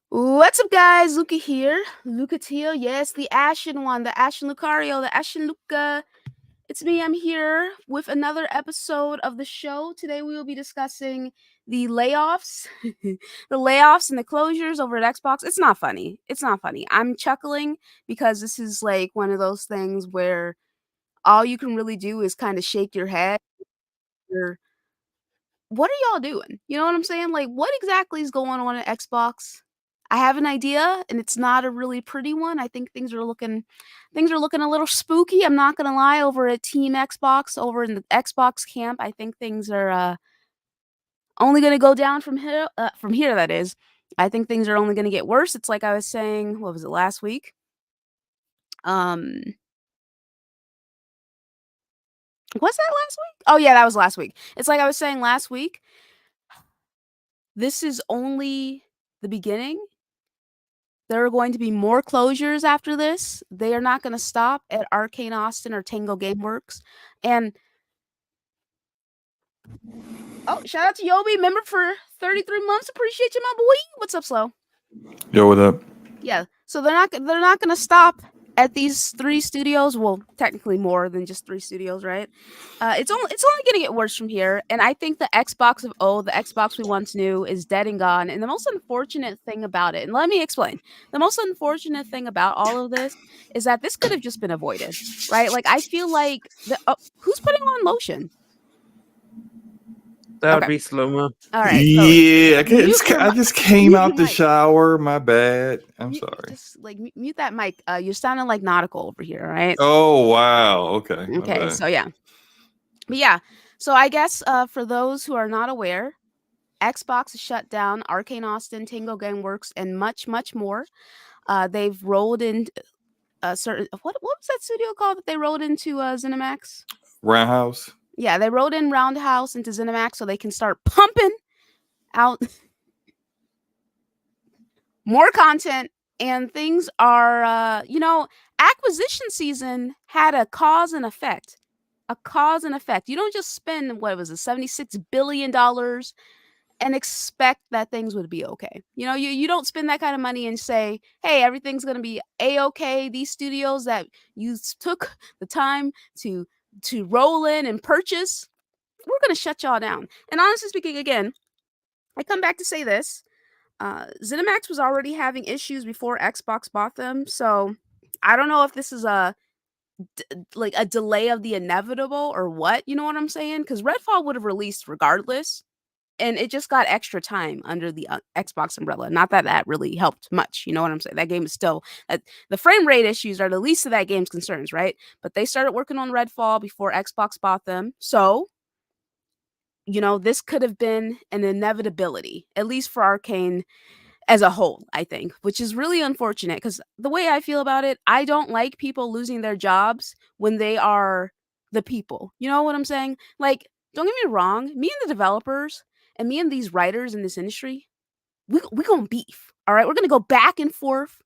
What's up, guys? Luca here. Luca Teal. Yes, the Ashen one, the Ashen Lucario, the Ashen Luca. It's me. I'm here with another episode of the show. Today we will be discussing the layoffs, the layoffs and the closures over at Xbox. It's not funny. It's not funny. I'm chuckling because this is like one of those things where all you can really do is kind of shake your head. You're, what are y'all doing? You know what I'm saying? Like, what exactly is going on at Xbox? I have an idea, and it's not a really pretty one. I think things are looking a little spooky. I'm not gonna lie. Over at Team Xbox, over in the Xbox camp, I think things are only gonna go down from here. From here, that is. I think things are only gonna get worse. It's like I was saying. What was it last week? Um, was that last week? Oh yeah, that was last week. It's like I was saying last week. This is only the beginning. There are going to be more closures after this. They are not going to stop at Arcane Austin or Tango Gameworks. And oh, shout out to Yobi, member for 33 months. Appreciate you, my boy. What's up, Slow? Yo, what up? Yeah. So they're not going to stop at these three studios. Well, technically more than just three studios, right? It's only going to get worse from here. And I think the Xbox of the Xbox we once knew is dead and gone. And the most unfortunate thing about it, and let me explain, the most unfortunate thing about all of this is that this could have just been avoided, right? Like I feel like who's putting on lotion? That would Okay, be slow-mo. all right. So Yeah, mute your I mic. just came Mute your out the mic. shower. My bad. I'm Mute, sorry. just like mute that mic. You're sounding like nautical over here, all right? Oh wow. Okay, my Okay, bad. so yeah. But yeah, so I guess for those who are not aware, Xbox has shut down Arcane Austin, Tango Gameworks, and much, much more. They've rolled in a certain what was that studio called that they rolled into ZeniMax? Roundhouse. Yeah, they rolled in Roundhouse into ZeniMax so they can start pumping out more content. And things are, acquisition season had a cause and effect. A cause and effect. You don't just spend what was it, $76 billion and expect that things would be okay. You don't spend that kind of money and say, "Hey, everything's going to be a-okay." These studios that you took the time to roll in and purchase, we're going to shut y'all down. And honestly speaking, again, I come back to say this. ZeniMax was already having issues before Xbox bought them, so I don't know if this is like a delay of the inevitable or what. You know what I'm saying? Because Redfall would have released regardless, and it just got extra time under the Xbox umbrella. Not that that really helped much. You know what I'm saying? That game is still the frame rate issues are the least of that game's concerns, right? But they started working on Redfall before Xbox bought them, so this could have been an inevitability, at least for Arcane as a whole, I think, which is really unfortunate because the way I feel about it, I don't like people losing their jobs when they are the people. You know what I'm saying? Like, don't get me wrong, me and the developers and me and these writers in this industry, we gonna beef. All right, we're gonna go back and forth,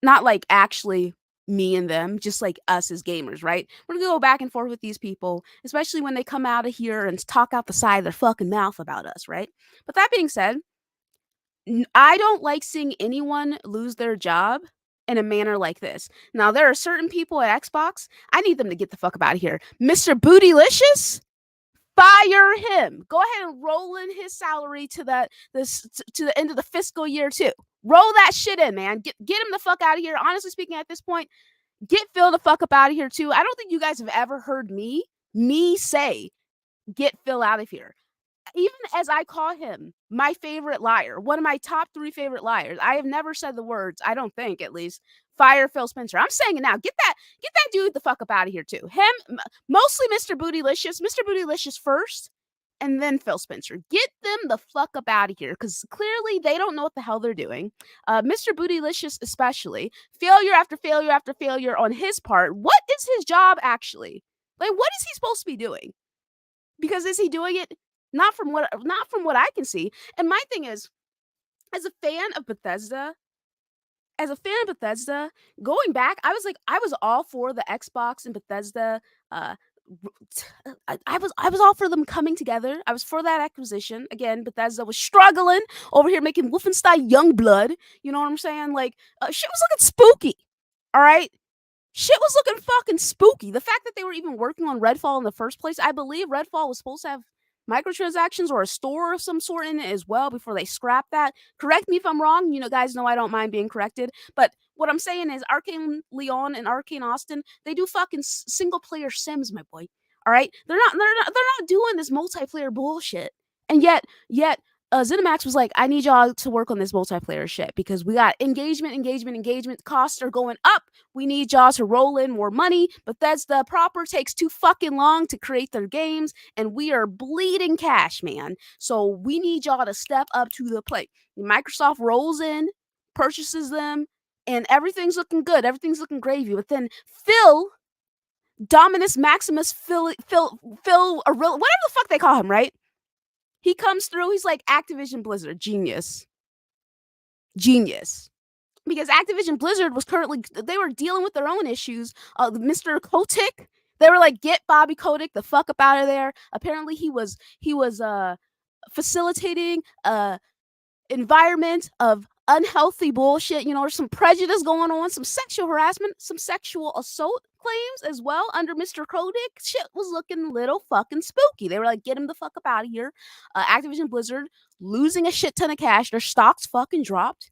not like actually me and them, just like us as gamers, right? We're gonna go back and forth with these people, especially when they come out of here and talk out the side of their fucking mouth about us, right? But that being said, I don't like seeing anyone lose their job in a manner like this. Now, there are certain people at Xbox, I need them to get the fuck up out of here. Mr. Bootylicious, fire him. Go ahead and roll in his salary to the end of the fiscal year too. Roll that shit in, man. Get him the fuck out of here. Honestly speaking, at this point, get Phil the fuck up out of here too. I don't think you guys have ever heard me say get Phil out of here, even as I call him my favorite liar, one of my top 3 favorite liars. I have never said the words, I don't think, at least, fire Phil Spencer. I'm saying it now. Get that dude the fuck up out of here too. Mostly Mr. Bootylicious first, and then Phil Spencer. Get them the fuck up out of here because clearly they don't know what the hell they're doing. Mr. Bootylicious especially, failure after failure after failure on his part. What is his job actually? Like, what is he supposed to be doing? Because is he doing it not from what I can see? And my thing is, as a fan of Bethesda, going back, I was all for the Xbox and Bethesda I was all for them coming together. I was for that acquisition. Again, Bethesda was struggling over here making Wolfenstein Youngblood. You know what I'm saying? Like, shit was looking spooky. All right, shit was looking fucking spooky. The fact that they were even working on Redfall in the first place, I believe Redfall was supposed to have microtransactions or a store of some sort in it as well before they scrapped that. Correct me if I'm wrong. You know, guys know I don't mind being corrected. But what I'm saying is Arcane Leon and Arcane Austin, they do fucking single player sims, my boy. All right? They're not doing this multiplayer bullshit. And yet ZeniMax was like, I need y'all to work on this multiplayer shit because we got engagement. Costs are going up. We need y'all to roll in more money. Bethesda proper takes too fucking long to create their games, and we are bleeding cash, man. So we need y'all to step up to the plate. Microsoft rolls in, purchases them, and everything's looking good. Everything's looking gravy. But then Phil, Dominus Maximus, whatever the fuck they call him, right? He comes through. He's like Activision Blizzard, genius. Because Activision Blizzard was they were dealing with their own issues. Mr. Kotick, they were like, get Bobby Kotick the fuck up out of there. Apparently he was facilitating environment of unhealthy bullshit. You know, there's some prejudice going on, some sexual harassment, some sexual assault claims as well under Mr. Kotick. Shit was looking a little fucking spooky. They were like, get him the fuck up out of here. Activision Blizzard losing a shit ton of cash. Their stocks fucking dropped.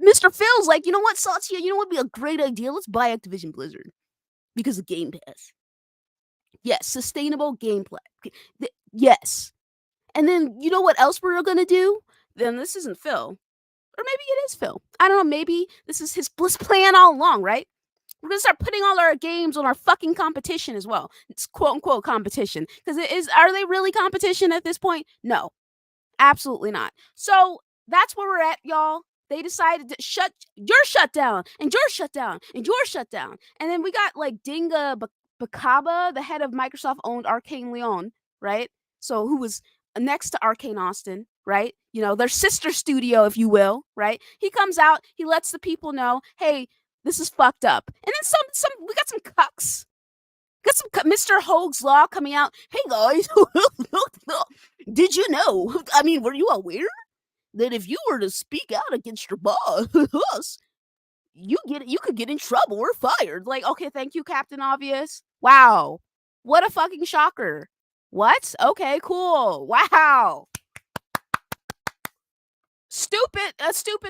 Mr. Phil's like, you know what, Satya, you know what would be a great idea? Let's buy Activision Blizzard because of Game Pass. Yes, sustainable gameplay. Yes. And then you know what else we're going to do? Then this isn't Phil. Or maybe it is Phil. I don't know. Maybe this is his plan all along, right? We're going to start putting all our games on our fucking competition as well. It's quote unquote competition. Because are they really competition at this point? No. Absolutely not. So that's where we're at, y'all. They decided to shut down, and you're shut down, and you're shut down. And then we got like Dinga Bakaba, the head of Microsoft owned Arcane Leon, right? So who was next to Arcane Austin, right? You know, their sister studio, if you will, right? He comes out, he lets the people know, hey, this is fucked up. And then we got some cucks. Got some Mr. Hoag's Law coming out. Hey guys, did you know? I mean, were you aware that if you were to speak out against your boss, you could get in trouble or fired? Like, okay, thank you, Captain Obvious. Wow, what a fucking shocker. What? Okay, cool. Wow. Stupid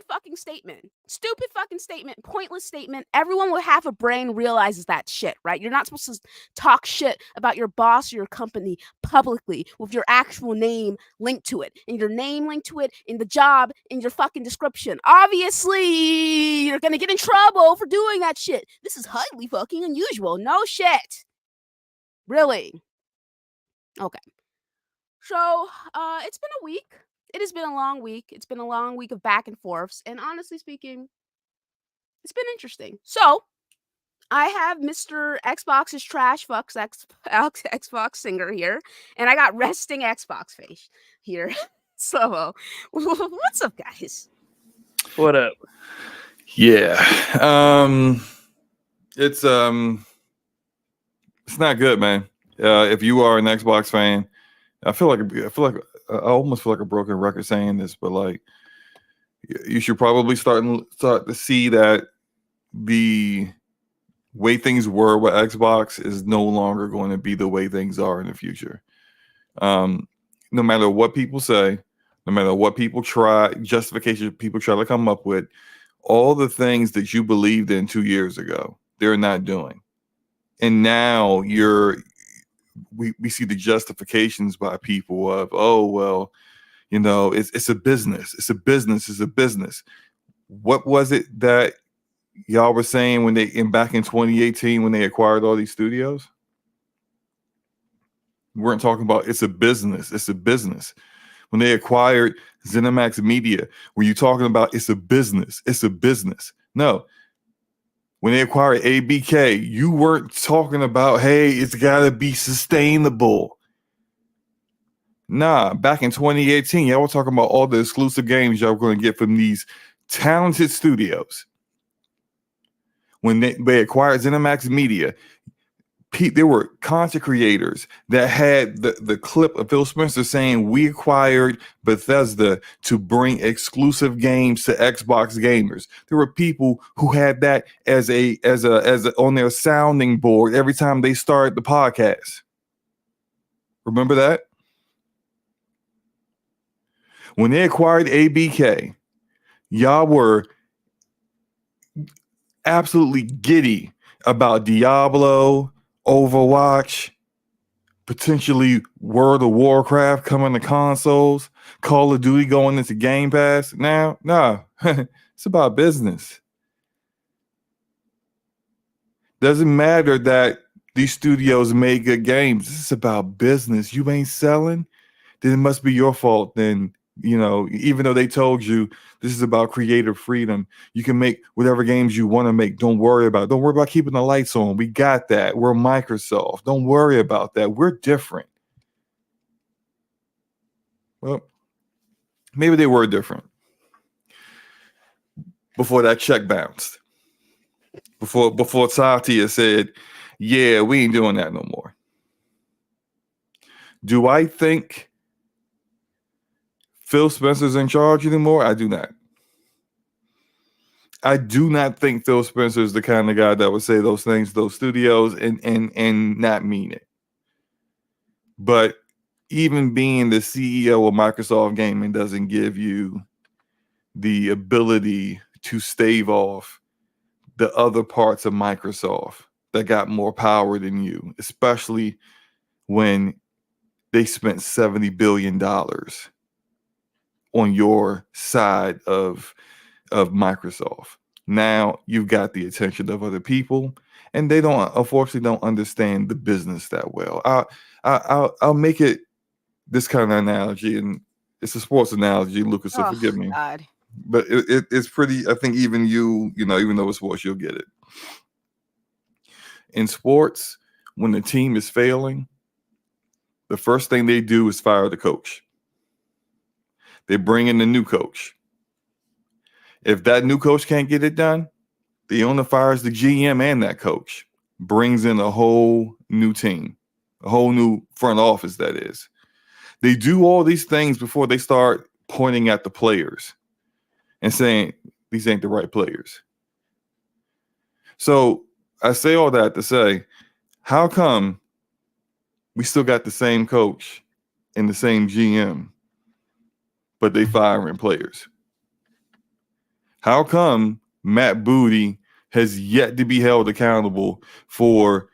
fucking statement. Stupid fucking statement. Pointless statement. Everyone with half a brain realizes that shit, right? You're not supposed to talk shit about your boss or your company publicly with your actual name linked to it. And your name linked to it, in the job, in your fucking description. Obviously, you're gonna get in trouble for doing that shit. This is highly fucking unusual. No shit. Really. Okay. So, it's been a week. It has been a long week. It's been a long week of back and forths. And honestly speaking, it's been interesting. So, I have Mr. Xbox's trash fucks Xbox singer here. And I got resting Xbox face here. So, what's up, guys? What up? Yeah. It's not good, man. If you are an Xbox fan, I almost feel like a broken record saying this, but like you should probably start to see that the way things were with Xbox is no longer going to be the way things are in the future. No matter what people say, no matter what justification people try to come up with, all the things that you believed in 2 years ago, they're not doing. And now we see the justifications by people of, oh, well, you know, it's a business. It's a business. What was it that y'all were saying back in 2018 when they acquired all these studios? We weren't talking about it's a business. When they acquired ZeniMax Media, were you talking about it's a business? No. When they acquired ABK, you weren't talking about, hey, it's got to be sustainable. Nah, back in 2018, y'all were talking about all the exclusive games y'all were going to get from these talented studios. When they acquired ZeniMax Media, there were content creators that had the clip of Phil Spencer saying we acquired Bethesda to bring exclusive games to Xbox gamers. There were people who had that as a on their sounding board every time they started the podcast. Remember that? When they acquired ABK, y'all were absolutely giddy about Diablo, Overwatch, potentially World of Warcraft coming to consoles, Call of Duty going into Game Pass. Now, nah, it's about business. Doesn't matter that these studios make good games. It's about business. You ain't selling, then it must be your fault. Then, even though they told you this is about creative freedom, you can make whatever games you want to make. Don't worry about it. Don't worry about keeping the lights on. We got that. We're Microsoft. Don't worry about that. We're different. Well, maybe they were different before that check bounced. Before Satya said, yeah, we ain't doing that no more. Do I think Phil Spencer's in charge anymore? I do not. I do not think Phil Spencer is the kind of guy that would say those things to those studios and not mean it. But even being the CEO of Microsoft Gaming doesn't give you the ability to stave off the other parts of Microsoft that got more power than you, especially when they spent $70 billion on your side of Microsoft. Now you've got the attention of other people, and they unfortunately don't understand the business that well. I'll make it this kind of analogy, and it's a sports analogy, Lucas, so forgive me. God. But it's pretty, I think even even though it's sports, you'll get it. In sports, when the team is failing, the first thing they do is fire the coach. They bring in the new coach. If that new coach can't get it done, the owner fires the GM and that coach, brings in a whole new team, a whole new front office, that is. They do all these things before they start pointing at the players and saying, these ain't the right players. So I say all that to say, how come we still got the same coach and the same GM, but they firing players? How come Matt Booty has yet to be held accountable from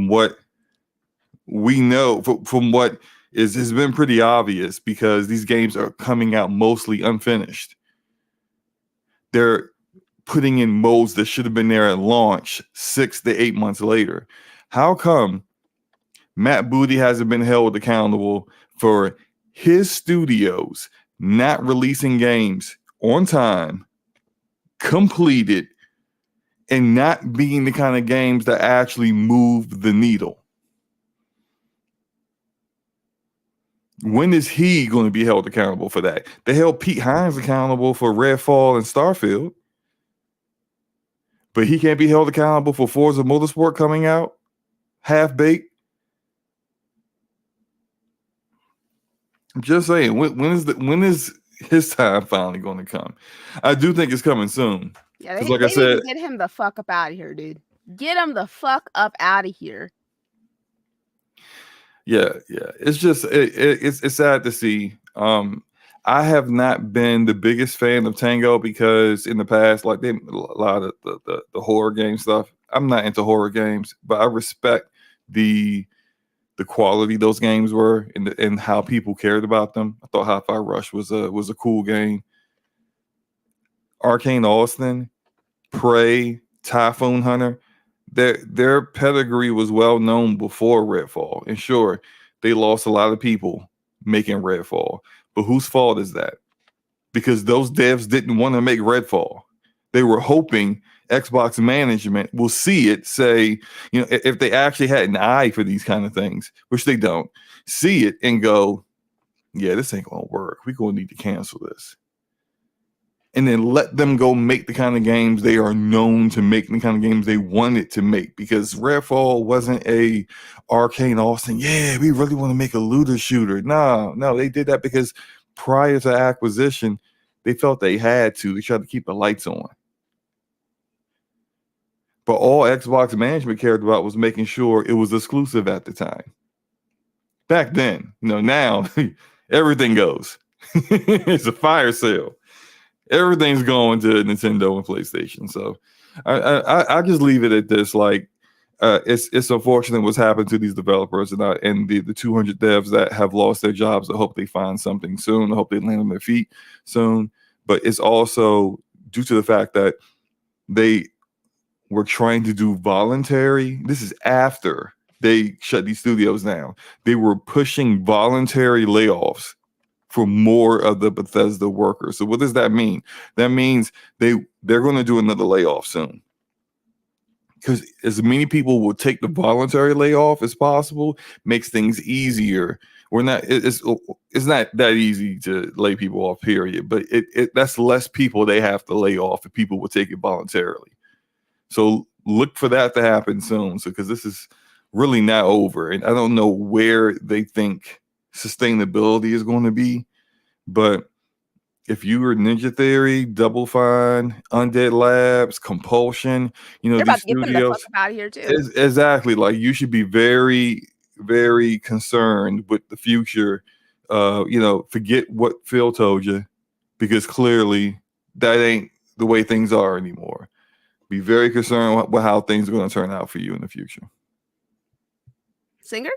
what we know, from what has been pretty obvious, because these games are coming out mostly unfinished. They're putting in modes that should have been there at launch 6 to 8 months later. How come Matt Booty hasn't been held accountable for his studios not releasing games on time, completed, and not being the kind of games that actually move the needle? When is he going to be held accountable for that? They held Pete Hines accountable for Redfall and Starfield, but he can't be held accountable for Forza Motorsport coming out half-baked. I'm just saying, when is his time finally going to come? I do think it's coming soon. Yeah, they like I need said, to get him the fuck up out of here, dude. Get him the fuck up out of here. Yeah. It's just it's sad to see. I have not been the biggest fan of Tango because in the past, like a lot of the horror game stuff, I'm not into horror games, but I respect the quality those games were and how people cared about them. I thought Hi-Fi Rush was a cool game. Arcane Austin, Prey, Typhoon Hunter, their pedigree was well known before Redfall. And sure, they lost a lot of people making Redfall. But whose fault is that? Because those devs didn't want to make Redfall. They were hoping Xbox management will see it, say, if they actually had an eye for these kind of things, which they don't, see it and go, yeah, this ain't going to work. We're going to need to cancel this. and then let them go make the kind of games they are known to make, the kind of games they wanted to make. Because Redfall wasn't a Arcane Austin, yeah, we really want to make a looter shooter. No, they did that because prior to acquisition, they felt they had to. They tried to keep the lights on. But all Xbox management cared about was making sure it was exclusive at the time. Back then, now everything goes. It's a fire sale. Everything's going to Nintendo and PlayStation. So I just leave it at this. Like, it's unfortunate what's happened to these developers and the 200 devs that have lost their jobs. I hope they find something soon. I hope they land on their feet soon. But it's also due to the fact that they were trying to do voluntary. This is after they shut these studios down. They were pushing voluntary layoffs for more of the Bethesda workers. So what does that mean? That means they're going to do another layoff soon. Because as many people will take the voluntary layoff as possible, makes things easier. It's not that easy to lay people off, period. But that's less people they have to lay off if people will take it voluntarily. So look for that to happen soon. So because this is really not over, and I don't know where they think sustainability is going to be, but if you were Ninja Theory, Double Fine, Undead Labs, Compulsion, They're about these to get them the fuck studios, up out of here too. exactly, like you should be very, very concerned with the future. Forget what Phil told you, because clearly that ain't the way things are anymore. Be very concerned with how things are going to turn out for you in the future. Singer?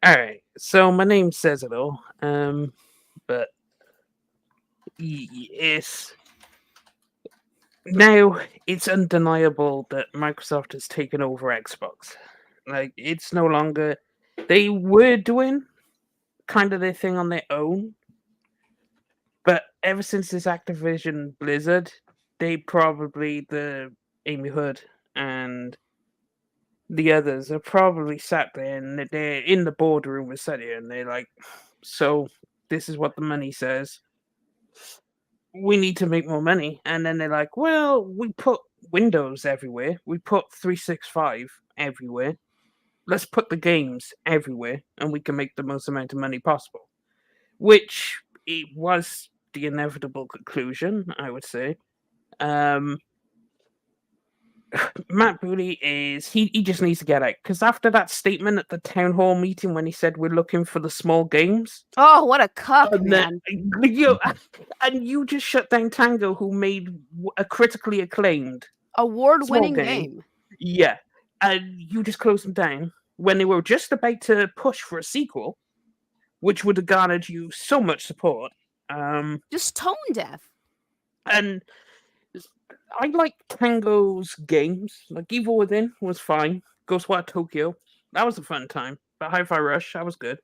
All right. So my name says it all. But it's now it's undeniable that Microsoft has taken over Xbox. Like, it's no longer. They were doing kind of their thing on their own, but ever since this Activision Blizzard, they probably, the Amy Hood and the others are probably sat there and they're in the boardroom with Satya and they're like, so this is what the money says. We need to make more money. And then they're like, well, we put Windows everywhere. We put 365 everywhere. Let's put the games everywhere and we can make the most amount of money possible. Which it was the inevitable conclusion, I would say. Matt Booty he just needs to get out, because after that statement at the town hall meeting when he said we're looking for the small games, Oh, what a cuck, man! And you just shut down Tango, who made a critically acclaimed Award-winning game. Yeah, and you just closed them down when they were just about to push for a sequel, which would have garnered you so much support. Just tone deaf. And I like Tango's games. Like Evil Within was fine. Ghostwire Tokyo, that was a fun time. But Hi-Fi Rush, that was good.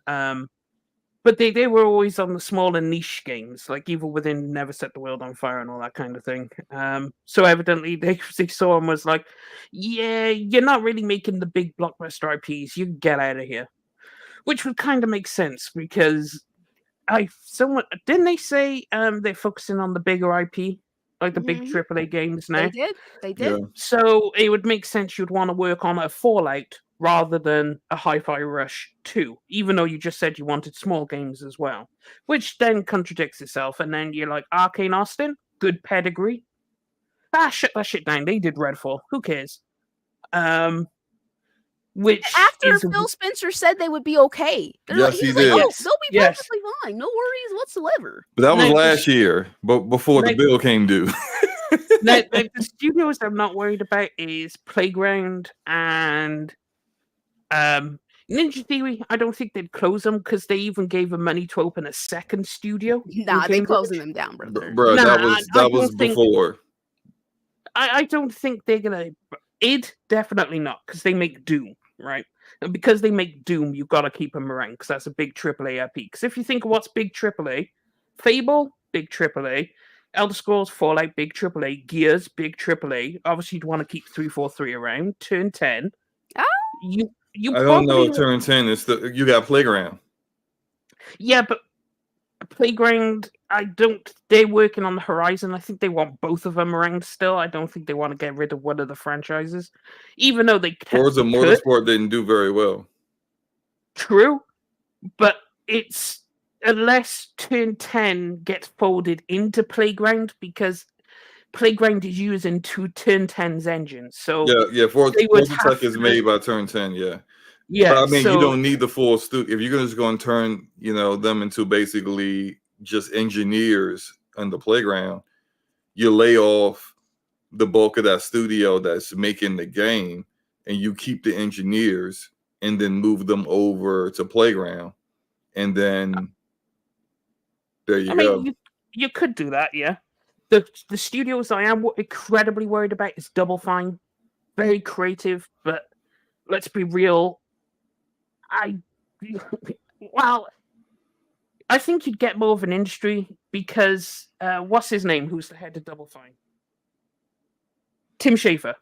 But they were always on the smaller niche games. Like Evil Within never set the world on fire and all that kind of thing. So evidently they saw and was like, yeah, you're not really making the big blockbuster IPs. You get out of here. Which would kind of make sense, because didn't they say they're focusing on the bigger IP? Like the big AAA games now. They did. Yeah. So it would make sense you'd want to work on a Fallout rather than a Hi-Fi Rush 2, even though you just said you wanted small games as well, which then contradicts itself. And then you're like, Arcane Austin, good pedigree. Shut that shit down. They did Redfall. Who cares? Which after Phil Spencer said they would be okay. He did. Like, oh, they'll be perfectly fine. No worries whatsoever. But that was last year, but before the bill came due. The studios I'm not worried about is Playground and Ninja Theory. I don't think they'd close them, because they even gave them money to open a second studio. Nah, they closing them down, brother. Bro, that was before. I don't think they're gonna. Definitely not, because they make Doom, right? And because they make Doom, you've got to keep them around, because that's a big AAA IP. Because if you think of what's big AAA, Fable, big AAA, Elder Scrolls, Fallout, big AAA, Gears, big AAA. Obviously, you'd want to keep 343 around. Turn 10. Oh. You I don't know. Turn 10 is you got Playground. Yeah, but Playground They're working on the horizon. I think they want both of them around still. I don't think they want to get rid of one of the franchises, even though they Forza could. Motorsport didn't do very well. True, but it's unless Turn 10 gets folded into Playground, because Playground is using Turn 10's engine, so Yeah. they would Forza have Tech is to. made by Turn 10. Yeah. But Yeah, I mean, you so don't need the full studio. If you're gonna just go and turn, them into basically just engineers on the playground, you lay off the bulk of that studio that's making the game, and you keep the engineers, and then move them over to playground, and then there you I go. mean, you could do that, yeah. The studios I am incredibly worried about is Double Fine, very creative, but let's be real. Well, I think you'd get more of an industry because what's his name? Who's the head of Double Fine? Tim Schafer.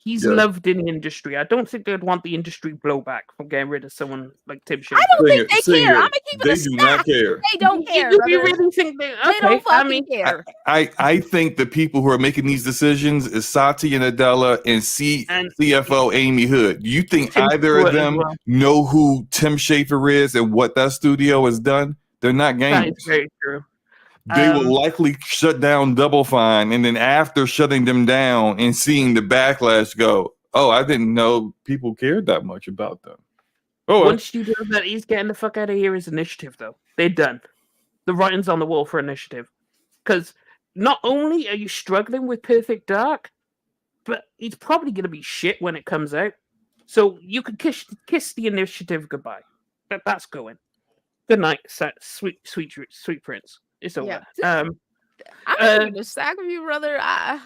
He's Yeah. loved in the industry. I don't think they'd want the industry blowback from getting rid of someone like Tim Schafer. I don't think Sing they it. care. I'm gonna keep it They a do stack. not care. They don't care, You brother. really think they? Okay, They don't I fucking mean, care. I think the people who are making these decisions is Satya Nadella and CFO Amy Hood. Do you think Tim either of Stewart as them well. know who Tim Schafer is and what that studio has done? They're not That is gamers. very true. They will likely shut down Double Fine, and then after shutting them down and seeing the backlash, go, "Oh, I didn't know people cared that much about them." Oh, One studio that is getting the fuck out of here is Initiative, though. They're done. The writing's on the wall for Initiative. Because not only are you struggling with Perfect Dark, but it's probably going to be shit when it comes out. So you could kiss the Initiative goodbye. That's going. Good night, sweet prince. It's over. Yeah. I'm gonna keep it a stack with you, brother. I'm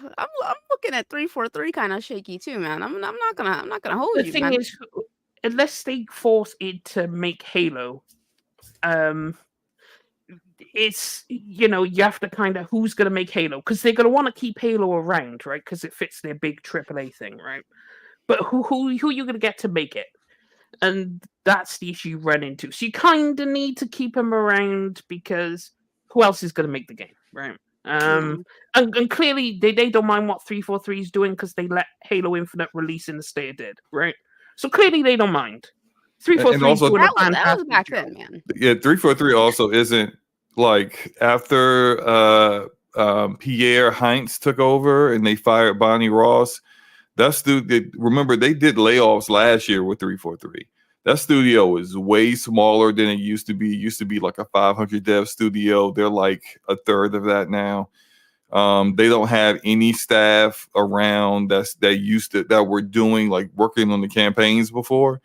looking at 343 kind of shaky too, man. I'm not gonna hold The you, thing man. is, unless they force it to make Halo, it's you have to kind of who's going to make Halo, because they're going to want to keep Halo around, right? Because it fits their big AAA thing, right? But who you going to get to make it? And that's the issue you run into. So you kind of need to keep them around, because who else is going to make the game, right? And clearly they don't mind what 343 is doing, because they let Halo Infinite release in the State of Dead, right? So clearly they don't mind. 343 also- doing a that was fantastic back job. then, man. Yeah, 343 also isn't like after Pierre Heinz took over and they fired Bonnie Ross. Remember they did layoffs last year with 343. That studio is way smaller than it used to be. It used to be like a 500 dev studio. They're like a third of that now. They don't have any staff around that were doing like working on the campaigns before.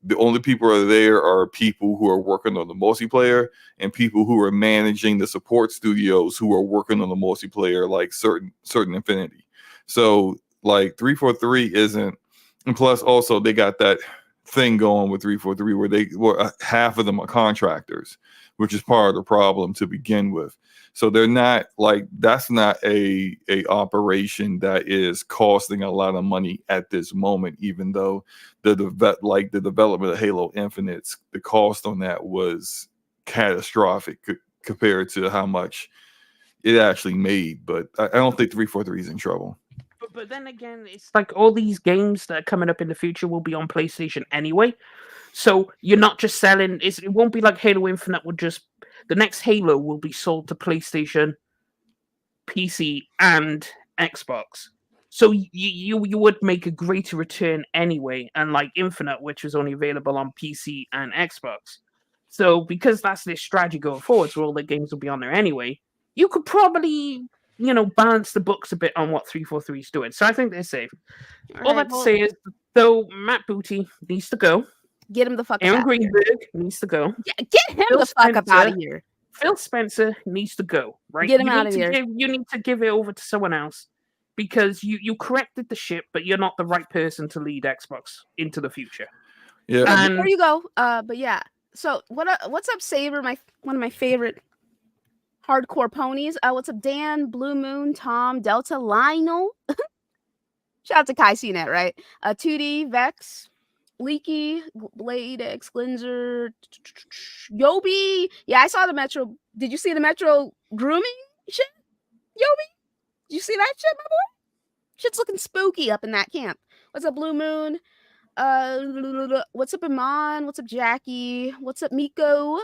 The only people who are there are people who are working on the multiplayer and people who are managing the support studios who are working on the multiplayer, like certain Infinity. So like 343 isn't, and plus also they got that thing going with 343 where half of them are contractors, which is part of the problem to begin with. So they're not like, that's not a operation that is costing a lot of money at this moment, even though the development of Halo Infinite, the cost on that was catastrophic compared to how much it actually made. But I don't think 343 is in trouble. But then again, it's like all these games that are coming up in the future will be on PlayStation anyway. So you're not just selling. It won't be like Halo Infinite would just. The next Halo will be sold to PlayStation, PC, and Xbox. So you would make a greater return anyway, unlike Infinite, which was only available on PC and Xbox. So because that's their strategy going forward, so all the games will be on there anyway, you could probably balance the books a bit on what 343 is doing. So I think they're safe. All that to say is, though, Matt Booty needs to go. Get him the fuck Aaron out. Greenberg needs to go. Get him the fuck up out of here. Phil Spencer needs to go. Right? Get him out of here. You need to give it over to someone else, because you corrected the ship, but you're not the right person to lead Xbox into the future. Yeah. And before you go, but yeah. So what's up, Saber? One of my favorite hardcore ponies. What's up, Dan, Blue Moon, Tom, Delta, Lionel. Shout out to Kai CNET, right? 2D, Vex, Leaky, Blade X Cleanser, Yobi. Yeah, I saw the Metro. Did you see the Metro grooming shit, Yobi? Did you see that shit, my boy? Shit's looking spooky up in that camp. What's up, Blue Moon? What's up, Iman? What's up, Jackie? What's up, Miko?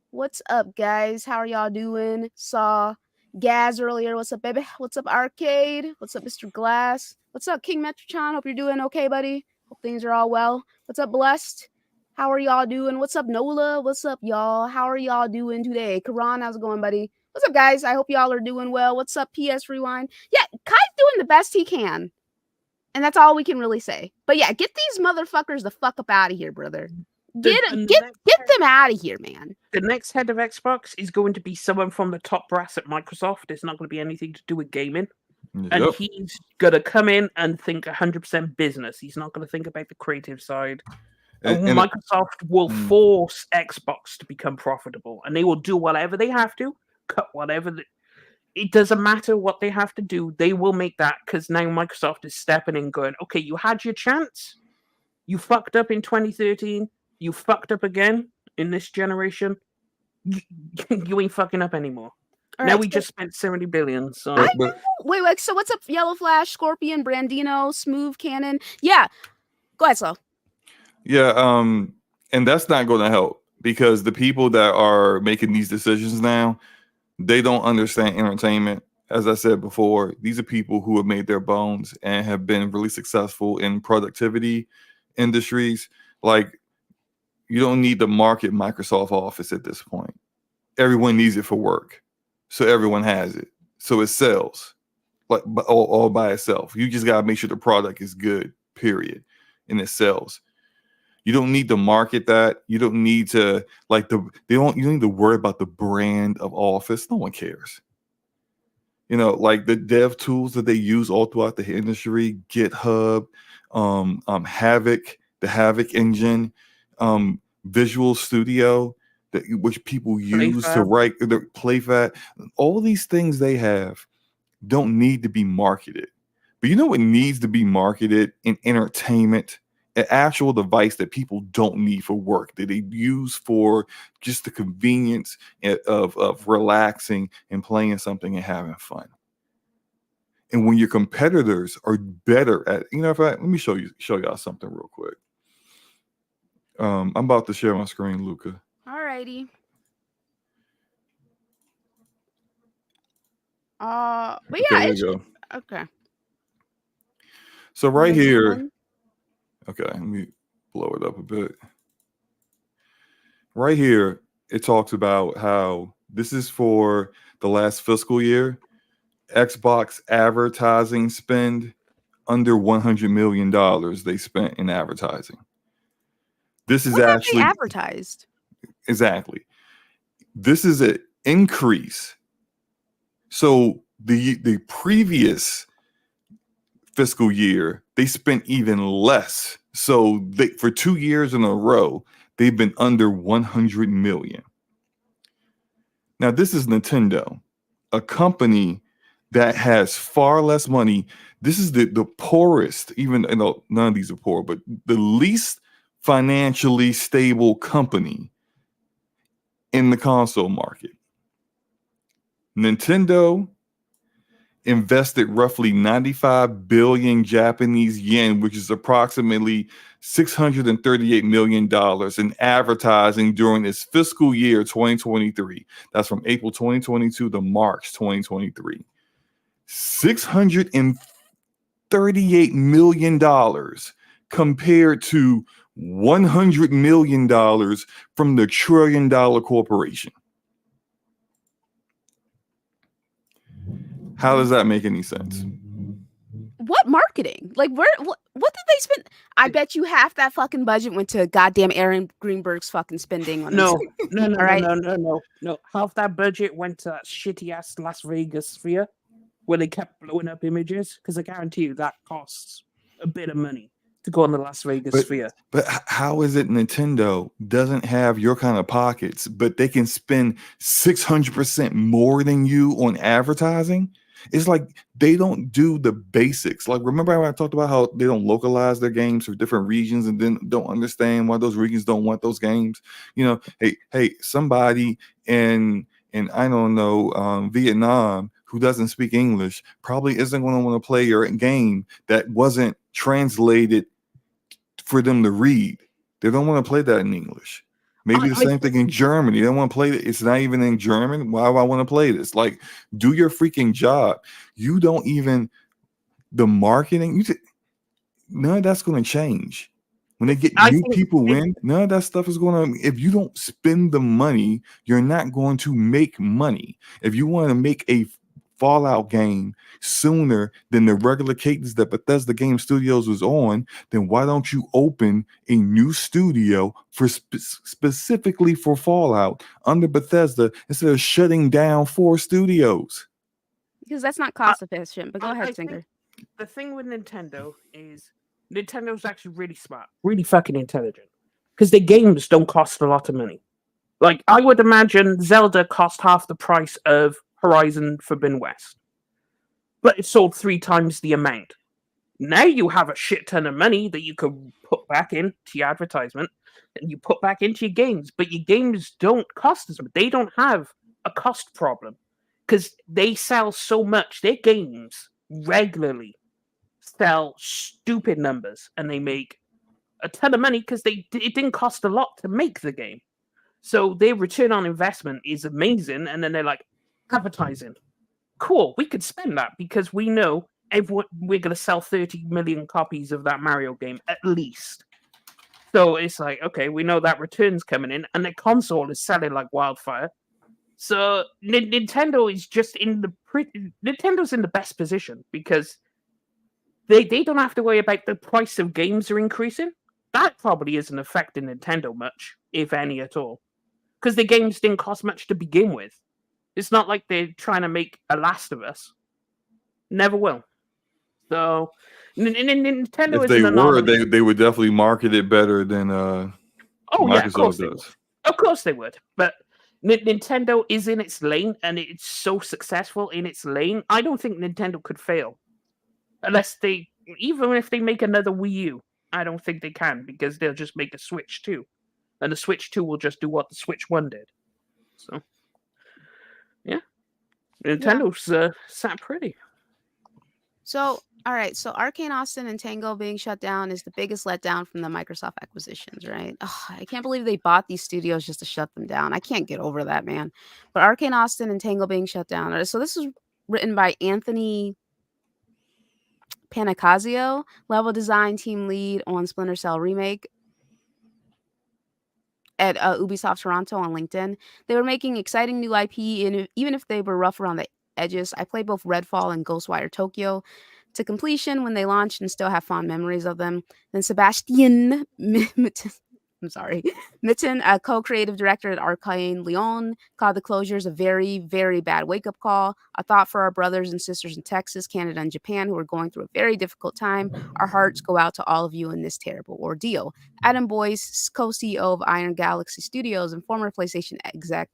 What's up, guys? How are y'all doing? Saw Gaz earlier. What's up, baby? What's up, Arcade? What's up, Mr. Glass? What's up, King Metrotron? Hope you're doing okay, buddy. Hope things are all well. What's up, Blessed? How are y'all doing? What's up, Nola? What's up, y'all? How are y'all doing today? Karan, how's it going, buddy? What's up, guys? I hope y'all are doing well. What's up, PS Rewind? Yeah, Kai's doing the best he can. And that's all we can really say. But yeah, get these motherfuckers the fuck up out of here, brother. Get them out of here, man. The next head of Xbox is going to be someone from the top brass at Microsoft. It's not going to be anything to do with gaming. Yep. And he's going to come in and think 100% business. He's not going to think about the creative side. And Microsoft will force Xbox to become profitable. And they will do whatever they have to, cut whatever. It doesn't matter what they have to do. They will make that, because now Microsoft is stepping in going, okay, you had your chance. You fucked up in 2013. You fucked up again in this generation. You ain't fucking up anymore. All now right, we just spent 70 billion. So wait. So what's up, Yellow Flash, Scorpion, Brandino, Smooth Cannon? Yeah, go ahead, Slow. Yeah, and that's not going to help, because the people that are making these decisions now, they don't understand entertainment. As I said before, these are people who have made their bones and have been really successful in productivity industries. Like, you don't need to market Microsoft Office at this point. Everyone needs it for work, so everyone has it. So it sells, like all by itself. You just gotta make sure the product is good, period, and it sells. You don't need to market that. You don't need to you don't need to worry about the brand of Office. No one cares. You know, like the dev tools that they use all throughout the industry, GitHub, Havoc, the Havoc engine, Visual Studio, which people use to write the PlayFab. All these things they have don't need to be marketed. But you know what needs to be marketed in entertainment? An actual device that people don't need for work, that they use for just the convenience of relaxing and playing something and having fun. And when your competitors are better at, let me show y'all something real quick. I'm about to share my screen, Luca. All righty. But yeah, there you go. Okay. So right here, okay, let me blow it up a bit. Right here, it talks about how this is for the last fiscal year. Xbox advertising spend under $100 million they spent in advertising. This is actually advertised. Exactly. This is an increase. So the previous fiscal year, they spent even less. So for 2 years in a row, they've been under 100 million. Now, this is Nintendo, a company that has far less money. This is the poorest, even though none of these are poor, but the least financially stable company in the console market. Nintendo invested roughly 95 billion Japanese yen, which is approximately $638 million in advertising during its fiscal year 2023. That's from April 2022 to March 2023. $638 million compared to $100 million from the $1 trillion corporation. How does that make any sense? What marketing? Like, what did they spend? I bet you half that fucking budget went to goddamn Aaron Greenberg's fucking spending on No. Half that budget went to that shitty ass Las Vegas sphere where they kept blowing up images, because I guarantee you that costs a bit of money to go on the Las Vegas sphere. But how is it Nintendo doesn't have your kind of pockets, but they can spend 600% more than you on advertising? It's like they don't do the basics. Like, remember how I talked about how they don't localize their games for different regions and then don't understand why those regions don't want those games? Hey, somebody in I don't know, Vietnam who doesn't speak English probably isn't going to want to play your game that wasn't translated for them to read. They don't want to play that in English. Maybe the same thing in Germany. They don't want to play it. It's not even in German. Why do I want to play this? Like, do your freaking job. You don't even the marketing. None of that's going to change. When they get new people in, none of that stuff is going to. If you don't spend the money, you're not going to make money. If you want to make a Fallout game sooner than the regular cadence that Bethesda Game Studios was on, then why don't you open a new studio for specifically for Fallout under Bethesda instead of shutting down 4 studios? Because that's not cost efficient. But go ahead, Singer. The thing with Nintendo is Nintendo's actually really smart, really fucking intelligent, because their games don't cost a lot of money. Like, I would imagine Zelda cost half the price of Horizon Forbidden West, but it sold 3 times the amount. Now you have a shit ton of money that you could put back into your advertisement and you put back into your games, but your games don't cost as much. They don't have a cost problem because they sell so much. Their games regularly sell stupid numbers and they make a ton of money because it didn't cost a lot to make the game. So their return on investment is amazing, and then they're like, advertising. Cool, we could spend that because we know we're going to sell 30 million copies of that Mario game at least. So it's like, okay, we know that return's coming in, and the console is selling like wildfire. So Nintendo is just Nintendo's in the best position because they don't have to worry about the price of games are increasing. That probably isn't affecting Nintendo much, if any at all. Because the games didn't cost much to begin with. It's not like they're trying to make a Last of Us. Never will. So, Nintendo if they isn't an were, anomaly. they would definitely market it better than Microsoft does. Of course they would. But Nintendo is in its lane, and it's so successful in its lane. I don't think Nintendo could fail. Even if they make another Wii U, I don't think they can, because they'll just make a Switch 2. And the Switch 2 will just do what the Switch 1 did. So, yeah. Nintendo's sat pretty. So, all right. So, Arcane Austin and Tango being shut down is the biggest letdown from the Microsoft acquisitions, right? Ugh, I can't believe they bought these studios just to shut them down. I can't get over that, man. But Arcane Austin and Tango being shut down. So, this is written by Anthony Panicazio, level design team lead on Splinter Cell Remake at Ubisoft Toronto on LinkedIn. They were making exciting new IP, and even if they were rough around the edges. I played both Redfall and Ghostwire Tokyo to completion when they launched and still have fond memories of them. Then Sebastian Mitten, a co-creative director at Arcane Lyon, called the closures a very, very bad wake-up call. A thought for our brothers and sisters in Texas, Canada, and Japan who are going through a very difficult time. Our hearts go out to all of you in this terrible ordeal. Adam Boyce, co-CEO of Iron Galaxy Studios and former PlayStation exec,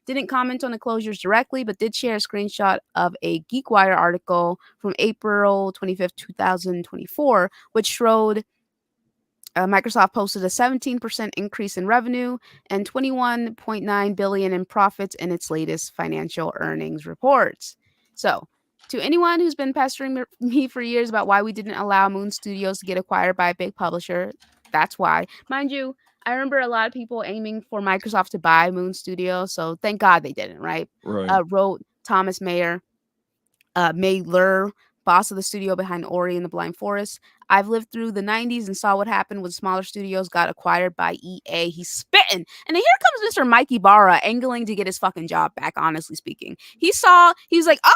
didn't comment on the closures directly, but did share a screenshot of a GeekWire article from April 25th, 2024, which showed Microsoft posted a 17% increase in revenue and $21.9 billion in profits in its latest financial earnings reports. So, to anyone who's been pestering me for years about why we didn't allow Moon Studios to get acquired by a big publisher, that's why. Mind you, I remember a lot of people aiming for Microsoft to buy Moon Studios, so thank God they didn't, right? Wrote Thomas Mayer, May-Lur, boss of the studio behind Ori and the Blind Forest. I've lived through the 90s and saw what happened when smaller studios got acquired by EA. He's spitting. And then here comes Mr. Mikey Barra angling to get his fucking job back, honestly speaking. He was like, oh,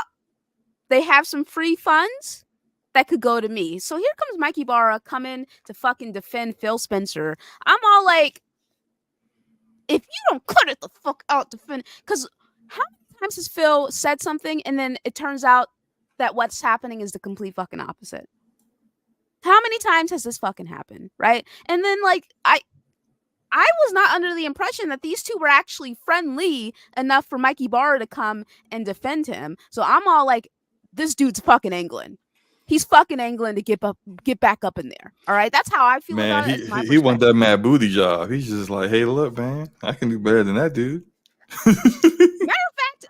they have some free funds that could go to me. So here comes Mikey Barra coming to fucking defend Phil Spencer. I'm all like, if you don't cut it the fuck out, defend. Because how many times has Phil said something and then it turns out that what's happening is the complete fucking opposite? How many times has this fucking happened, right? And then, like, I was not under the impression that these two were actually friendly enough for Mikey Barra to come and defend him. So I'm all like, this dude's fucking England. He's fucking England to get back up in there. All right, that's how I feel Man, about it. That's my he want perspective. that mad booty job. He's just like, hey, look, man, I can do better than that dude. Matter of fact,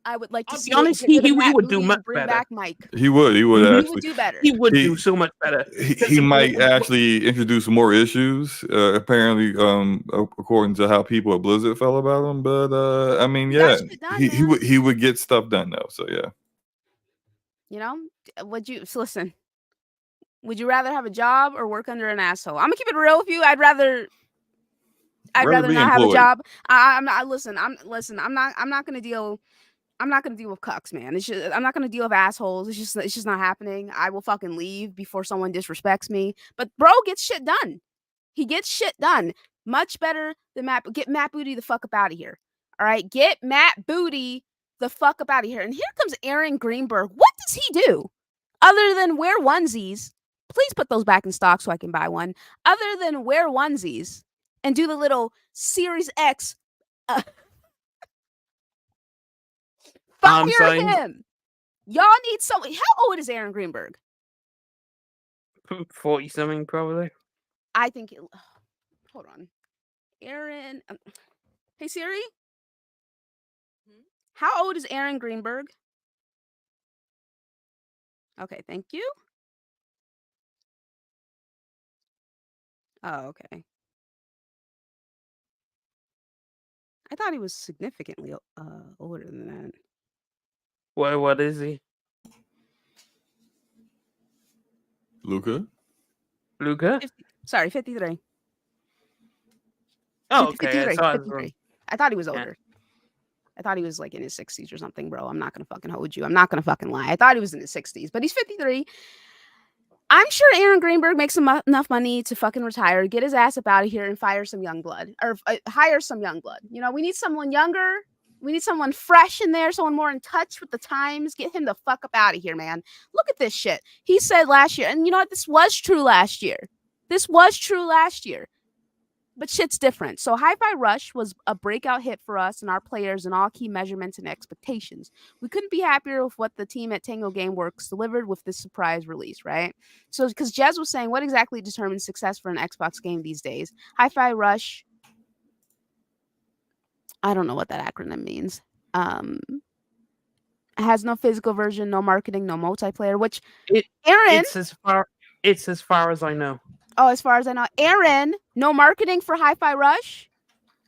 I would like to I'll see be honest, get rid of he Matt would do Booty much and bring better. back Mike. He would Mhm. He actually. would do better. He would He- do so much better. He might actually introduce more issues. Apparently, according to how people at Blizzard felt about him. But I mean, He got yeah, shit done, he man. would get stuff done though. So yeah. You know, listen? Would you rather have a job or work under an asshole? I'm gonna keep it real with you. I'd rather Rather be not have a employed. job. I'm not. Listen. I'm not gonna deal. I'm not gonna deal with cucks, man. I'm not gonna deal with assholes. It's just not happening. I will fucking leave before someone disrespects me. But bro gets shit done. He gets shit done much better than Matt. Get Matt Booty the fuck up out of here. All right, get Matt Booty the fuck up out of here. And here comes Aaron Greenberg. What does he do other than wear onesies? Please put those back in stock so I can buy one. Other than wear onesies and do the little Series X. Fire him. Y'all need someone. How old is Aaron Greenberg? 40 something probably. I think. Hold on, Aaron. Hey Siri. How old is Aaron Greenberg? Okay, thank you. Oh, okay. I thought he was significantly older than that. What is he? Luca. 53. Oh, okay. 53. So 53. I thought he was older. I thought he was like in his 60s or something, bro. I'm not gonna fucking hold you. I'm not gonna fucking lie. I thought he was in his 60s, but he's 53. I'm sure Aaron Greenberg makes enough money to fucking retire, get his ass up out of here, and fire some young blood or hire some young blood. You know, we need someone younger. We need someone fresh in there, someone more in touch with the times. Get him the fuck up out of here, man. Look at this shit. He said last year, and you know what? This was true last year. But shit's different. So Hi-Fi Rush was a breakout hit for us and our players in all key measurements and expectations. We couldn't be happier with what the team at Tango Gameworks delivered with this surprise release, right? So because Jez was saying, what exactly determines success for an Xbox game these days? Hi-Fi Rush, I don't know what that acronym means. Has no physical version, no marketing, no multiplayer, which Aaron... It's as far as I know. Oh, as far as I know. Aaron, no marketing for Hi-Fi Rush?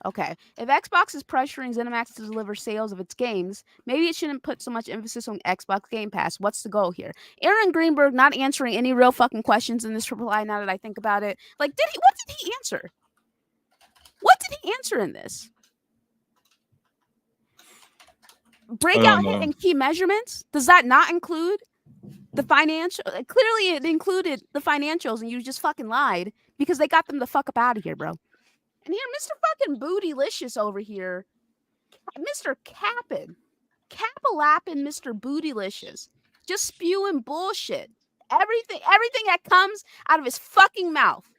Okay. If Xbox is pressuring ZeniMax to deliver sales of its games, maybe it shouldn't put so much emphasis on Xbox Game Pass. What's the goal here? Aaron Greenberg not answering any real fucking questions in this reply now that I think about it. Like, what did he answer? What did he answer in this? Breakout hit and key measurements? Does that not include the financial? Clearly it included the financials and you just fucking lied because they got them the fuck up out of here, bro. And here, Mr. fucking Bootylicious over here, Mr. Cappin, Cappalappin, Mr. Bootylicious, just spewing bullshit. Everything that comes out of his fucking mouth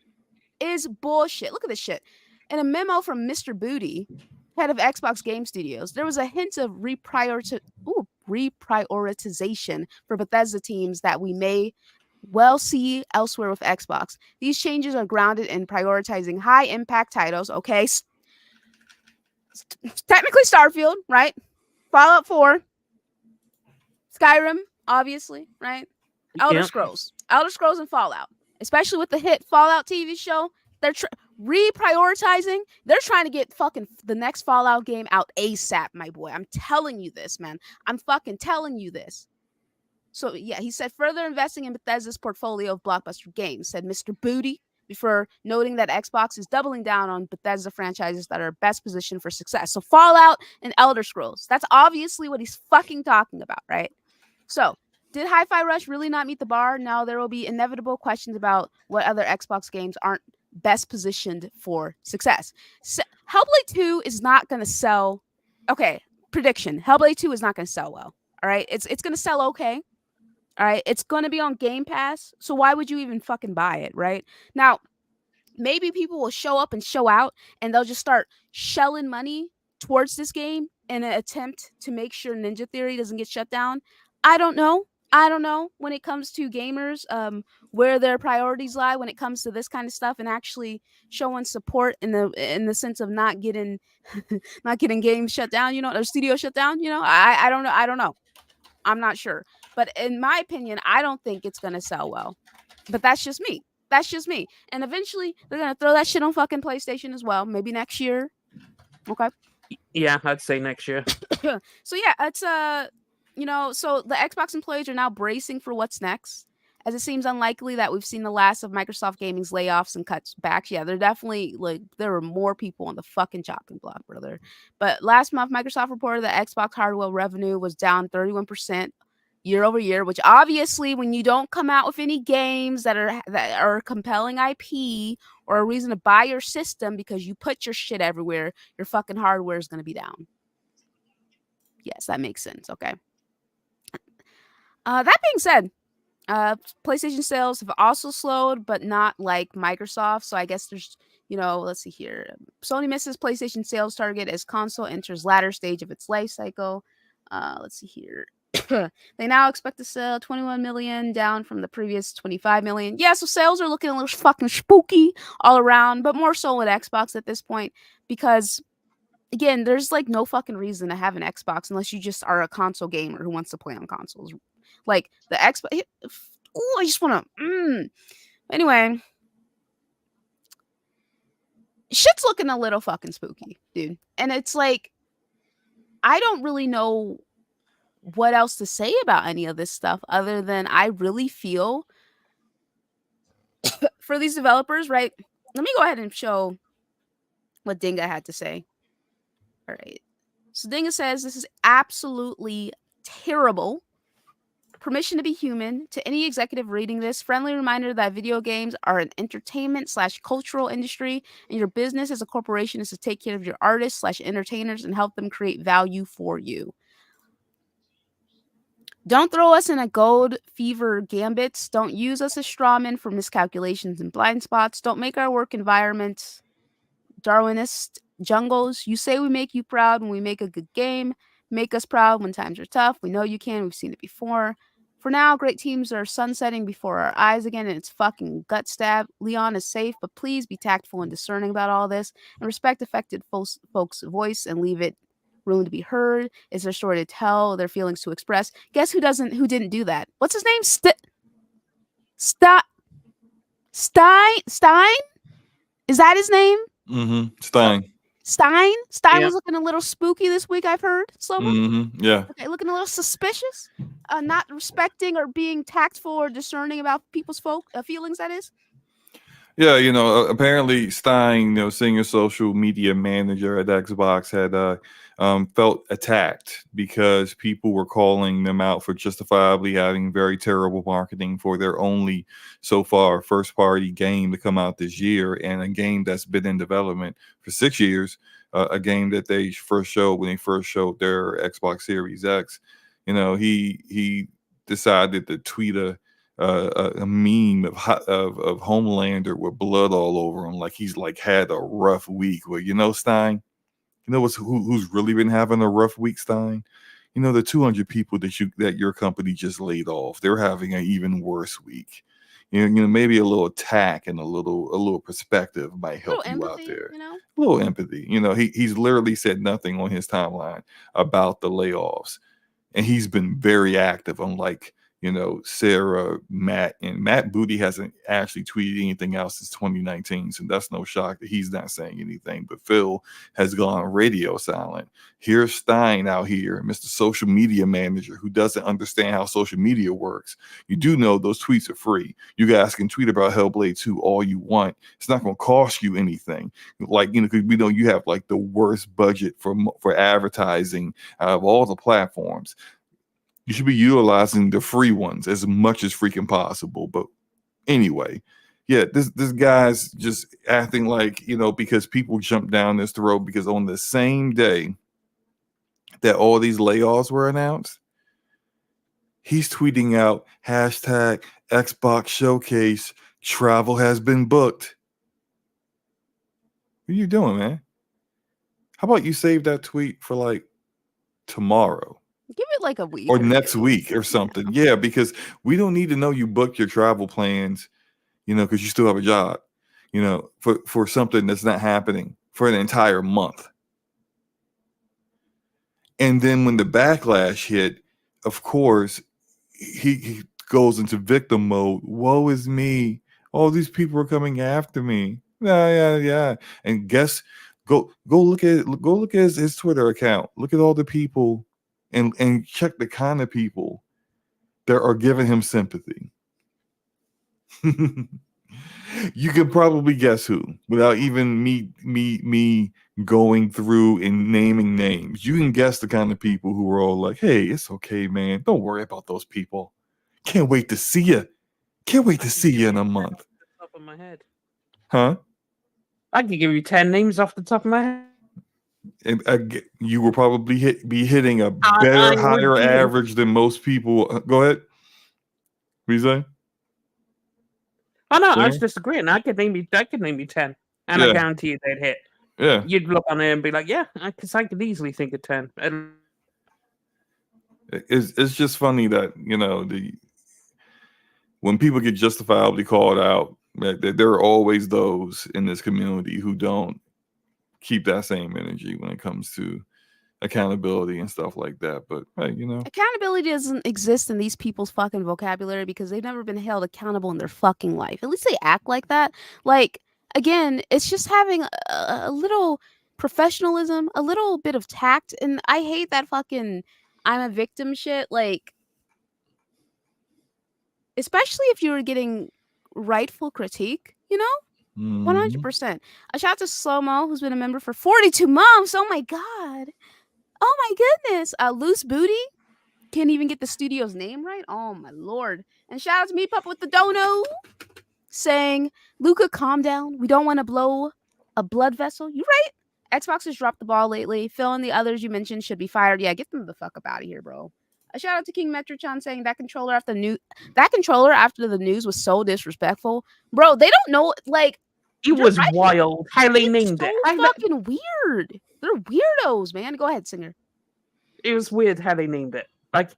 is bullshit. Look at this shit. In a memo from Mr. Booty, head of Xbox Game Studios, there was a hint of reprioritization for Bethesda teams that we may well see elsewhere with Xbox. These changes are grounded in prioritizing high impact titles. Okay, technically Starfield, right? Fallout 4, Skyrim, obviously, right? Elder Scrolls and Fallout, especially with the hit Fallout TV show. They're reprioritizing. They're trying to get fucking the next Fallout game out ASAP, my boy. I'm telling you this, man. I'm fucking telling you this. So, yeah, he said further investing in Bethesda's portfolio of blockbuster games, said Mr. Booty, before noting that Xbox is doubling down on Bethesda franchises that are best positioned for success. So Fallout and Elder Scrolls. That's obviously what he's fucking talking about, right? So, did Hi-Fi Rush really not meet the bar? No, there will be inevitable questions about what other Xbox games aren't best positioned for success. So, Hellblade 2 is not going to sell. Okay, prediction. Hellblade 2 is not going to sell well. All right? It's going to sell okay. All right, it's going to be on Game Pass, so why would you even fucking buy it, right? Now, maybe people will show up and show out, and they'll just start shelling money towards this game in an attempt to make sure Ninja Theory doesn't get shut down. I don't know. I don't know when it comes to gamers, where their priorities lie when it comes to this kind of stuff, and actually showing support in the sense of not getting not getting games shut down, or studio shut down. I don't know. I don't know. I'm not sure, but in my opinion, I don't think it's gonna sell well. But that's just me. That's just me. And eventually, they're gonna throw that shit on fucking PlayStation as well. Maybe next year. Okay. Yeah, I'd say next year. So yeah, it's so the Xbox employees are now bracing for what's next, as it seems unlikely that we've seen the last of Microsoft Gaming's layoffs and cutbacks. Yeah, they're definitely there were more people on the fucking chopping block, brother. But last month, Microsoft reported that Xbox hardware revenue was down 31% year over year, which obviously, when you don't come out with any games that are compelling IP or a reason to buy your system because you put your shit everywhere, your fucking hardware is going to be down. Yes, that makes sense. Okay. That being said, PlayStation sales have also slowed, but not like Microsoft. So I guess there's, let's see here. Sony misses PlayStation sales target as console enters latter stage of its life cycle. Let's see here. They now expect to sell 21 million, down from the previous 25 million. Yeah, so sales are looking a little fucking spooky all around, but more so with Xbox at this point because again, there's like no fucking reason to have an Xbox unless you just are a console gamer who wants to play on consoles. Like the Xbox. Oh, I just want to. Anyway, shit's looking a little fucking spooky, dude. And it's like, I don't really know what else to say about any of this stuff other than I really feel for these developers, right? Let me go ahead and show what Dinga had to say. All right. So Dinga says this is absolutely terrible. Permission to be human. To any executive reading this, friendly reminder that video games are an entertainment/cultural industry, and your business as a corporation is to take care of your artists/entertainers and help them create value for you. Don't throw us in a gold fever gambits. Don't use us as strawmen for miscalculations and blind spots. Don't make our work environment Darwinist jungles. You say we make you proud when we make a good game. Make us proud when times are tough. We know you can. We've seen it before. For now, great teams are sunsetting before our eyes again, and it's fucking gut stab. Leon is safe, but please be tactful and discerning about all this, and respect affected folks' voice and leave it room to be heard. It's their story to tell, their feelings to express. Guess who didn't do that? What's his name? Stein? Is that his name? Mm-hmm. Stein. Stein Yep. was looking a little spooky this week, I've heard. Slow-mo. Mm-hmm. Yeah. Okay, looking a little suspicious. Not respecting or being tactful or discerning about people's feelings, that is. Yeah, apparently Stein, senior social media manager at Xbox, had felt attacked because people were calling them out for justifiably having very terrible marketing for their only, so far, first-party game to come out this year, and a game that's been in development for 6 years, a game that they first showed when they first showed their Xbox Series X. He decided to tweet a meme of Homelander with blood all over him, like he's like had a rough week. Well, Stein, who's really been having a rough week, Stein? The 200 people that your company just laid off, they're having an even worse week. Maybe a little tack and a little perspective might help you empathy, out there. A little empathy. He's literally said nothing on his timeline about the layoffs, and he's been very active, unlike Sarah, Matt, and Matt Booty hasn't actually tweeted anything else since 2019, so that's no shock that he's not saying anything. But Phil has gone radio silent. Here's Stein out here, Mr. Social Media Manager, who doesn't understand how social media works. You do know those tweets are free. You guys can tweet about Hellblade 2 all you want. It's not going to cost you anything. Because we know you have like the worst budget for advertising out of all the platforms. You should be utilizing the free ones as much as freaking possible. But anyway, yeah, this guy's just acting like, because people jumped down this throat, because on the same day that all these layoffs were announced, he's tweeting out hashtag Xbox Showcase, travel has been booked. What are you doing, man? How about you save that tweet for like tomorrow? Give it like a week or or next two. week or something. Yeah, because we don't need to know you booked your travel plans, because you still have a job, for something that's not happening for an entire month. And then when the backlash hit, of course, he goes into victim mode. Woe is me. All these people are coming after me. Yeah. And go look at his Twitter account. Look at all the people and check the kind of people that are giving him sympathy. You can probably guess who without even me going through and naming names. You can guess the kind of people who are all like, "Hey, it's okay, man. Don't worry about those people. Can't wait to see you. Can't wait to see you in a month." Off the top of my head. Huh? I could give you 10 names off the top of my head. And you will probably be hitting a I better, would higher be. average than most people. Go ahead. What you say? Oh no, I was Singer? disagreeing. I could name you 10. And I Yeah. guarantee you they'd hit. Yeah. You'd look on it and be like, yeah, because I could easily think of 10. It's just funny that when people get justifiably called out, there are always those in this community who don't keep that same energy when it comes to accountability and stuff like that. But hey, Accountability doesn't exist in these people's fucking vocabulary because they've never been held accountable in their fucking life. At least they act like that. Like, again, it's just having a little professionalism, a little bit of tact. And I hate that fucking I'm a victim shit. Like, especially if you're getting rightful critique, 100%. A shout out to Slow Mo, who's been a member for 42 months. Oh my God. Oh my goodness. Loose Booty. Can't even get the studio's name right. Oh my Lord. And shout out to Meep Up with the Dono saying, Luca, calm down. We don't want to blow a blood vessel. You right. Xbox has dropped the ball lately. Phil and the others you mentioned should be fired. Yeah, get them the fuck up out of here, bro. A shout out to King Metrochan saying that controller after the news was so disrespectful. Bro, they don't know, like, it was right. wild how they It's named so it. fucking weird. They're weirdos, man. Go ahead, Singer. It was weird how they named it. Like,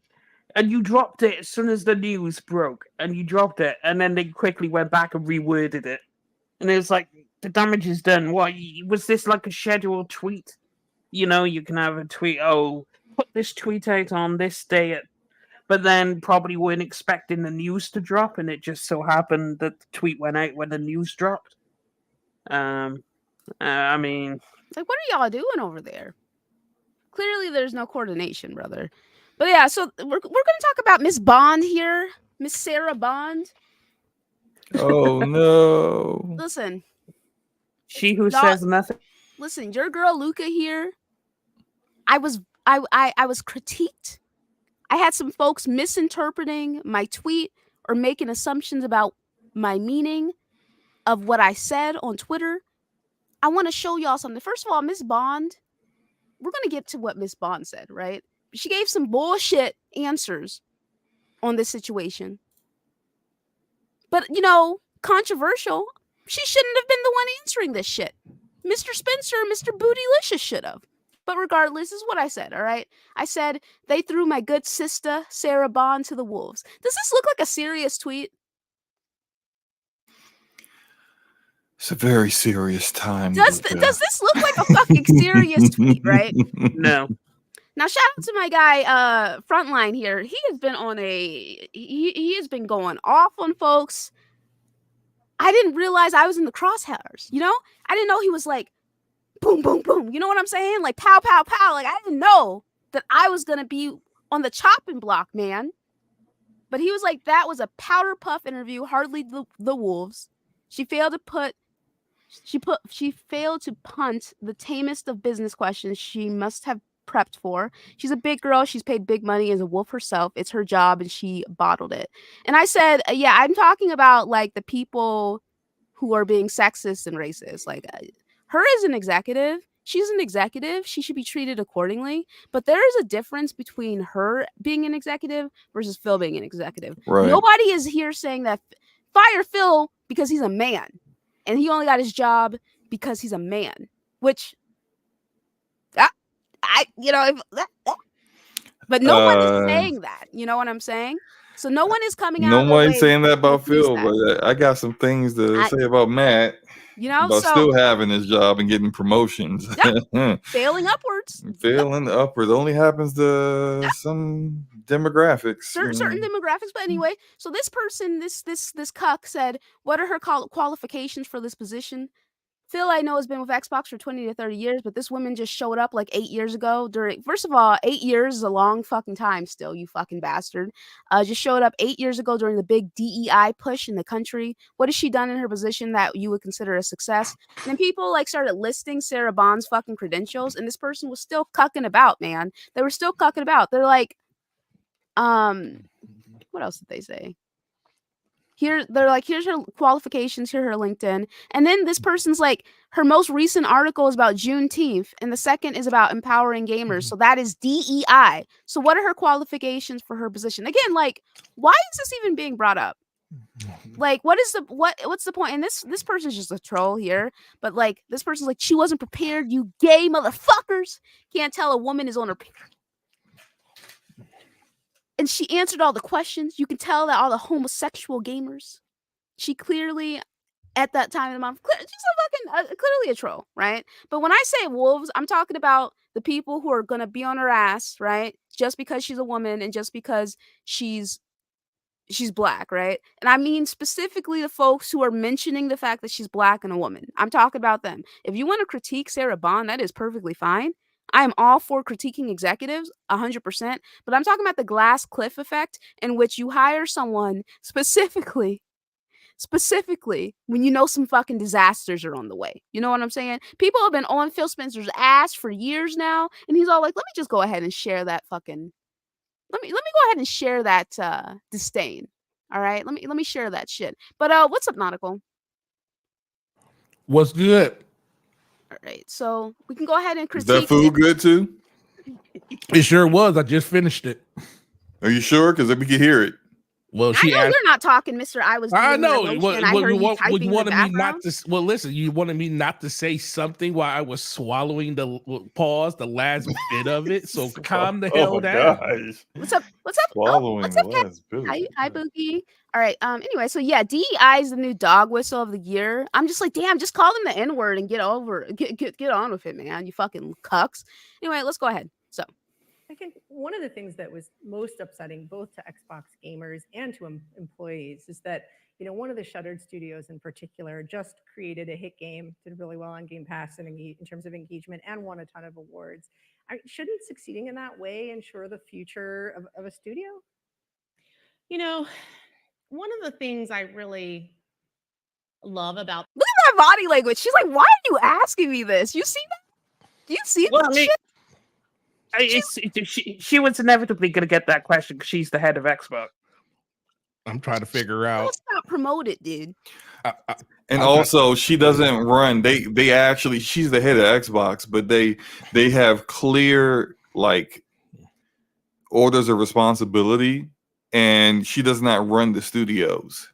and you dropped it as soon as the news broke, and you dropped it, and then they quickly went back and reworded it. And it was like, the damage is done. What, was this like a scheduled tweet? You can have a tweet, put this tweet out on this day, but then probably weren't expecting the news to drop, and it just so happened that the tweet went out when the news dropped. I mean, like, what are y'all doing over there? Clearly, there's no coordination, brother. But yeah, so we're gonna talk about Miss Bond here, Miss Sarah Bond. Oh no! Listen, she who says nothing. Listen, your girl Luca here. I was critiqued. I had some folks misinterpreting my tweet or making assumptions about my meaning of what I said on Twitter. I want to show y'all something. First of all, Miss Bond, we're going to get to what Miss Bond said, right? She gave some bullshit answers on this situation. But, controversial. She shouldn't have been the one answering this shit. Mr. Spencer, Mr. Bootylicious should have. But regardless, this is what I said, all right? I said, they threw my good sister, Sarah Bond, to the wolves. Does this look like a serious tweet? It's a very serious time. Does this look like a fucking serious tweet, right? No. Now, shout out to my guy, Frontline here. He has been on he has been going off on folks. I didn't realize I was in the crosshairs, I didn't know he was like, boom, boom, boom. You know what I'm saying? Like, pow, pow, pow. Like, I didn't know that I was going to be on the chopping block, man. But he was like, that was a powder puff interview, hardly the wolves. She failed to punt the tamest of business questions she must have prepped for. She's a big girl. She's paid big money as a wolf herself. It's her job, and she bottled it. And I said, yeah, I'm talking about, like, the people who are being sexist and racist. Like, her as an executive, she's an executive. She should be treated accordingly. But there is a difference between her being an executive versus Phil being an executive. Right. Nobody is here saying that fire Phil because he's a man. And he only got his job because he's a man, which But no one is saying that. You know what I'm saying? So no one is coming out of their Nobody's way saying that to about accuse Phil, that. but I got some things to I, say about Matt you know, about so still having his job and getting promotions. yeah, failing upwards. Yep, Failing upward only happens to yep. some demographics. Certain demographics, but anyway, so this person, this cuck said, "What are her qualifications for this position?" Phil, I know, has been with Xbox for 20 to 30 years, but this woman just showed up like 8 years ago during first of all, 8 years is a long fucking time still, you fucking bastard. Just showed up 8 years ago during the big DEI push in the country. What has she done in her position that you would consider a success? And then people like started listing Sarah Bond's fucking credentials, and this person was still cucking about, man. They were still cucking about. They're like, what else did they say? They're like, here's her qualifications, here her LinkedIn. And then this person's like, her most recent article is about Juneteenth, and the second is about empowering gamers. So that is DEI. So what are her qualifications for her position? Again, like, why is this even being brought up? Like, what's the point? And this person's just a troll here, but like this person's like, she wasn't prepared, you gay motherfuckers. Can't tell a woman is on her period. And she answered all the questions. You can tell that all the homosexual gamers. She clearly, at that time in the month, she's a fucking clearly a troll, right? But when I say wolves, I'm talking about the people who are gonna be on her ass, right? Just because she's a woman and just because she's black, right? And I mean specifically the folks who are mentioning the fact that she's black and a woman. I'm talking about them. If you want to critique Sarah Bond, that is perfectly fine. I am all for critiquing executives 100%, but I'm talking about the glass cliff effect in which you hire someone specifically when you know some fucking disasters are on the way. You know what I'm saying? People have been on Phil Spencer's ass for years now, and he's all like, let me just go ahead and share that fucking let me go ahead and share that disdain. All right? Let me share that shit. But what's up, Nautical? What's good? All right. So, we can go ahead and Is that critique food good too? It sure was. I just finished it. Are you sure? Because we can hear it. Well, I she know asked. you're not talking, Mr. I was I doing the know. motion, and I heard you typing in the wanted me not background. to. Well, listen. You wanted me not to say something while I was swallowing the last bit of it. So calm the hell down. Gosh. What's up? What's up? Oh, Swallowing what's the up, Kat? last bit. Hi, Boogie. All right. Anyway, so yeah, DEI is the new dog whistle of the year. I'm just like, damn, just call them the N-word and get on with it, man. You fucking cucks. Anyway, let's go ahead. So I think one of the things that was most upsetting both to Xbox gamers and to employees is that, one of the shuttered studios in particular just created a hit game, did really well on Game Pass and in terms of engagement, and won a ton of awards. Shouldn't succeeding in that way ensure the future of a studio? One of the things I really love about look at my body language. She's like, why are you asking me this? You see that? Do you see Well, that I mean, shit? she was inevitably going to get that question because she's the head of Xbox. I'm trying to figure out. Let's not promote it, dude. And also, she doesn't run. They actually, she's the head of Xbox, but they have clear like orders of responsibility, and she does not run the studios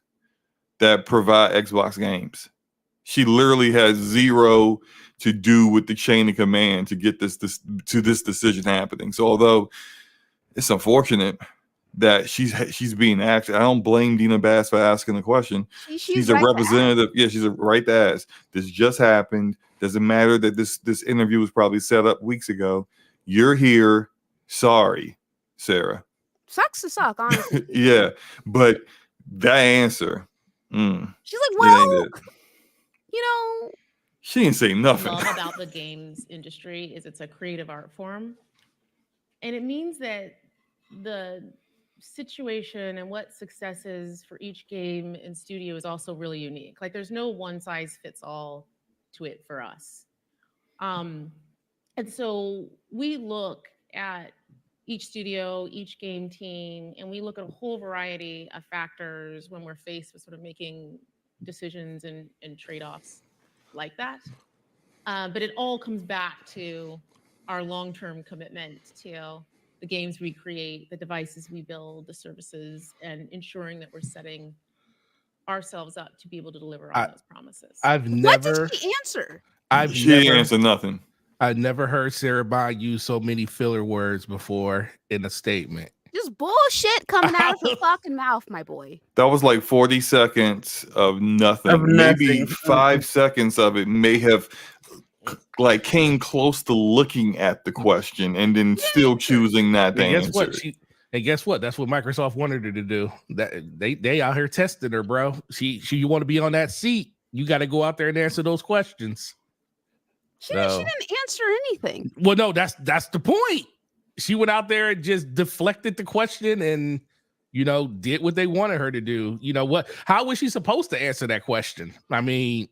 that provide Xbox games. She literally has zero to do with the chain of command to get this decision happening. So although it's unfortunate that she's being asked, I don't blame Dina Bass for asking the question. She's a right representative. Yeah, she's a right to ask. This just happened. Doesn't matter that this interview was probably set up weeks ago. You're here. Sorry, Sarah. Sucks to suck, honestly. Yeah, but that answer. She's like, well, she didn't say nothing. love about the games industry is it's a creative art form. And it means that the situation and what success is for each game and studio is also really unique. Like there's no one size fits all to it for us. And so we look at each studio, each game team, and we look at a whole variety of factors when we're faced with sort of making decisions and trade-offs like that. But it all comes back to our long-term commitment to the games we create, the devices we build, the services, and ensuring that we're setting ourselves up to be able to deliver on those promises. What did she answer? She didn't answer nothing. I never heard Sarah Bond use so many filler words before in a statement. Just bullshit coming out of her fucking mouth, my boy. That was like 40 seconds of nothing. Of Maybe nothing. 5 seconds of it may have like came close to looking at the question and then still choosing not to And guess answer. what? Guess what? That's what Microsoft wanted her to do. That they out here testing her, bro. You want to be on that seat, you got to go out there and answer those questions. She didn't answer anything. Well, no, that's the point. She went out there and just deflected the question and, did what they wanted her to do. You know what? How was she supposed to answer that question? I mean,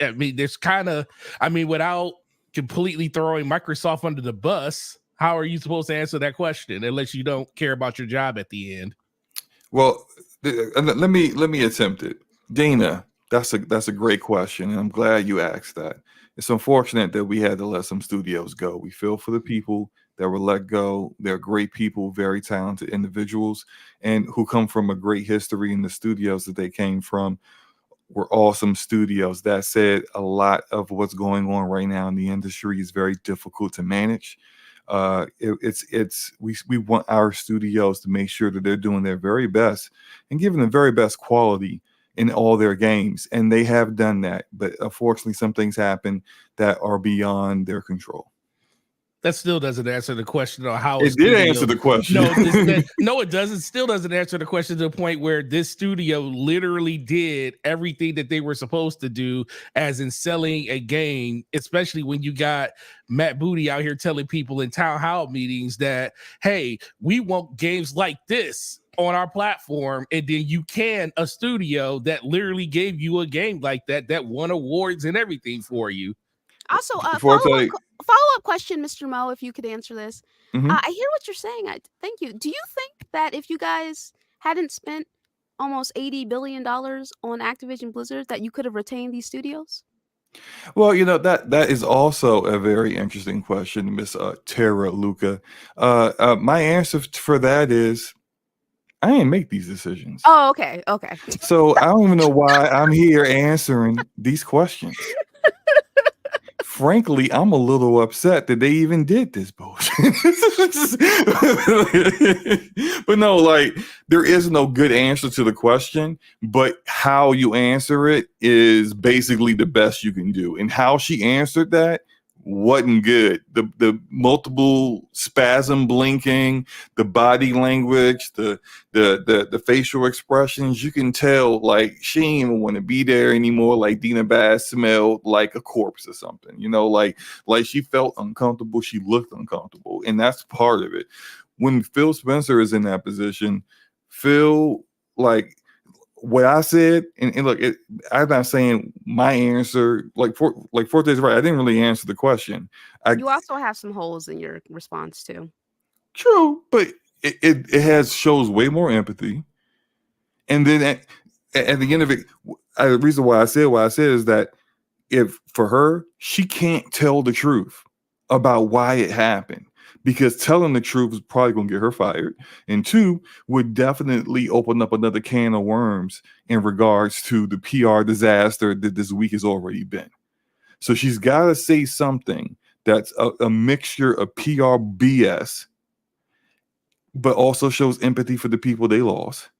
there's without completely throwing Microsoft under the bus, how are you supposed to answer that question unless you don't care about your job at the end? Well, let me attempt it. Dana, that's a great question, and I'm glad you asked that. It's unfortunate that we had to let some studios go. We feel for the people that were let go. They're great people, very talented individuals, and who come from a great history in the studios that they came from were awesome studios. That said, a lot of what's going on right now in the industry is very difficult to manage. We want our studios to make sure that they're doing their very best and giving the very best quality in all their games, and they have done that. But unfortunately, some things happen that are beyond their control. That still doesn't answer the question on how it did answer the question. No, it doesn't. Still doesn't answer the question to the point where this studio literally did everything that they were supposed to do, as in selling a game, especially when you got Matt Booty out here telling people in town hall meetings that, hey, we want games like this on our platform, and then a studio that literally gave you a game like that won awards and everything for you. Also, follow-up question, Mr. Mo, if you could answer this. Mhm. I hear what you're saying. Thank you. Do you think that if you guys hadn't spent almost $80 billion on Activision Blizzard, that you could have retained these studios? Well, that is also a very interesting question, Miss TheAshenLuca. My answer for that is I didn't make these decisions. Oh, okay. So I don't even know why I'm here answering these questions. Frankly, I'm a little upset that they even did this bullshit. But no, like, there is no good answer to the question, but how you answer it is basically the best you can do. And how she answered that wasn't good. The multiple spasm blinking, the body language, the facial expressions, you can tell like she didn't even want to be there anymore. Like Dina Bass smelled like a corpse or something, like she felt uncomfortable. She looked uncomfortable, and that's part of it. When Phil Spencer is in that position, Phil, like what I said, and look, I'm not saying my answer. Forte is right. I didn't really answer the question. You also have some holes in your response too. True, but it shows way more empathy. And then at the end of it, the reason why I said what I said is that if for her, she can't tell the truth about why it happened, because telling the truth is probably going to get her fired. And two, would definitely open up another can of worms in regards to the PR disaster that this week has already been. So she's got to say something that's a mixture of PR BS, but also shows empathy for the people they lost,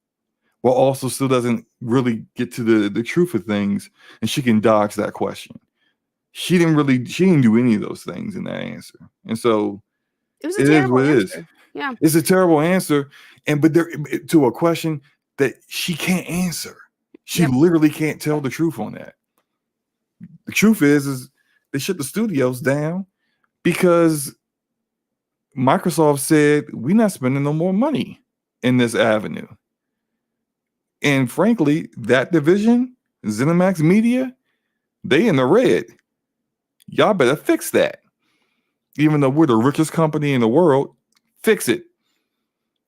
while also still doesn't really get to the truth of things, and she can dodge that question. She didn't do any of those things in that answer. And so it is what it is. Yeah. It's a terrible answer. But to a question that she can't answer. She literally can't tell the truth on that. The truth is they shut the studios down because Microsoft said, we're not spending no more money in this avenue. And frankly, that division, ZeniMax Media, they in the red. Y'all better fix that. Even though we're the richest company in the world, fix it.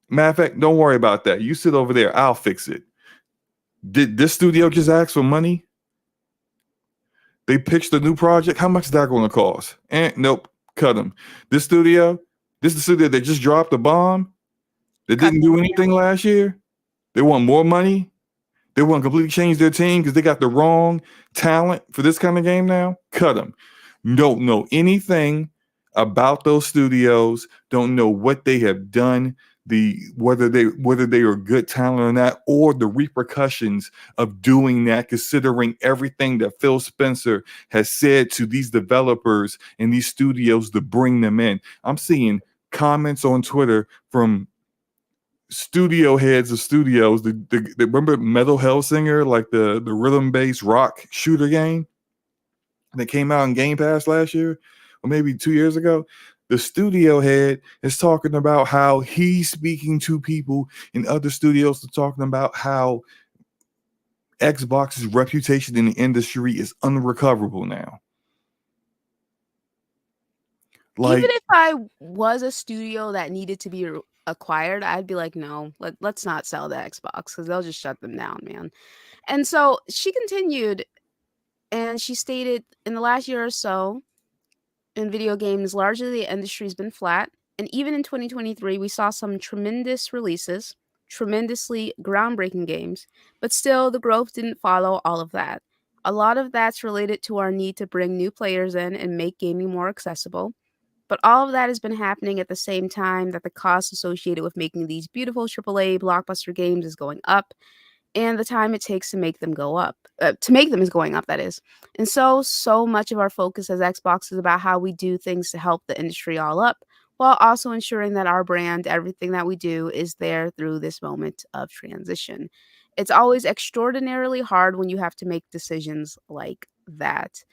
Matter of fact, don't worry about that. You sit over there, I'll fix it. Did this studio just ask for money? They pitched a new project. How much is that going to cost? Nope, cut them. This is the studio that just dropped a bomb. That didn't do anything last year. They want more money. They want to completely change their team because they got the wrong talent for this kind of game now. Cut them. don't know anything about those studios, don't know what they have done, whether they are good talent or not, or the repercussions of doing that, considering everything that Phil Spencer has said to these developers and these studios to bring them in. I'm seeing comments on Twitter from studio heads of studios. Remember Metal Hellsinger, like the rhythm based rock shooter game that came out in Game Pass last year, or maybe 2 years ago? The studio head is talking about how he's speaking to people in other studios, talking about how Xbox's reputation in the industry is unrecoverable now. Like, Even if I was a studio that needed to be acquired, I'd be like, no, let's not sell the Xbox because they'll just shut them down, man. And so she continued and she stated, in the last year or so, in video games, largely the industry's been flat. And even in 2023, we saw some tremendous releases, tremendously groundbreaking games, but still the growth didn't follow all of that. A lot of that's related to our need to bring new players in and make gaming more accessible. But all of that has been happening at the same time that the cost associated with making these beautiful AAA blockbuster games is going up, and the time it takes to make them go up, to make them is going up, that is. And so much of our focus as Xbox is about how we do things to help the industry all up, while also ensuring that our brand, everything that we do, is there through this moment of transition. It's always extraordinarily hard when you have to make decisions like that.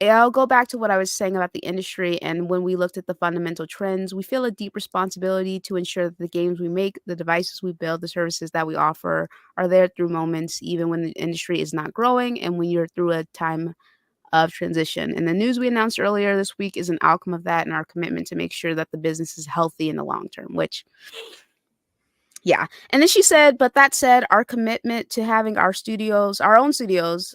I'll go back to what I was saying about the industry. And when we looked at the fundamental trends, we feel a deep responsibility to ensure that the games we make, the devices we build, the services that we offer are there through moments, even when the industry is not growing and when you're through a time of transition. And the news we announced earlier this week is an outcome of that and our commitment to make sure that the business is healthy in the long term, which, yeah. And then she said, but that said, our commitment to having our studios, our own studios,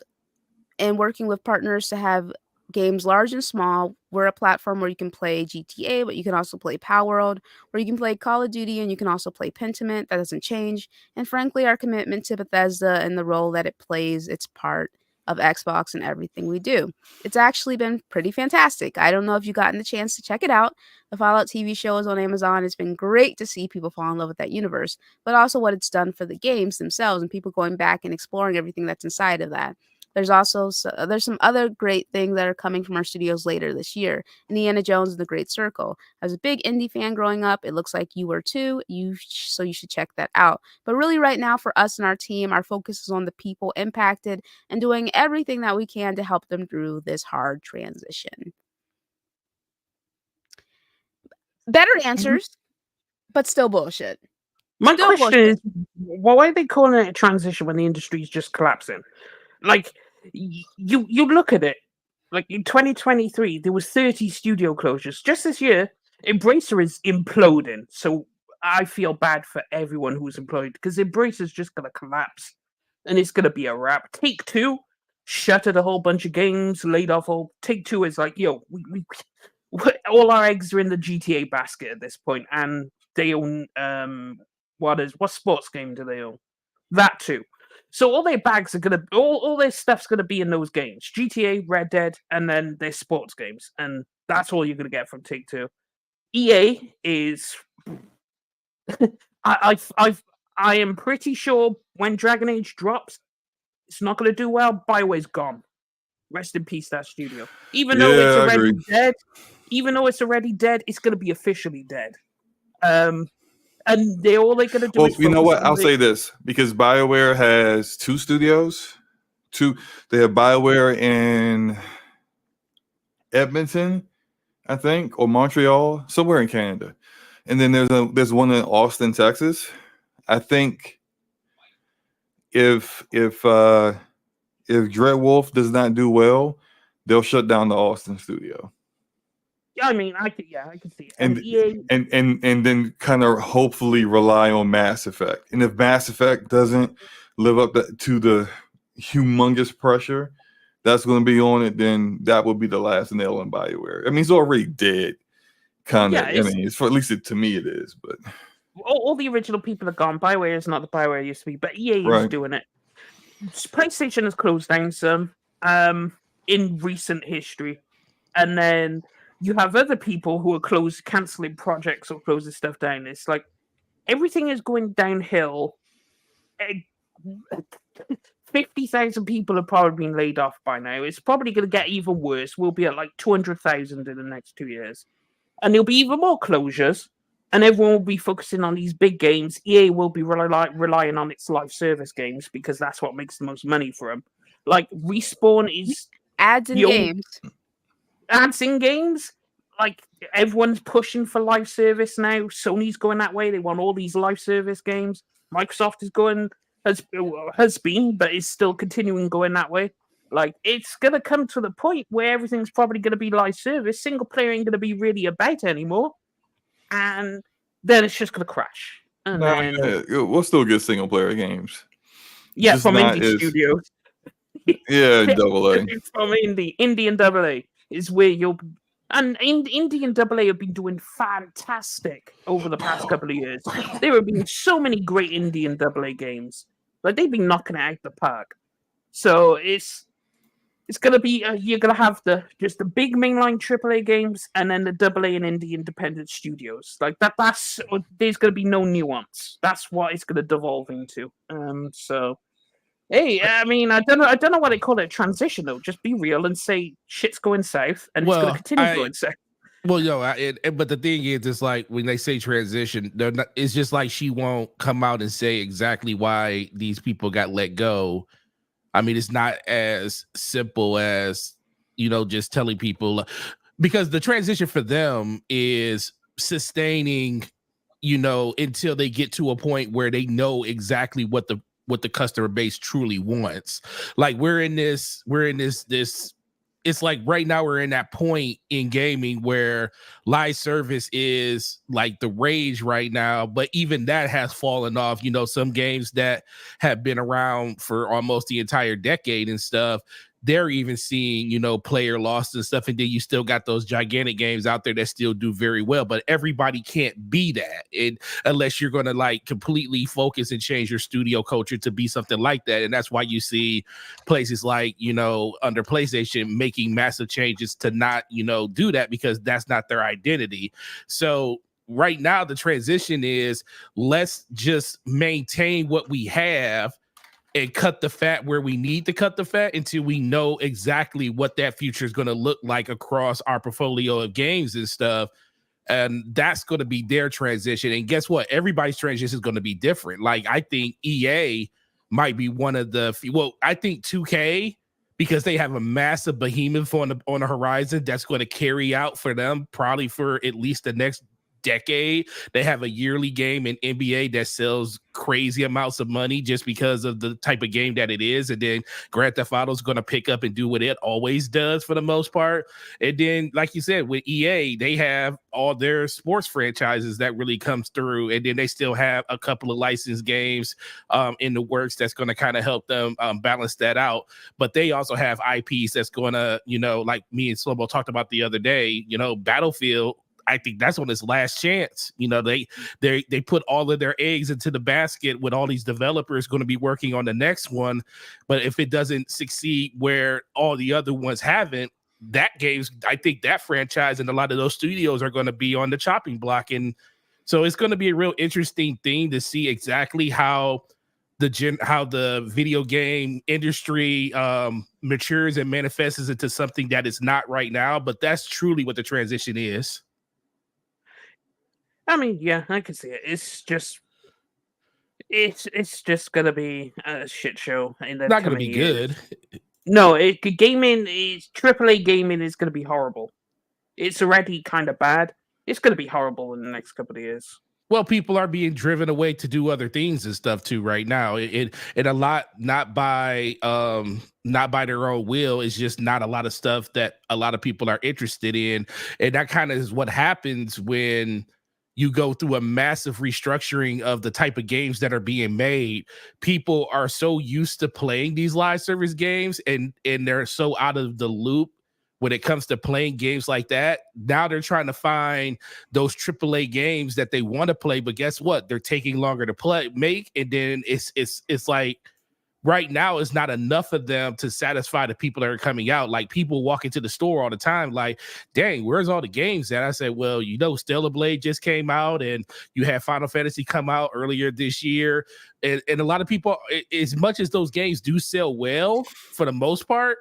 and working with partners to have games large and small. We're a platform where you can play GTA, but you can also play Palworld, where you can play Call of Duty, and you can also play Pentiment. That doesn't change. And frankly, our commitment to Bethesda and the role that it plays, its part of Xbox and everything we do. It's actually been pretty fantastic. I don't know if you've gotten the chance to check it out. The Fallout TV show is on Amazon. It's been great to see people fall in love with that universe, but also what it's done for the games themselves and people going back and exploring everything that's inside of that. There's also there's some other great things that are coming from our studios later this year. Indiana Jones and the Great Circle. As a big indie fan growing up, it looks like you were too. So you should check that out. But really, right now for us and our team, our focus is on the people impacted and doing everything that we can to help them through this hard transition. Better answers, but still bullshit. My Still question bullshit. is, why are they calling it a transition when the industry is just collapsing? Like, you look at it, like in 2023, there was 30 studio closures. Just this year, Embracer is imploding. So I feel bad for everyone who's employed because Embracer's just going to collapse and it's going to be a wrap. Take-Two shuttered a whole bunch of games, laid off all. Take-Two is like, yo, we all our eggs are in the GTA basket at this point, and they own what sports game do they own? That too. So all their bags are gonna all their stuff's gonna be in those games. GTA, Red Dead, and then their sports games. And that's all you're gonna get from Take-Two. EA is I am pretty sure when Dragon Age drops, it's not gonna do well. BioWare's gone. Rest in peace, that studio. Even though it's I already agree. dead, it's gonna be officially dead. And all they're gonna do Well, is you know focus what? on I'll say this because BioWare has two studios. They have BioWare in Edmonton, I think, or Montreal, somewhere in Canada, and then there's one in Austin, Texas. I think if Dreadwolf does not do well, they'll shut down the Austin studio. I mean, I could see it. And EA, and then kind of hopefully rely on Mass Effect. And if Mass Effect doesn't live up to the humongous pressure that's going to be on it, then that will be the last nail in BioWare. I mean, it's already dead, kind of. Yeah, I mean, it's for at least to me it is. But all the original people are gone. BioWare is not the BioWare it used to be, but EA is right. doing it. PlayStation has closed down some in recent history. And then you have other people who are canceling projects or closing stuff down. It's like everything is going downhill. 50,000 people have probably been laid off by now. It's probably going to get even worse. We'll be at like 200,000 in the next 2 years. And there'll be even more closures. And everyone will be focusing on these big games. EA will be relying on its live service games because that's what makes the most money for them. Like, Respawn is Ads in the only games. ads in games. Like, everyone's pushing for live service now. Sony's going that way. They want all these live service games. Microsoft is going, has been, but is still continuing going that way. Like, it's going to come to the point where everything's probably going to be live service. Single player ain't going to be really about anymore. And then it's just going to crash. And then, We'll still get single player games. yeah, Just from not indie as- studios. Yeah, double A. From indie and double A is where you'll. And indie and double A have been doing fantastic over the past couple of years. There have been so many great indie and double A games. Like, they've been knocking it out the park. So it's gonna be you're gonna have just the big mainline AAA games and then the double A and indie independent studios. Like that's there's gonna be no nuance. That's what it's gonna devolve into. So hey, I mean, I don't know why they call it a transition though. Just be real and say shit's going south and it's gonna continue going south. Well, but the thing is, it's like when they say transition, they're not. It's just like she won't come out and say exactly why these people got let go. I mean, it's not as simple as, just telling people, because the transition for them is sustaining, until they get to a point where they know exactly what the customer base truly wants. Like we're in this it's like right now we're in that point in gaming where live service is like the rage right now, but even that has fallen off. Some games that have been around for almost the entire decade and stuff, they're even seeing, player loss and stuff. And then you still got those gigantic games out there that still do very well, but everybody can't be that unless you're going to like completely focus and change your studio culture to be something like that. And that's why you see places like, under PlayStation making massive changes to not, do that, because that's not their identity. So right now the transition is, let's just maintain what we have and cut the fat where we need to cut the fat until we know exactly what that future is going to look like across our portfolio of games and stuff. And that's going to be their transition. And guess what? Everybody's transition is going to be different. Like, I think EA might be one of I think 2K, because they have a massive behemoth on the horizon that's going to carry out for them probably for at least the next decade. They have a yearly game in NBA that sells crazy amounts of money just because of the type of game that it is. And then Grand Theft Auto is going to pick up and do what it always does for the most part. And then, like you said, with EA, they have all their sports franchises that really comes through. And then they still have a couple of licensed games in the works that's going to kind of help them balance that out. But they also have IPs that's going to, like me and Slobo talked about the other day, Battlefield, I think that's on its last chance. They put all of their eggs into the basket with all these developers going to be working on the next one. But if it doesn't succeed where all the other ones haven't, I think that franchise and a lot of those studios are going to be on the chopping block. And so it's going to be a real interesting thing to see exactly how the video game industry matures and manifests into something that is not right now. But that's truly what the transition is. I mean, yeah, I can see it. It's just gonna be a shit show. It's not gonna be good. No, AAA gaming is gonna be horrible. It's already kind of bad. It's gonna be horrible in the next couple of years. Well, people are being driven away to do other things and stuff too right now. And a lot not by their own will. It's just not a lot of stuff that a lot of people are interested in, and that kind of is what happens when you go through a massive restructuring of the type of games that are being made. People are so used to playing these live service games and they're so out of the loop when it comes to playing games like that. Now they're trying to find those AAA games that they want to play, but guess what? They're taking longer to make. And then it's like right now is not enough of them to satisfy the people that are coming out. Like people walk into the store all the time, like, dang, where's all the games at? I said, well, Stellar Blade just came out, and you had Final Fantasy come out earlier this year. And a lot of people, as much as those games do sell well, for the most part,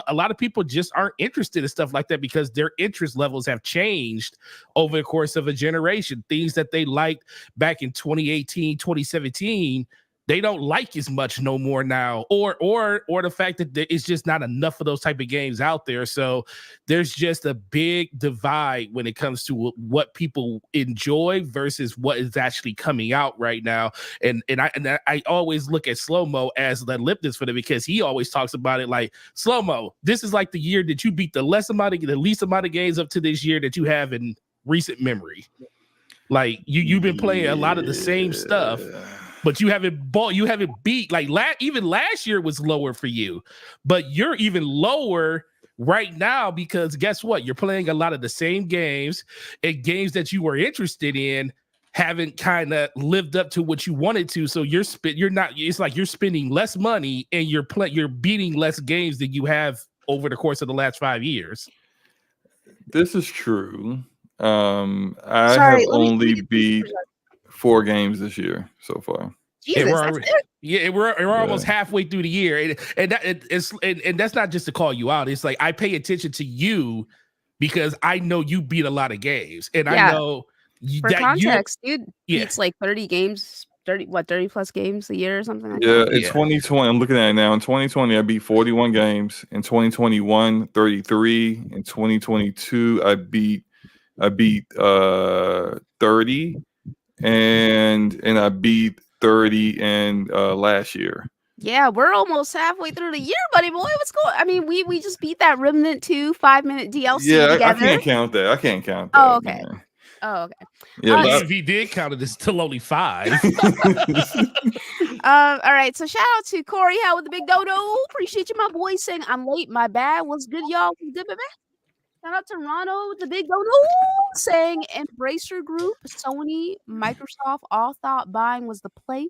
a lot of people just aren't interested in stuff like that because their interest levels have changed over the course of a generation. Things that they liked back in 2018, 2017, they don't like as much no more now, or the fact that it's just not enough of those type of games out there. So there's just a big divide when it comes to what people enjoy versus what is actually coming out right now. And I always look at Slow-Mo as the litmus for them, because he always talks about it like, Slow-Mo, this is like the year that you beat the least amount of games up to this year that you have in recent memory. Like you've been playing a lot of the same stuff, but you haven't beat, like, even last year was lower for you, but you're even lower right now because guess what? You're playing a lot of the same games, and games that you were interested in haven't kind of lived up to what you wanted to. So it's like you're spending less money and you're beating less games than you have over the course of the last 5 years. This is true. I have only beat 4 games this year so far. Jesus, we're almost halfway through the year, and that's not just to call you out. It's like I pay attention to you because I know you beat a lot of games, and I know for context, dude beats like 30 games. 30 plus games a year or something like that. In 2020, I'm looking at it now. In 2020, I beat 41 games. In 2021, 33. In 2022, I beat 30, and I beat 30 in last year. Yeah, we're almost halfway through the year, buddy boy. What's going? I mean, we just beat that Remnant 2 5-minute DLC together. I can't count that. Oh, okay. Man. Oh, okay. Yeah, if he did count it, it's still only 5. All right. So shout out to Corey Howe with the big dodo. Appreciate you, my boy, saying I'm late. My bad. What's good, y'all? What's good, baby? Shout out to Rano with the big dodo saying Embracer Group, Sony, Microsoft all thought buying was the play.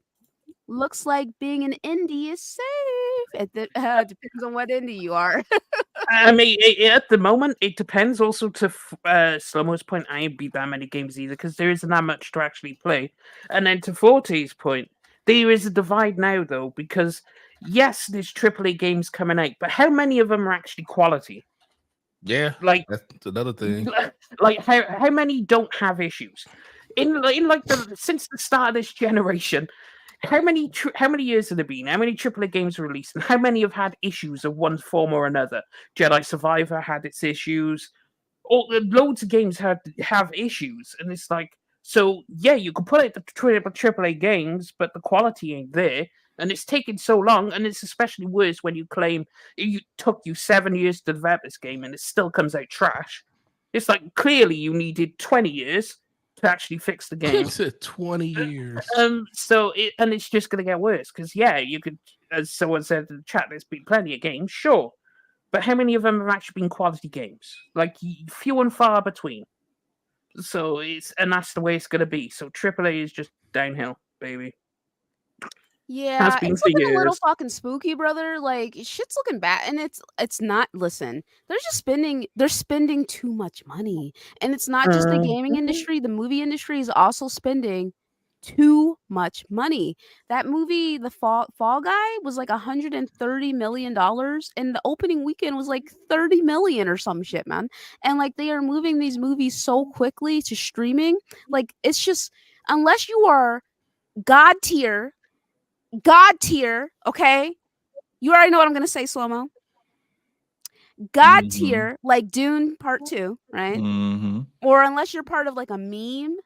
Looks like being an indie is safe. It depends on what indie you are. I mean, at the moment, it depends. Also, to Slow-Mo's point, I ain't beat that many games either because there isn't that much to actually play. And then to Forte's point, there is a divide now, though, because yes, there's AAA games coming out, but how many of them are actually quality? Yeah, like that's another thing. Like how many don't have issues? Since the start of this generation, how many years have there been? How many AAA games are released, and how many have had issues of one form or another? Jedi Survivor had its issues. Loads of games have issues, and it's like, so yeah, you can put it to AAA games, but the quality ain't there, and it's taken so long, and it's especially worse when you claim it took you 7 years to develop this game, and it still comes out trash. It's like clearly you needed 20 years to actually fix the game. 20 years. It's just going to get worse because you could, as someone said in the chat, there's been plenty of games, sure, but how many of them have actually been quality games? Like few and far between. So that's the way it's going to be. So AAA is just downhill, baby. Yeah, it's looking a little fucking spooky, brother. Like shit's looking bad, and it's not. Listen, they're spending too much money, and it's not just the gaming industry. The movie industry is also spending too much money. That movie, The Fall Guy, was like $130 million, and the opening weekend was like 30 million or some shit, man. And like they are moving these movies so quickly to streaming. Like it's just, unless you are God tier, okay? You already know what I'm gonna say, Slow-Mo. God tier, like Dune Part 2, right? Mm-hmm. Or unless you're part of like a meme,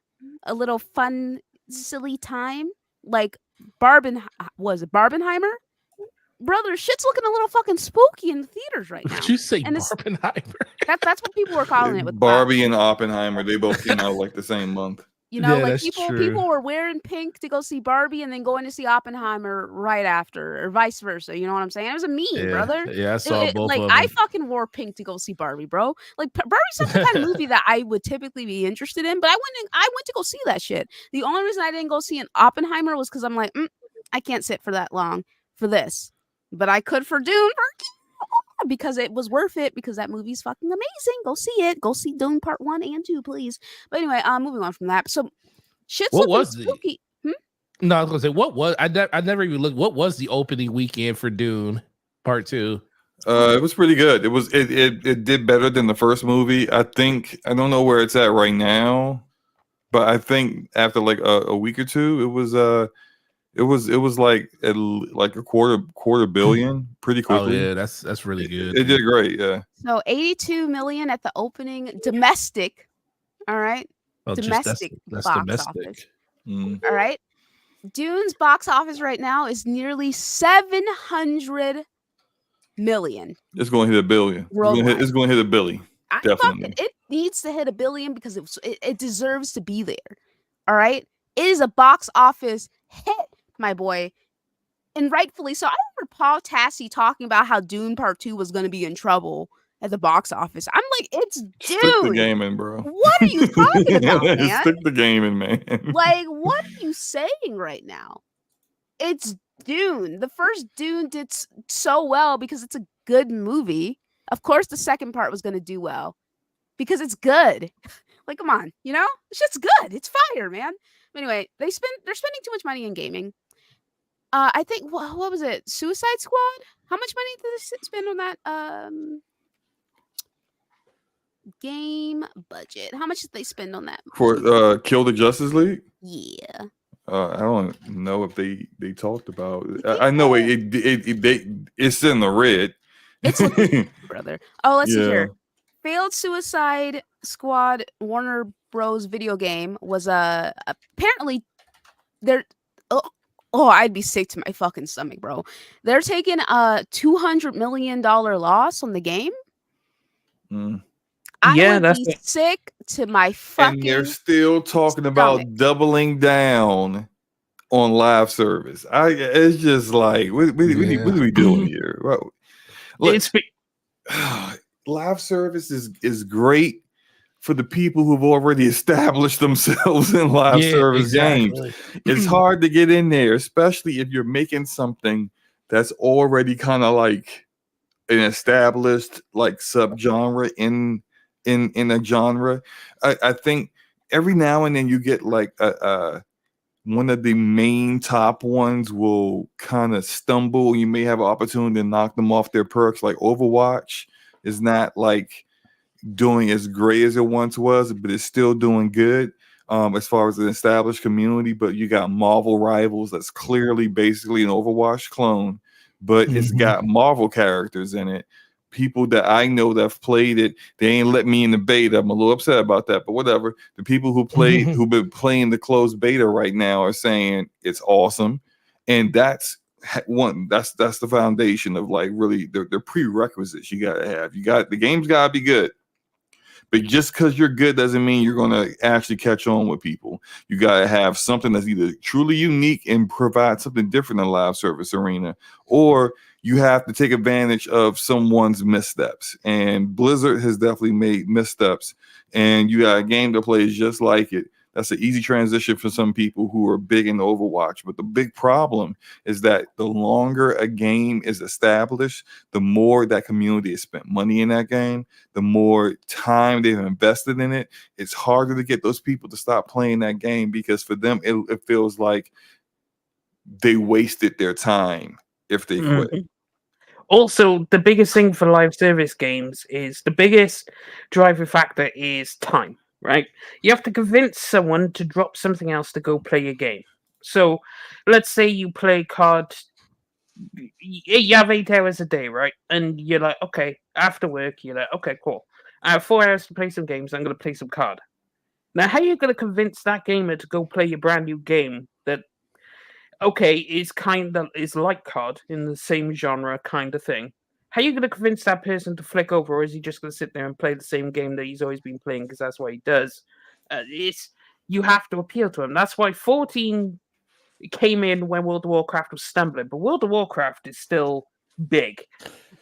a little fun, silly time, like Barbenheimer? Brother, shit's looking a little fucking spooky in the theaters right now. Did you say Barbenheimer? That's what people were calling it. With Barbie and Oppenheimer, they both came out like the same month. You know, like people were wearing pink to go see Barbie and then going to see Oppenheimer right after, or vice versa. You know what I'm saying? It was a meme, brother. Yeah, I saw both of them. I fucking wore pink to go see Barbie, bro. Like Barbie's not the kind of movie that I would typically be interested in, but I went to go see that shit. The only reason I didn't go see an Oppenheimer was because I'm like, I can't sit for that long. for this, but I could for Dune because it was worth it because that movie's fucking amazing. Go see it. Go see Dune Part 1 and 2, please. But anyway, moving on from that. So shit's What looking was the- spooky. No, I was gonna say what was I never even looked. What was the opening weekend for Dune Part 2? It was pretty good. It did better than the first movie. I think I don't know where it's at right now, but I think after like a week or two, it was like like a quarter billion pretty Oh quickly. yeah, that's really good. It did great. Yeah. So 82 million at the opening domestic. All right. Oh, just Domestic that's box domestic. office. Mm. All right. Dune's box office right now is nearly 700 million. It's going to hit a billion. Worldwide. It's going to hit a billion. Definitely. It needs to hit a billion because it deserves to be there. All right. It is a box office hit, my boy. And rightfully so. I remember Paul Tassi talking about how Dune Part 2 was going to be in trouble at the box office. I'm like, it's Stick the Dune. gaming, bro. What are you talking about, man? Stick the gaming, man. Like, what are you saying right now? It's Dune. The first Dune did so well because it's a good movie. Of course, the second part was going to do well because it's good. Like, come on, you know? It's just good. It's fire, man. But anyway, they're spending too much money in gaming. I think what was it? Suicide Squad? How much money did they spend on that game budget? How much did they spend on that? For Kill the Justice League? Yeah. I don't know if they talked about it. I know it's in the red. It's brother. Oh, let's see Yeah. here. Failed Suicide Squad Warner Bros. Video game was apparently they're I'd be sick to my fucking stomach, bro. They're taking a $200 million loss on the game. Mm. Yeah, I would that's be it. sick to my fucking. And they're still talking about stomach. doubling down on live service. It's just like what are we doing here? Well, look, It's live service is great for the people who've already established themselves in live service games. It's hard to get in there, especially if you're making something that's already kind of like an established like subgenre in a genre. I think every now and then you get like one of the main top ones will kind of stumble. You may have an opportunity to knock them off their perks. Like Overwatch is not like doing as great as it once was, but it's still doing good as far as an established community. But you got Marvel Rivals that's clearly basically an Overwatch clone, but it's got Marvel characters in it. People that I know that have played it, they ain't let me in the beta. I'm a little upset about that, but whatever. The people who've been playing the closed beta right now are saying it's awesome, and that's the foundation of like really the prerequisites you gotta have. The game's gotta be good. But just because you're good doesn't mean you're going to actually catch on with people. You got to have something that's either truly unique and provide something different in the live service arena, or you have to take advantage of someone's missteps. And Blizzard has definitely made missteps, and you got a game that plays just like it. That's an easy transition for some people who are big in Overwatch. But the big problem is that the longer a game is established, the more that community has spent money in that game, the more time they've invested in it. It's harder to get those people to stop playing that game because for them, it feels like they wasted their time if they quit. Also, the biggest thing for live service games is the biggest driving factor is time, right? You have to convince someone to drop something else to go play a game. So let's say you play card, you have 8 hours a day, right? And you're like, okay, after work, you're like, okay, cool. I have 4 hours to play some games. I'm going to play some card. Now, how are you going to convince that gamer to go play a brand new game that, okay, is like card in the same genre kind of thing? How are you going to convince that person to flick over, or is he just going to sit there and play the same game that he's always been playing because that's what he does? You have to appeal to him. That's why 14 came in when World of Warcraft was stumbling, but World of Warcraft is still big.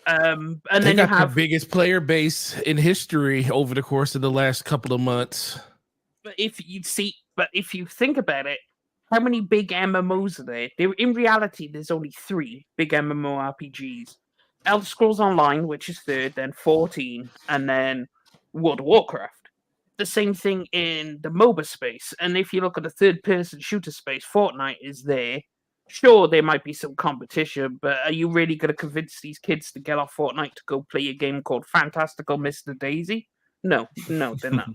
And they then got you have the biggest player base in history over the course of the last couple of months. But if you think about it, how many big MMOs are there? In reality, there's only 3 big MMORPGs. Elder Scrolls Online, which is third, then 14, and then World of Warcraft. The same thing in the MOBA space. And if you look at the third-person shooter space, Fortnite is there. Sure, there might be some competition, but are you really going to convince these kids to get off Fortnite to go play a game called Fantastical Mr. Daisy? No, they're not.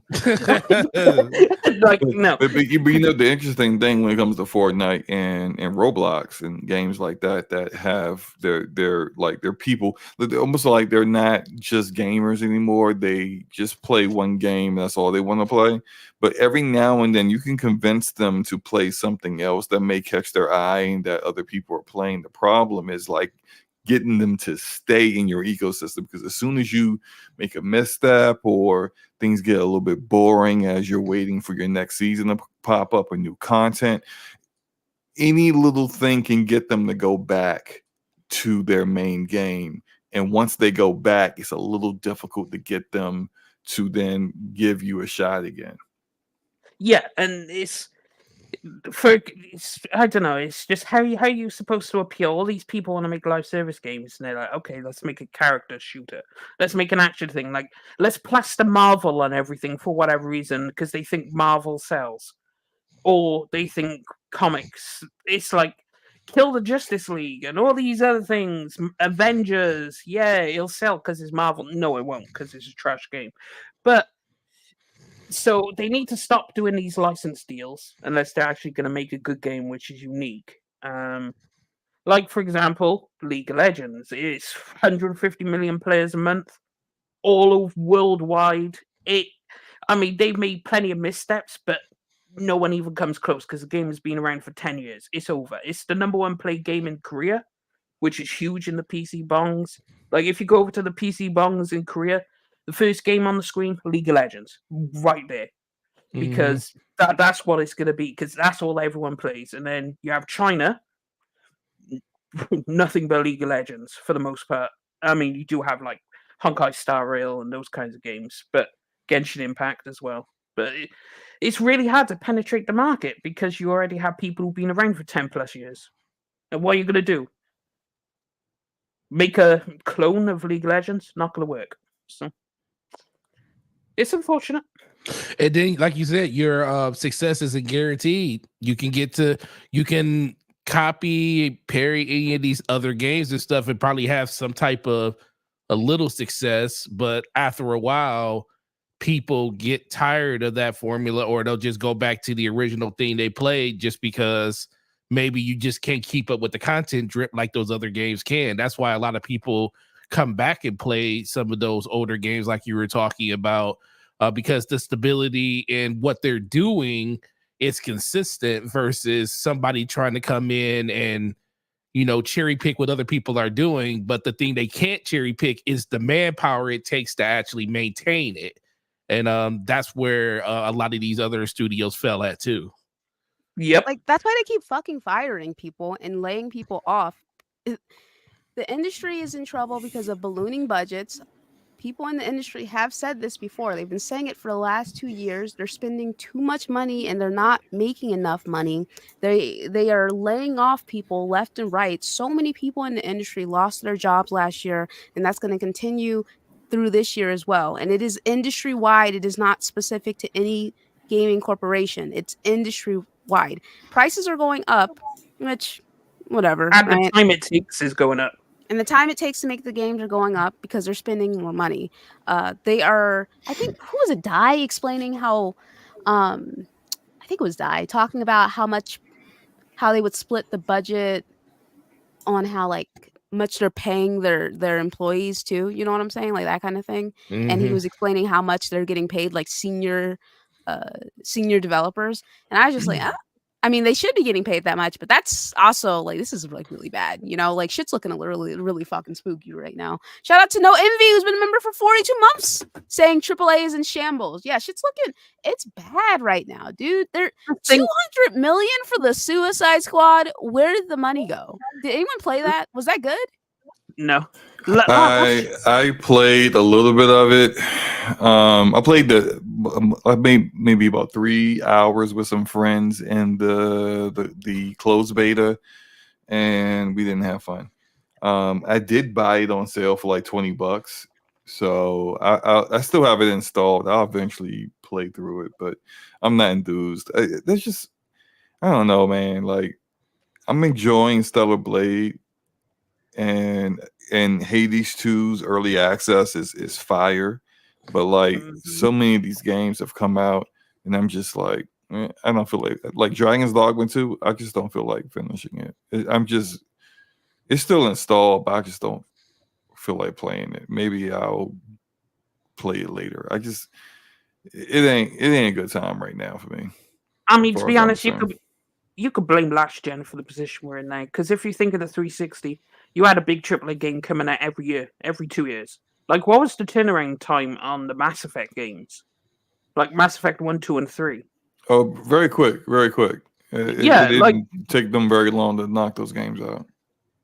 Like, no. But you know, the interesting thing when it comes to Fortnite and Roblox and games like that have their like their people, they're almost like they're not just gamers anymore. They just play one game, that's all they want to play. But every now and then you can convince them to play something else that may catch their eye and that other people are playing. The problem is like getting them to stay in your ecosystem, because as soon as you make a misstep or things get a little bit boring as you're waiting for your next season to pop up or new content, any little thing can get them to go back to their main game. And once they go back, it's a little difficult to get them to then give you a shot again. Yeah, and I don't know, it's just how you supposed to appeal. All these people want to make live service games, and they're like, okay, let's make a character shooter, let's make an action thing, like let's plaster Marvel on everything for whatever reason, because they think Marvel sells, or they think comics. It's like kill the Justice League and all these other things, Avengers. Yeah, it'll sell because it's Marvel. No, it won't, because it's a trash game. But so they need to stop doing these license deals unless they're actually going to make a good game which is unique. Like, for example, League of Legends. It's 150 million players a month, all worldwide. I mean, they've made plenty of missteps, but no one even comes close because the game has been around for 10 years. It's over. It's the #1 played game in Korea, which is huge in the PC bongs. Like, if you go over to the PC bongs in Korea, the first game on the screen, League of Legends, right there, because that's what it's going to be, because that's all everyone plays. And then you have China, nothing but League of Legends for the most part. I mean, you do have like Honkai Star Rail and those kinds of games, but Genshin Impact as well. But it's really hard to penetrate the market because you already have people who've been around for 10 plus years. And what are you going to do? Make a clone of League of Legends? Not going to work. So it's unfortunate. And then, like you said, your success isn't guaranteed. You can copy, parry any of these other games and stuff and probably have some type of a little success, but after a while, people get tired of that formula, or they'll just go back to the original thing they played just because maybe you just can't keep up with the content drip like those other games can. That's why a lot of people come back and play some of those older games like you were talking about, because the stability in what they're doing is consistent versus somebody trying to come in and, you know, cherry pick what other people are doing. But the thing they can't cherry pick is the manpower it takes to actually maintain it. And that's where a lot of these other studios fell at too. Yep. Like, that's why they keep fucking firing people and laying people off. The industry is in trouble because of ballooning budgets. People in the industry have said this before. They've been saying it for the last 2 years. They're spending too much money and they're not making enough money. They are laying off people left and right. So many people in the industry lost their jobs last year, and that's going to continue through this year as well. And it is industry wide. It is not specific to any gaming corporation. It's industry wide. Prices are going up, which whatever. And the time it takes is going up. And the time it takes to make the games are going up because they're spending more money. They are, I think, who was it, Dai, explaining how, I think it was Dai, talking about how they would split the budget on how, like, much they're paying their employees too. You know what I'm saying? Like that kind of thing. And he was explaining how much they're getting paid, like senior developers. And I was just like, I mean, they should be getting paid that much, but that's also like, this is like really bad, you know, like shit's looking really, really fucking spooky right now. Shout out to No Envy, who's been a member for 42 months, saying AAA is in shambles. Yeah, shit's looking, it's bad right now, dude. They're 200 million for the Suicide Squad. Where did the money go? Did anyone play that? Was that good? No. I played a little bit of it. I played I made maybe about 3 hours with some friends in the closed beta, and we didn't have fun. I did buy it on sale for like $20, so I still have it installed. I'll eventually play through it, but I'm not enthused. There's just, I don't know, man. Like, I'm enjoying Stellar Blade, and Hades 2's early access is fire, but like so many of these games have come out, and I'm just like, I don't feel like Dragon's Dogma 2. I just don't feel like finishing it. It's still installed, but I just don't feel like playing it. Maybe I'll play it later. It ain't a good time right now for me. I mean, as to far be as I'm honest, concerned. you could blame last gen for the position we're in now. Because if you think of the 360, you had a big AAA game coming out every year, every 2 years. Like, what was the turnaround time on the Mass Effect games? Like Mass Effect 1, 2, and 3. Oh, very quick, very quick. It Yeah, like, didn't take them very long to knock those games out.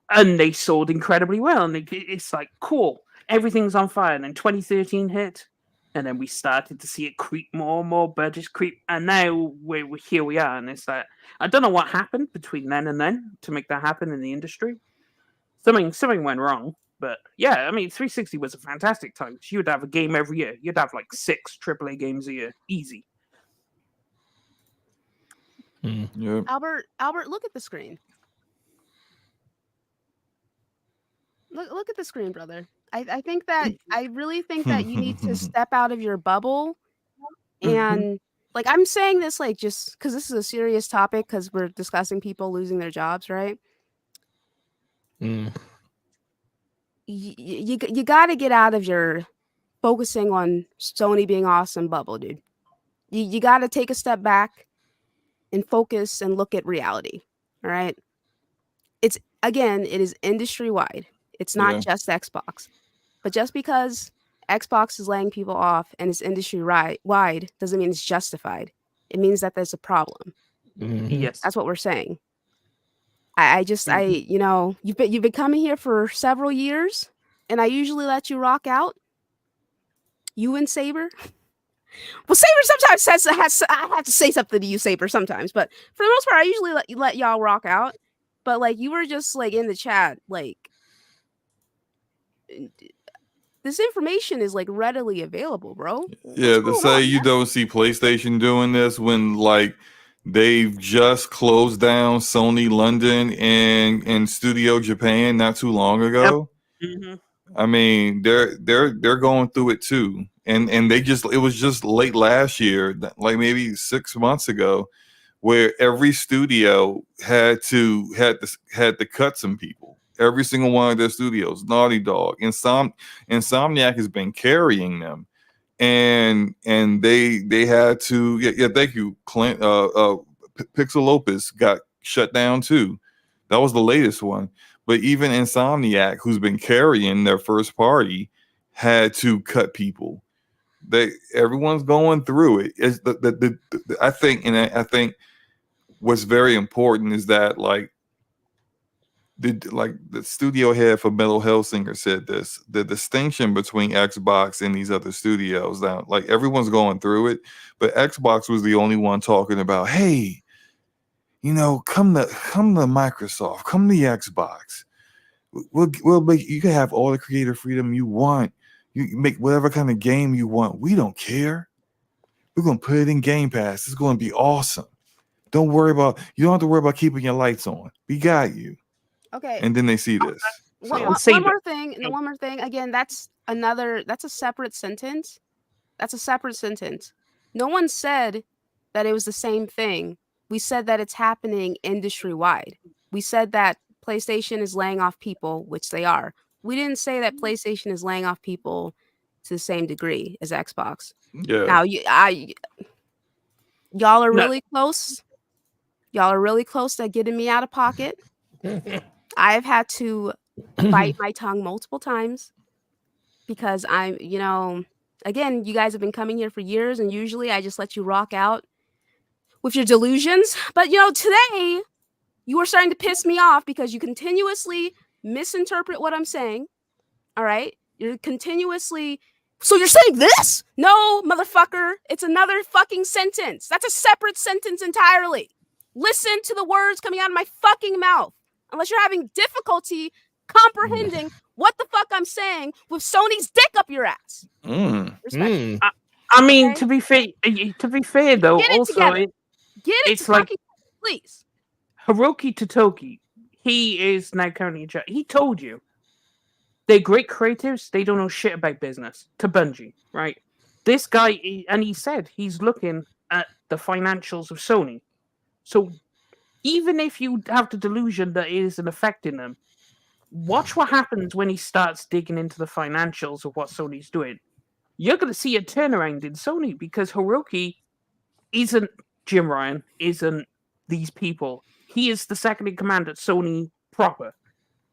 and they sold incredibly well. And it's like, cool, everything's on fire. And then 2013 hit, and then we started to see it creep more and more, budgets creep. And now here we are. And it's like, I don't know what happened between then and then to make that happen in the industry. Something went wrong. But yeah, I mean, 360 was a fantastic time. You would have a game every year. You'd have like 6 AAA games a year, easy. Yeah. Albert, look at the screen. Look at the screen, brother. I really think that you need to step out of your bubble, and like, I'm saying this like just because this is a serious topic, because we're discussing people losing their jobs, right? You got to get out of your focusing on Sony being awesome bubble, dude. You got to take a step back and focus and look at reality. All right. It is industry wide. It's not Yeah. just Xbox. But just because Xbox is laying people off and it's industry wide doesn't mean it's justified. It means that there's a problem. Yes. That's what we're saying. You know, you've been coming here for several years, and I usually let you rock out. You and Saber. Well, Saber sometimes I have to say something to you, Saber, sometimes, but for the most part, I usually let y'all rock out. But like, you were just like in the chat, like, this information is like readily available, bro. Yeah, What's to going say on, you man? don't see PlayStation doing this when like they've just closed down Sony London and Studio Japan not too long ago. I mean, they're going through it too, and it was just late last year, like maybe 6 months ago, where every studio had to cut some people. Every single one of their studios, Naughty Dog, Insomniac has been carrying them, and they had to. Yeah, thank you, Clint. Pixel Opus got shut down too. That was the latest one. But even Insomniac, who's been carrying their first party, had to cut people. Everyone's going through it. It's I think what's very important is that like the studio head for Metal Hellsinger said this: the distinction between Xbox and these other studios. Now, like, everyone's going through it, but Xbox was the only one talking about, hey, you know, come to Microsoft, come to Xbox. We'll make, you can have all the creative freedom you want. You can make whatever kind of game you want. We don't care. We're gonna put it in Game Pass. It's gonna be awesome. You don't have to worry about keeping your lights on. We got you. Okay. And then they see this. One Save more thing, and one more thing. Again, that's a separate sentence. That's a separate sentence. No one said that it was the same thing. We said that it's happening industry wide. We said that PlayStation is laying off people, which they are. We didn't say that PlayStation is laying off people to the same degree as Xbox. Yeah. Now, y'all are really close. Y'all are really close to getting me out of pocket. I've had to bite my tongue multiple times because I'm, you know, again, you guys have been coming here for years, and usually I just let you rock out with your delusions. But, you know, today you are starting to piss me off because you continuously misinterpret what I'm saying. All right. You're continuously So you're saying this? No, motherfucker. It's another fucking sentence. That's a separate sentence entirely. Listen to the words coming out of my fucking mouth. Unless you're having difficulty comprehending what the fuck I'm saying with Sony's dick up your ass. Respect. I mean, Okay. to be fair though, Get it also together. Get it it's like fucking, please. Hiroki Totoki. He is now currently in charge. He told you they're great creatives. They don't know shit about business. To Bungie, right? This guy, and he said he's looking at the financials of Sony. So even if you have the delusion that it isn't affecting them, watch what happens when he starts digging into the financials of what Sony's doing. You're going to see a turnaround in Sony because Hiroki isn't Jim Ryan, isn't these people. He is the second in command at Sony proper.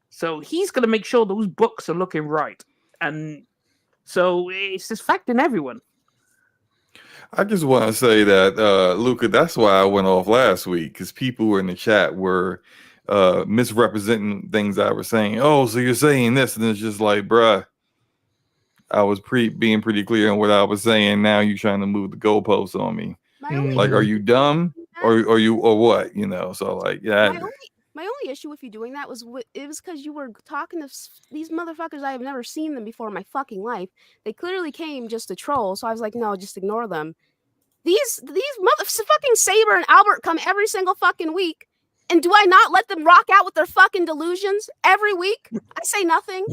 So he's going to make sure those books are looking right. And so it's affecting everyone. I just want to say that, Luca, that's why I went off last week, because people were in the chat were misrepresenting things I was saying. Oh, so you're saying this, and it's just like, bruh, I was being pretty clear on what I was saying. Now you're trying to move the goalposts on me. Like, are you dumb or what? You know? So like, yeah. My only issue with you doing that was it was because you were talking to these motherfuckers. I have never seen them before in my fucking life. They clearly came just to troll, so I was like, no, just ignore them. These fucking Saber and Albert come every single fucking week, and do I not let them rock out with their fucking delusions every week? I say nothing.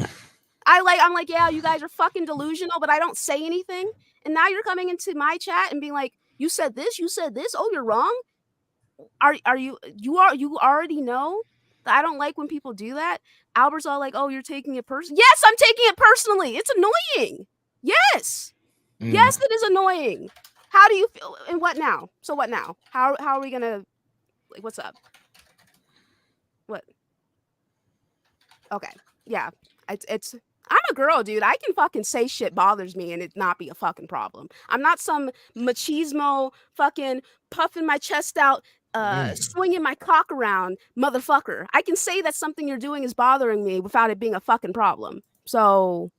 I'm like, yeah, you guys are fucking delusional, but I don't say anything. And now you're coming into my chat and being like, you said this. Oh, you're wrong. You already know that I don't like when people do that. Albert's all like, oh, you're taking it personally. Yes, I'm taking it personally. It's annoying. Yes, it is annoying. How do you feel? And what now? So what now? How are we gonna, like, what's up? What? Okay, yeah, it's I'm a girl, dude. I can fucking say shit bothers me and it not be a fucking problem. I'm not some machismo fucking puffing my chest out, swinging my cock around motherfucker. I can say that something you're doing is bothering me without it being a fucking problem. So,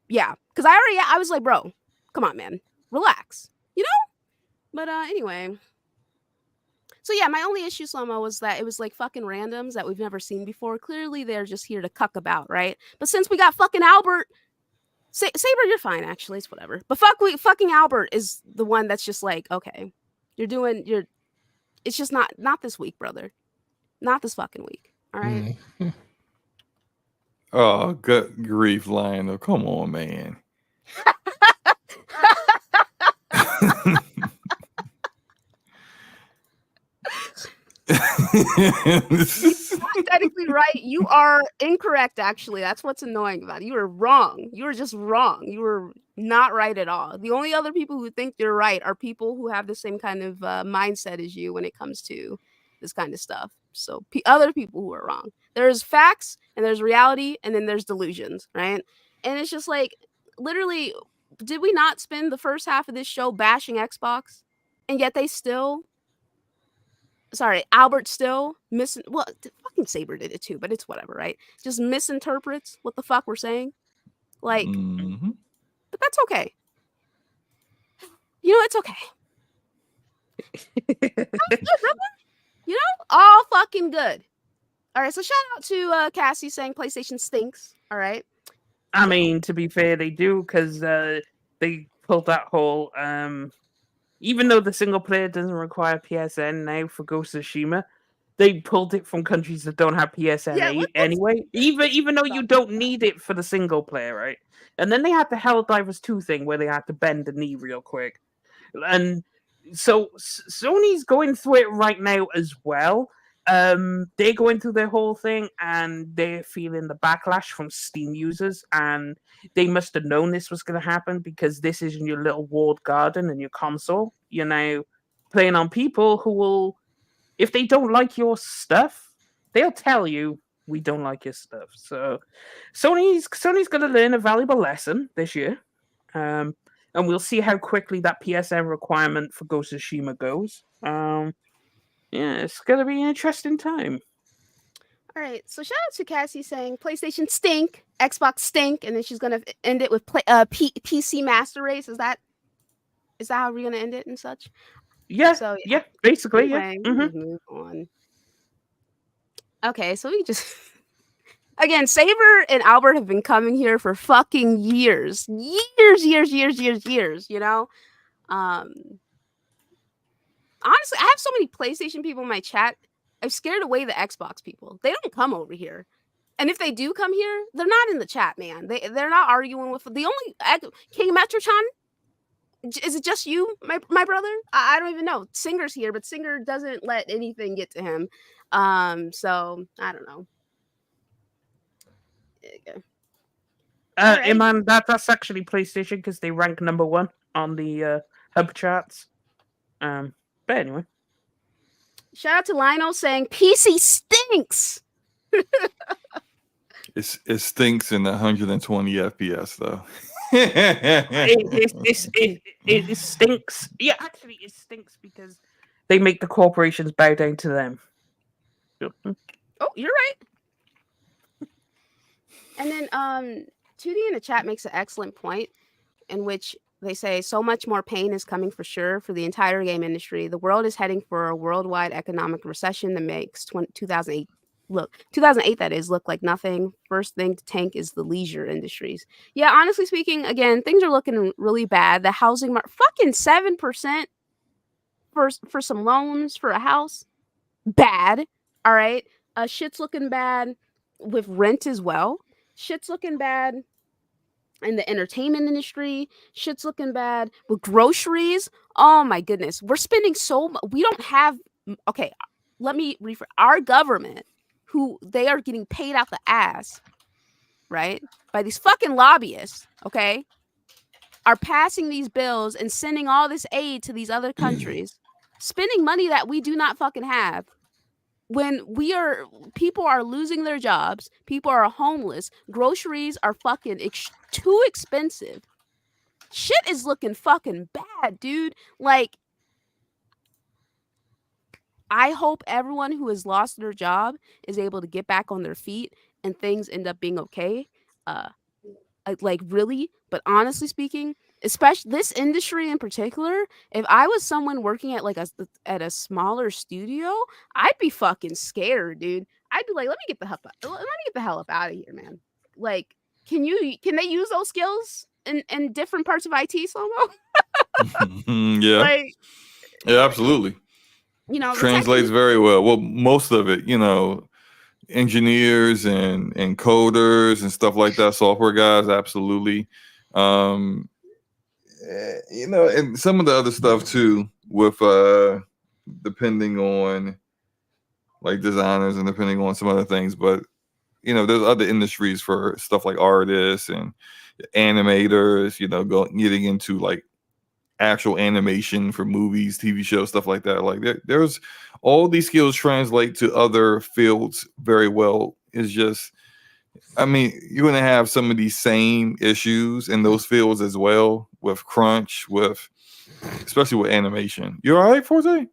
yeah, because I was like, bro, come on, man, relax, you know? But anyway. So yeah, my only issue, Slomo, was that it was like fucking randoms that we've never seen before. Clearly, they're just here to cuck about, right? But since we got fucking Albert, Saber, you're fine, actually. It's whatever. But fucking Albert is the one that's just like, okay, it's just not this week, brother. Not this fucking week. All right. Oh, good grief, Lionel. Come on, man. Not technically right. You are incorrect, actually. That's what's annoying about it. You were wrong. You were just wrong. You were not right at all. The only other people who think you're right are people who have the same kind of mindset as you when it comes to this kind of stuff. So other people who are wrong. There's facts and there's reality and then there's delusions, right? And it's just like, literally, did we not spend the first half of this show bashing Xbox? And yet they still... Sorry, Albert still fucking Saber did it too, but it's whatever, right? Just misinterprets what the fuck we're saying. Like, but that's okay. You know, it's okay. Good, brother. You know, all fucking good. All right, so shout out to Cassie saying PlayStation stinks. All right. I mean, to be fair, they do, because they pulled that whole even though the single player doesn't require PSN now for Ghost of Tsushima, they pulled it from countries that don't have PSN anyway. Even though you don't need it for the single player, right? And then they had the Helldivers 2 thing where they had to bend the knee real quick. And so Sony's going through it right now as well. They're going through their whole thing and they're feeling the backlash from Steam users, and they must have known this was going to happen because this is in your little walled garden and your console. You're now playing on people who will, if they don't like your stuff, they'll tell you, we don't like your stuff. So Sony's going to learn a valuable lesson this year. And we'll see how quickly that PSN requirement for Ghost of Tsushima goes. Yeah, it's going to be an interesting time. All All right, so shout out to Cassie saying PlayStation stink, Xbox stink, and then she's gonna end it with PC Master Race. Is that how we're gonna end it and such? Yeah, So yeah, basically, anyway, yeah. we just move on. Okay, so we just again, Saber and Albert have been coming here for fucking years. You know? Honestly, I have so many PlayStation people in my chat. I've scared away the Xbox people. They don't come over here. And if they do come here, they're not in the chat, man. They're not arguing with the only King Metrochan. Is it just you, my brother? I don't even know. Singer's here, but Singer doesn't let anything get to him. So I don't know. Iman, that's actually PlayStation because they rank number 1 on the hub charts. But anyway. Shout out to Lionel saying PC stinks. It stinks in 120 FPS though. It stinks. Yeah, actually, it stinks because they make the corporations bow down to them. Oh, you're right. And then 2D in the chat makes an excellent point in which they say so much more pain is coming for sure for the entire game industry. The world is heading for a worldwide economic recession that makes 2008 that is look like nothing. First thing to tank is the leisure industries. Yeah, honestly speaking, again, things are looking really bad. The housing market, fucking 7% for some loans for a house. Bad. All right. Shit's looking bad with rent as well. Shit's looking bad in the entertainment industry. Shit's looking bad with groceries. Oh my goodness. We're spending so much. We don't have. Okay. Let me refer. Our government, who they are getting paid out the ass, right? By these fucking lobbyists, okay? Are passing these bills and sending all this aid to these other countries, spending money that we do not fucking have. When people are losing their jobs, people are homeless, groceries are fucking too expensive. Shit is looking fucking bad, dude. Like, I hope everyone who has lost their job is able to get back on their feet and things end up being okay. Like really, but honestly speaking, especially this industry in particular, if I was someone working at at a smaller studio, I'd be fucking scared, dude. I'd be like, let me get the hell up out of here, man. Like, can they use those skills in different parts of IT, Slow-Mo? Yeah. Like, yeah, absolutely. You know, translates very well. Well, most of it, engineers and coders and stuff like that, software guys, absolutely. And some of the other stuff too, with depending on like designers and depending on some other things, but there's other industries for stuff like artists and animators, getting into like actual animation for movies, TV shows, stuff like that. Like there's all these skills translate to other fields very well. It's just, I mean, you're going to have some of these same issues in those fields as well with crunch, especially with animation. You all right, Forte?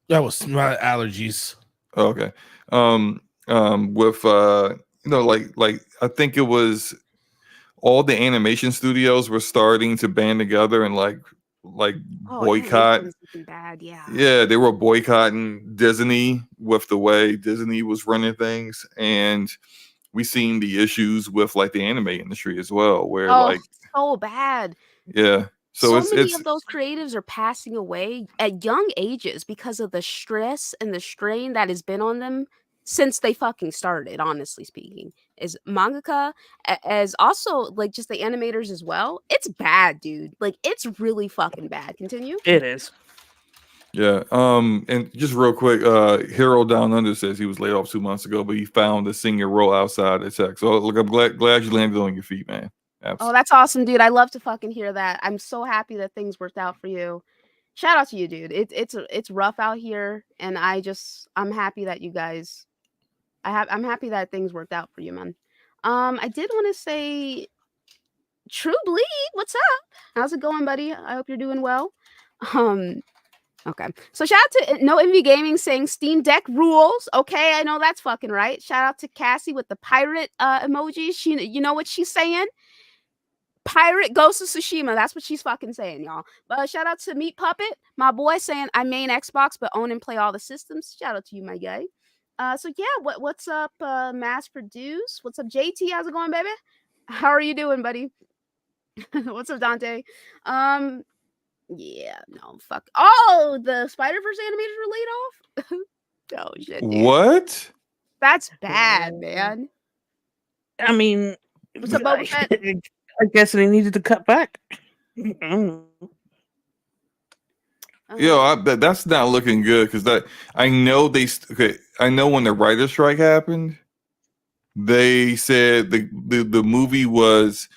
That was my allergies. Okay. With like I think it was all the animation studios were starting to band together and like boycott. Bad, yeah. Yeah, they were boycotting Disney with the way Disney was running things, and we seen the issues with like the anime industry as well, where so bad. Yeah. So many of those creatives are passing away at young ages because of the stress and the strain that has been on them since they fucking started, honestly speaking. Is mangaka, as also like just the animators as well. It's bad, dude. Like, it's really fucking bad. Continue. It is. Yeah. And just real quick, Hero Down Under says he was laid off 2 months ago, but he found a senior role outside the tech. So look, I'm glad you landed on your feet, man. Absolutely. Oh, that's awesome, dude. I love to fucking hear that. I'm so happy that things worked out for you. Shout out to you, dude. It's rough out here, and I'm happy that you guys. I'm happy that things worked out for you, man. I did want to say, True Bleed, what's up? How's it going, buddy? I hope you're doing well. Okay. So shout out to No Envy Gaming saying Steam Deck rules. Okay, I know that's fucking right. Shout out to Cassie with the pirate emoji. You know what she's saying? Pirate Ghost of Tsushima. That's what she's fucking saying, y'all. But shout out to Meat Puppet, my boy, saying I main Xbox but own and play all the systems. Shout out to you, my guy. So yeah, what's up, Mass Produce? What's up, JT? How's it going, baby? How are you doing, buddy? What's up, Dante? Yeah, no, fuck. Oh, the Spider-Verse animators were laid off? Oh, shit, dude. What? That's bad, man. I mean, What's up, Boba Fett? I guess they needed to cut back. Yo, Uh, that's not looking good because that I know okay. I know when the writer's strike happened, they said the movie was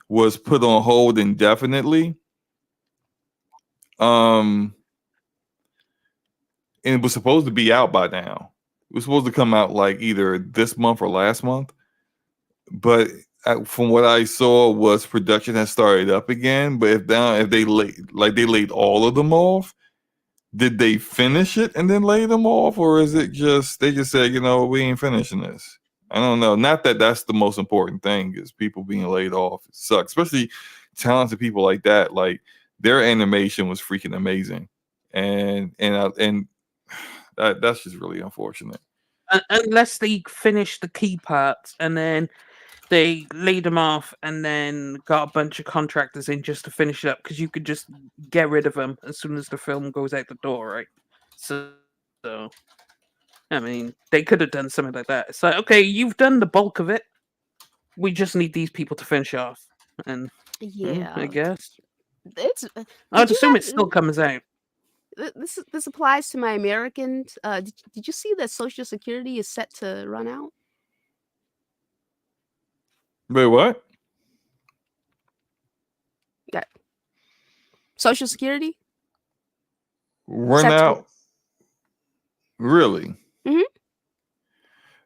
put on hold indefinitely. And it was supposed to be out by now. It was supposed to come out like either this month or last month. But from what I saw, was production has started up again. But if they laid all of them off, did they finish it and then lay them off, or is it just they just said, we ain't finishing this? I don't know. Not that that's the most important thing, is people being laid off. It sucks, especially talented people like that. Like their animation was freaking amazing, and that's just really unfortunate. Unless they finished the key parts and then they laid them off and then got a bunch of contractors in just to finish it up, because you could just get rid of them as soon as the film goes out the door, right? So I mean, they could have done something like that. It's like, okay, you've done the bulk of it. We just need these people to finish off, and yeah, I guess it's. I'd assume it still comes out. This applies to my Americans. Did you see that Social Security is set to run out? Wait, what? Yeah. Social Security Run set out? Really? Mhm.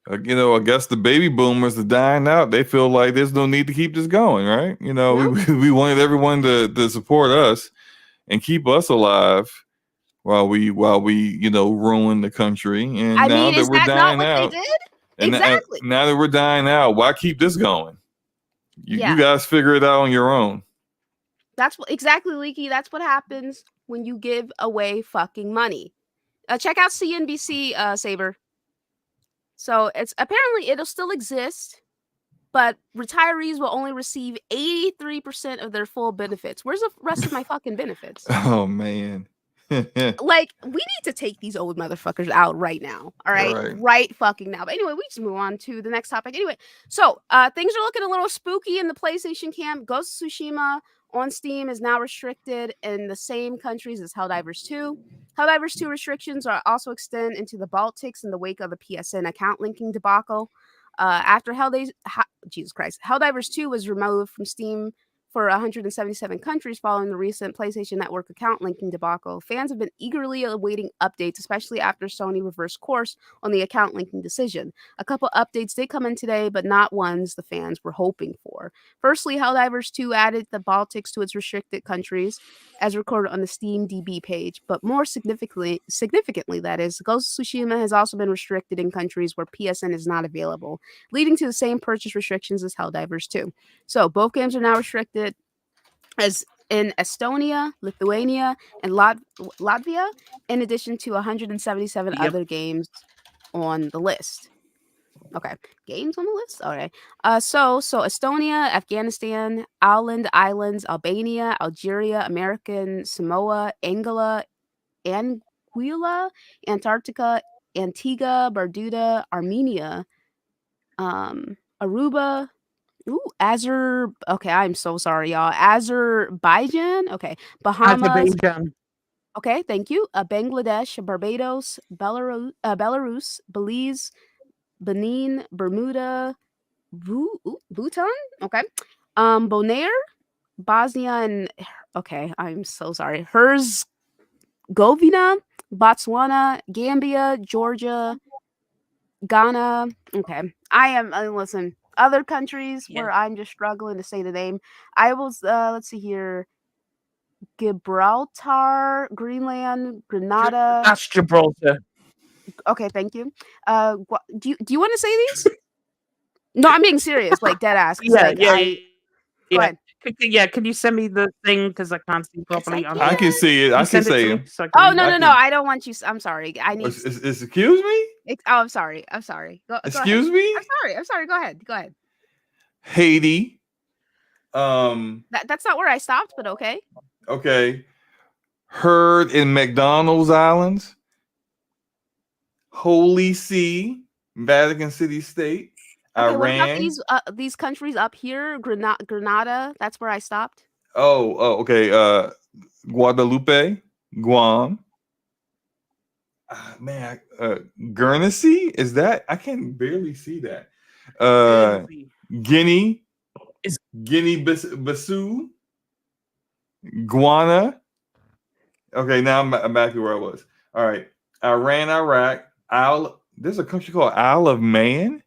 I guess the baby boomers are dying out. They feel like there's no need to keep this going, right? We wanted everyone to support us and keep us alive while we ruin the country. And I now mean, that is we're that not dying what they out, did? and Exactly. now that we're dying out, why keep this going? You Yeah. guys figure it out on your own. That's what exactly, Leaky. That's what happens when you give away fucking money. Check out CNBC, Saber. So apparently it'll still exist, but retirees will only receive 83% of their full benefits. Where's the rest of my fucking benefits? Oh man. Like, we need to take these old motherfuckers out right now. All right. Right fucking now. But anyway, we just move on to the next topic. Anyway, so things are looking a little spooky in the PlayStation camp. Ghost of Tsushima on Steam is now restricted in the same countries as Helldivers 2. Helldivers 2 restrictions are also extend into the Baltics in the wake of the PSN account linking debacle. After Helldivers 2 was removed from Steam for 177 countries following the recent PlayStation Network account linking debacle, fans have been eagerly awaiting updates, especially after Sony reversed course on the account linking decision. A couple updates did come in today, but not ones the fans were hoping for. Firstly, Helldivers 2 added the Baltics to its restricted countries, as recorded on the Steam DB page, but more significantly, that is, Ghost of Tsushima has also been restricted in countries where PSN is not available, leading to the same purchase restrictions as Helldivers 2. So both games are now restricted as in Estonia, Lithuania, and Latvia, in addition to 177 other games on the list. Okay, games on the list. All right. So Estonia, Afghanistan, Islands, Albania, Algeria, American Samoa, Anguilla, Antarctica, Antigua, Barbuda, Armenia, Aruba. Okay, I'm so sorry, y'all. Azerbaijan. Okay, Bahamas. Azerbaijan. Okay, thank you. Bangladesh, Barbados, Belarus, Belize, Benin, Bermuda, Bhutan. Okay, Bonaire, Bosnia, and okay, I'm so sorry. Herzegovina, Botswana, Gambia, Georgia, Ghana. Okay, listen. Other countries where I'm just struggling to say the name. I was let's see here. Gibraltar, Greenland, Grenada. That's Gibraltar. Okay, thank you. Do you want to say these? No, I'm being serious, like dead ass. 'Cause, like, Go Yeah. ahead. Yeah, can you send me the thing because I can't see properly? Yes, I on I here? can see it. You I can send it to say me him. so I can Oh read no, it? no, no! I don't want you. I'm sorry. I need. Excuse me? Oh, I'm sorry. I'm sorry. Go ahead. Excuse me? I'm sorry. I'm sorry. Go ahead. Go ahead. Haiti. That's not where I stopped, but okay. Okay. Heard in McDonald's Islands. Holy See, Vatican City State, Okay, what about Iran. these countries up here? Grenada. That's where I stopped. Okay. Guadalupe, Guam. Man, Guernsey? Is that? I can barely see that. Guernsey. Guinea, Is- Guinea-Bissau, Guana. Okay, now I'm back to where I was. All right, Iran, Iraq, there's a country called Isle of Man.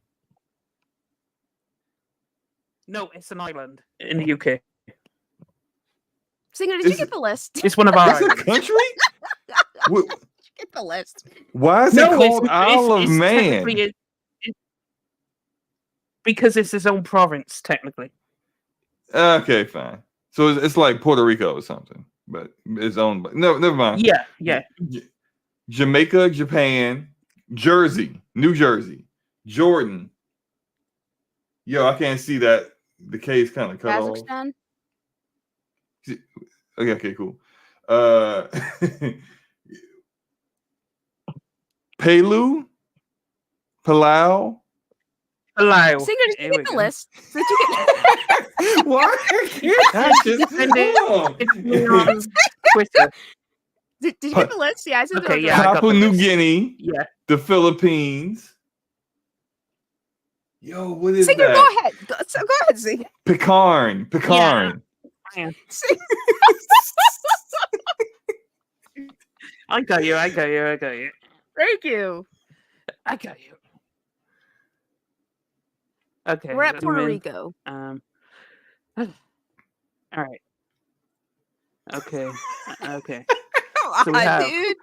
No, it's an island in the UK. Singer, did you get the list? It's one of our It's a islands. country? Get the list. Why is it called Isle of Man? technically because it's its own province, technically. Okay, fine. So it's like Puerto Rico or something, but it's owned by. No, never mind. Yeah. Jamaica, Japan, Jersey, New Jersey, Jordan. Yo, I can't see that. The K is kind of cut off. Kazakhstan. Okay, cool. Palau. Palau. Singer, did you get the list? Did you get? Why can't I just Twitter? Did you get the list? Yeah, I said Okay, yeah. Papua New Guinea. Yeah. The Philippines. Yo, what is Singer, that? go ahead. Go ahead, Singer. Pecan. Yeah. I got you. Thank you. I got you. Okay. We're at Puerto Rico. All right. Okay. So we have, dude.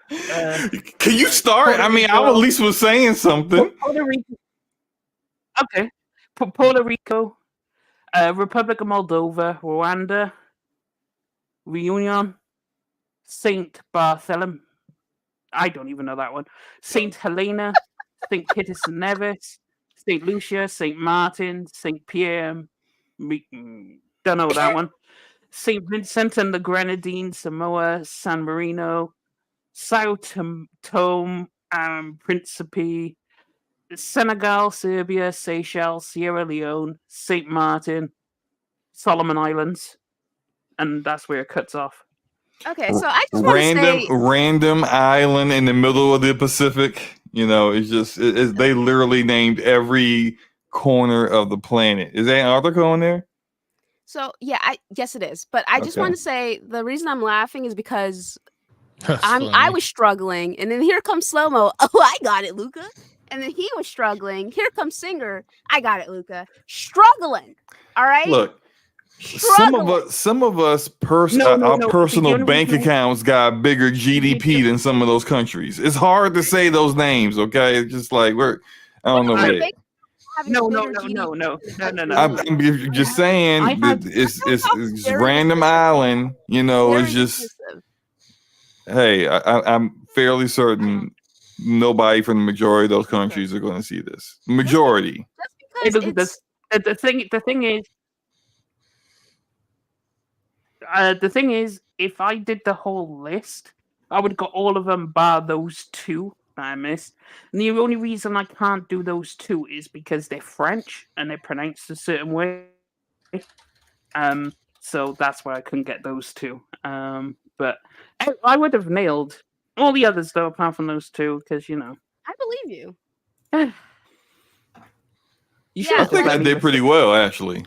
Can you start? I mean, I at least was saying something. Puerto Rico. Okay. Puerto Rico, Republic of Moldova, Rwanda, Reunion, Saint Bartholomew. I don't even know that one. Saint Helena, Saint Kitts and Nevis, Saint Lucia, Saint Martin, Saint Pierre. Don't know that one. Saint Vincent and the Grenadines, Samoa, San Marino, Sao Tome and Principe, Senegal, Serbia, Seychelles, Sierra Leone, Saint Martin, Solomon Islands, and that's where it cuts off. Okay, so I just want to say random island in the middle of the Pacific. You know, it's just they literally named every corner of the planet. Is Antarctica on there? So yeah, yes it is. But I just want to say the reason I'm laughing is because I was struggling, and then here comes Slow Mo. Oh, I got it, Luca. And then he was struggling. Here comes Singer. I got it, Luca. Struggling. All right. Look, some of us our personal bank accounts got bigger GDP than some of those countries. It's hard to say those names. Okay, it's just like I don't know what it is. No. I'm just saying it's random island. You know, it's just. Hey, I'm fairly certain nobody from the majority of those countries are going to see this. Majority. The thing is, if I did the whole list, I would have got all of them bar those two that I missed. And the only reason I can't do those two is because they're French and they're pronounced a certain way. So that's why I couldn't get those two. But I would have nailed all the others though, apart from those two, because I believe you. I think I did pretty well, actually.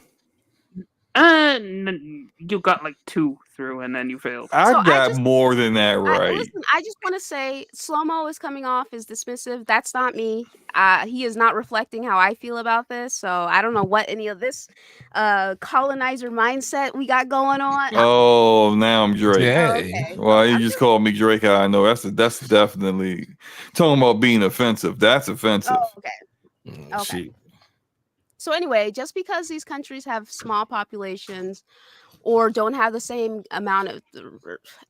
You got like 2 through, and then you failed. I So I got just more than that right. listen, I just want to say Slow-Mo is coming off as dismissive. That's not me. He is not reflecting how I feel about this. So I don't know what any of this colonizer mindset we got going on. Oh, now I'm Drake. Hey. Okay. Well, Okay. you just called me Drake. I know that's definitely talking about being offensive. That's offensive. Oh, okay. Okay. Shit. So anyway, just because these countries have small populations or don't have the same amount of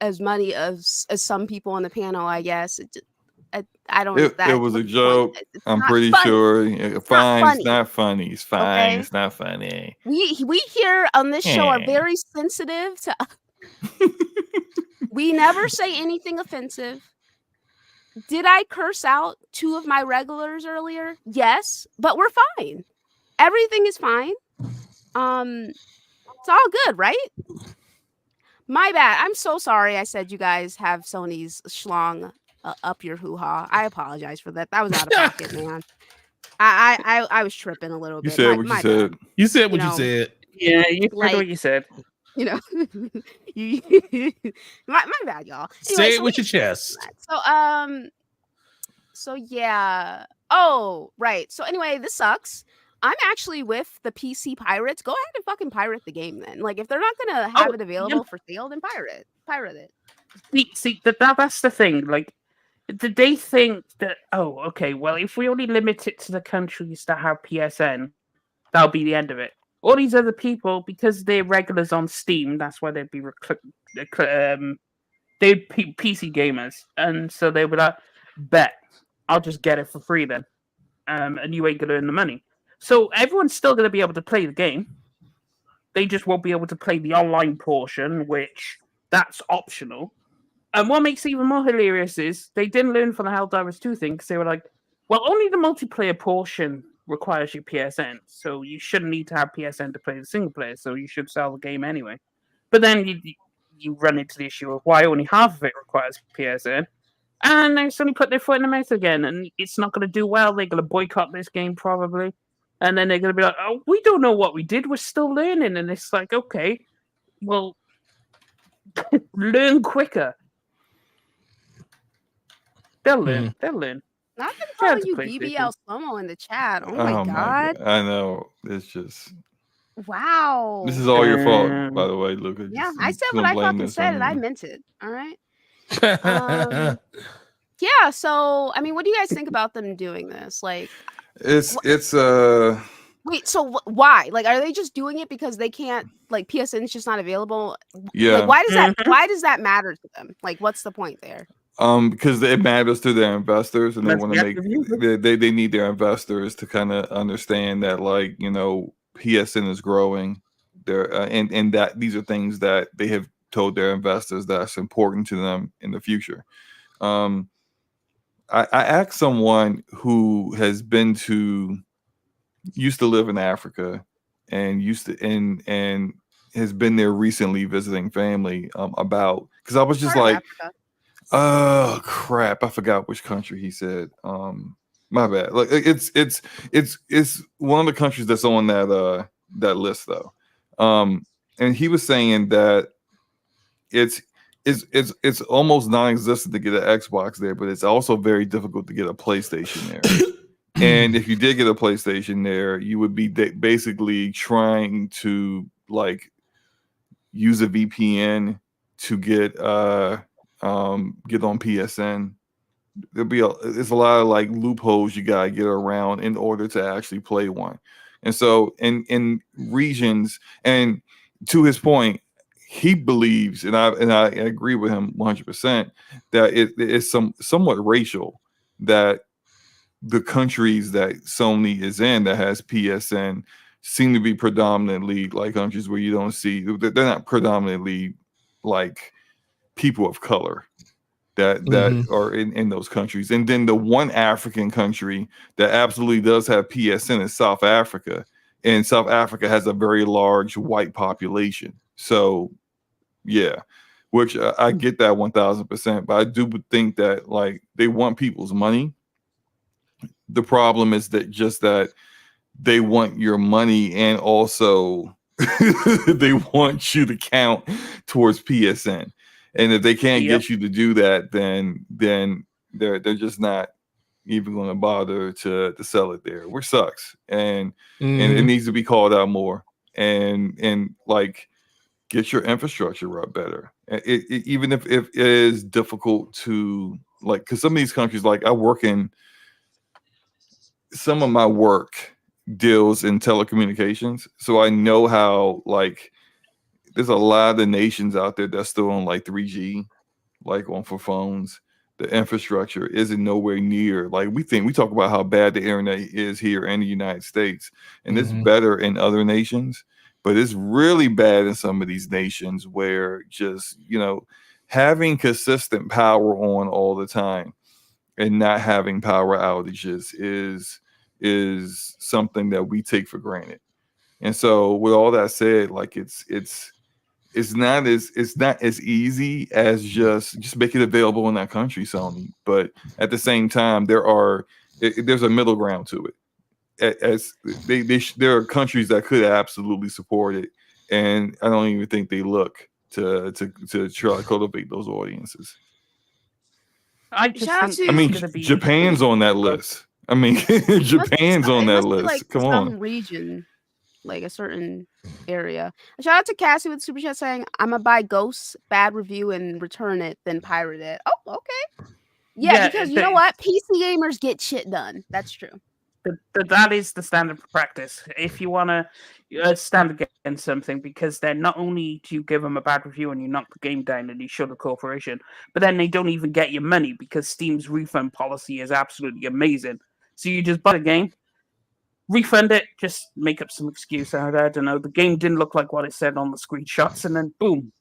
as money as some people on the panel, I guess I don't. It That was a what's the point? joke. It's I'm not pretty funny. sure. It's not Fine, it's funny. not funny. It's fine. Okay. It's not funny. We here on this show are Yeah. very sensitive to. We never say anything offensive. Did I curse out 2 of my regulars earlier? Yes, but we're fine. Everything is fine. It's all good, right? My bad. I'm so sorry I said you guys have Sony's schlong up your hoo-ha. I apologize for that. That was out of pocket, man. I was tripping a little You bit. said what you My said. bad. You said what You you know, said. Yeah, you said like, what you said. you know, you, my bad, y'all. Anyway, Say it so with we your chest. so yeah. Oh, right. So anyway, this sucks. I'm actually with the PC pirates. Go ahead and fucking pirate the game then. Like if they're not gonna have it available for sale, then pirate it. See that's the thing. Like, did they think that? Oh, okay. Well, if we only limit it to the countries that have PSN, that'll be the end of it. All these other people, because they're regulars on Steam, that's why they'd be they'd PC gamers, and so they would bet I'll just get it for free then, and you ain't gonna earn the money. So everyone's still gonna be able to play the game. They just won't be able to play the online portion, which that's optional. And what makes it even more hilarious is they didn't learn from the Helldivers 2 thing because they were like, well, only the multiplayer portion requires you PSN, so you shouldn't need to have PSN to play the single player, so you should sell the game anyway. But then you run into the issue of why only half of it requires PSN, and they suddenly put their foot in the mouth again, and it's not going to do well. They're going to boycott this game probably, and then they're going to be like, oh, we don't know what we did. We're still learning. And it's like, okay, well, learn quicker. They'll learn. They'll learn. I've been Shout out calling to you PlayStation. BBL Slow-Mo in the chat. Oh my god. My God. I know. It's just. Wow. This is all your fault, by the way, Luca. Yeah, Just- I I'm said just what gonna I blame fucking this said, on and I you. meant it. All right. Yeah. So, I mean, what do you guys think about them doing this? Like, It's wait. So why? Like, are they just doing it because they can't? Like, PSN is just not available. yeah. Like, why does that? Mhm. Why does that matter to them? Like, what's the point there? Because it matters to their investors, and they Let's want to get make the they need their investors to kind of understand that, like, PSN is growing there, and that these are things that they have told their investors that's important to them in the future. I asked someone who has used to live in Africa and and has been there recently visiting family about, because I was just Part of like, Africa. oh crap, I forgot which country he said. My bad. Like it's one of the countries that's on that list though. And he was saying that it's almost non-existent to get an Xbox there, but it's also very difficult to get a PlayStation there. And if you did get a PlayStation there, you would be basically trying to like use a VPN to get on PSN. There's a lot of like loopholes you gotta get around in order to actually play one. And so in regions, and to his point, he believes, and I agree with him 100%, that it is somewhat racial that the countries that Sony is in that has PSN seem to be predominantly like countries where you don't see, they're not predominantly like people of color that are in those countries. And then the one African country that absolutely does have PSN is South Africa, and South Africa has a very large white population. So yeah, which I get that 1000%, but I do think that like they want people's money. The problem is that they want your money, and also they want you to count towards PSN. And if they can't get you to do that, then they're just not even going to bother to sell it there, which sucks. And it needs to be called out more. And like, get your infrastructure up better. Even if it is difficult to, like, because some of these countries, like I work in, some of my work deals in telecommunications, so I know how, like, there's a lot of the nations out there that's still on like 3G, like on for phones. The infrastructure isn't nowhere near, like we talk about how bad the internet is here in the United States, and it's better in other nations, but it's really bad in some of these nations where just, having consistent power on all the time and not having power outages is something that we take for granted. And so with all that said, like it's not as easy as just make it available in that country, Sony. But at the same time, there's a middle ground to it. There are countries that could absolutely support it, and I don't even think they look to try to cultivate those audiences. I just Shout out think to- I mean, it's gonna be Japan's on that list. I mean, Japan's on that list. Like Come some on. region, like a certain area. Shout out to Cassie with Super Chat saying, I'm gonna buy Ghosts bad review and return it, then pirate it. Oh, okay. Yeah, because you know what? PC gamers get shit done. That's true. That is the standard practice. If you want to stand against something, because then not only do you give them a bad review and you knock the game down and you show the corporation, but then they don't even get your money because Steam's refund policy is absolutely amazing. So you just buy the game, refund it, just make up some excuse out. I don't know. The game didn't look like what it said on the screenshots, and then boom,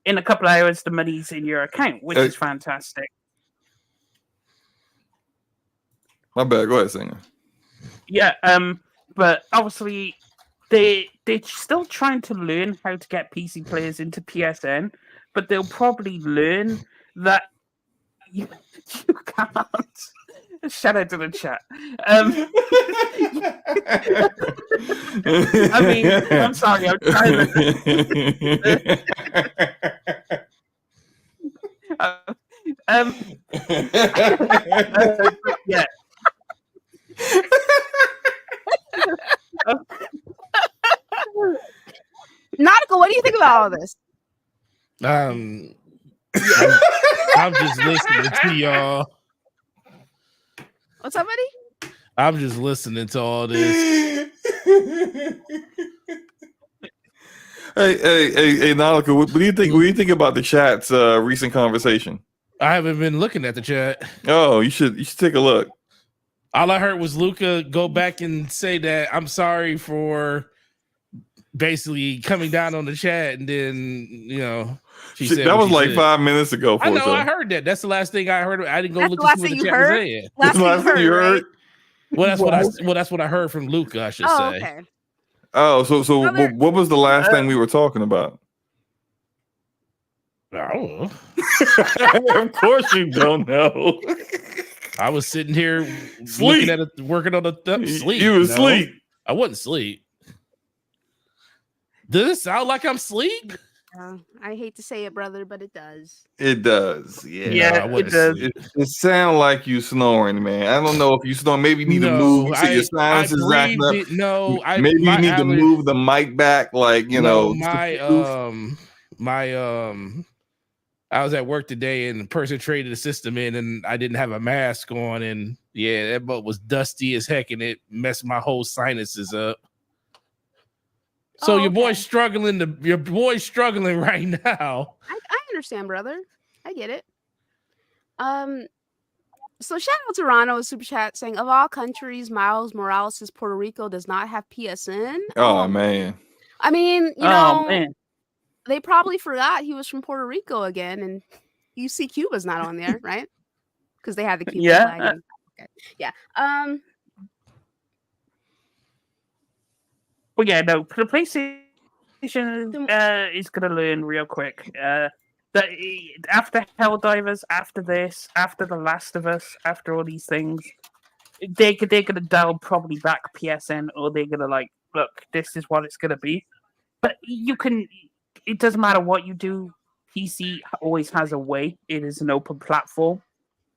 in a couple of hours, the money's in your account, which is fantastic. My bad. Go ahead, Singer. Yeah, but obviously they're still trying to learn how to get PC players into PSN, but they'll probably learn that you can't. Shout out to the chat. I mean, I'm sorry, I'm trying to. Yeah. Nautical, what do you think about all this? I'm just listening to y'all. What's up, buddy? I'm just listening to all this. Hey, Nautical, what do you think? What do you think about the chat's recent conversation? I haven't been looking at the chat. Oh, you should take a look. All I heard was Luca go back and say that I'm sorry for basically coming down on the chat, and then she said that was like 5 minutes ago. I know, I heard that. That's the last thing I heard. I didn't go look to see what the chat was saying. Last thing you heard. Well, that's what I heard from Luca, I should say. Okay. Oh, so what was the last thing we were talking about? I don't know. Of course you don't know. I was sitting here looking at it, working on the sleep. You was asleep. I wasn't asleep. Does it sound like I'm asleep? I hate to say it, brother, but it does. It does. Yeah, it does. It sounds like you snoring, man. I don't know if you snore. Maybe you need to move. You see your sinus is acting up. Maybe you need to move the mic back, like I was at work today and the person traded the system in and I didn't have a mask on, and yeah, that boat was dusty as heck and it messed my whole sinuses up. So your boy's struggling right now. I understand, brother. I get it. So shout out to Rano Super Chat saying, of all countries, Miles Morales' Puerto Rico does not have PSN. Oh man. I mean, you know, they probably forgot he was from Puerto Rico again, and you see Cuba's not on there, right? Because they have the Cuban flag. Okay. Yeah. But yeah, no, the PlayStation is going to learn real quick. That after Helldivers, after this, after The Last of Us, after all these things, they're going to dial probably back PSN, or they're going to look, this is what it's going to be. But you can. It doesn't matter what you do. PC always has a way. It is an open platform.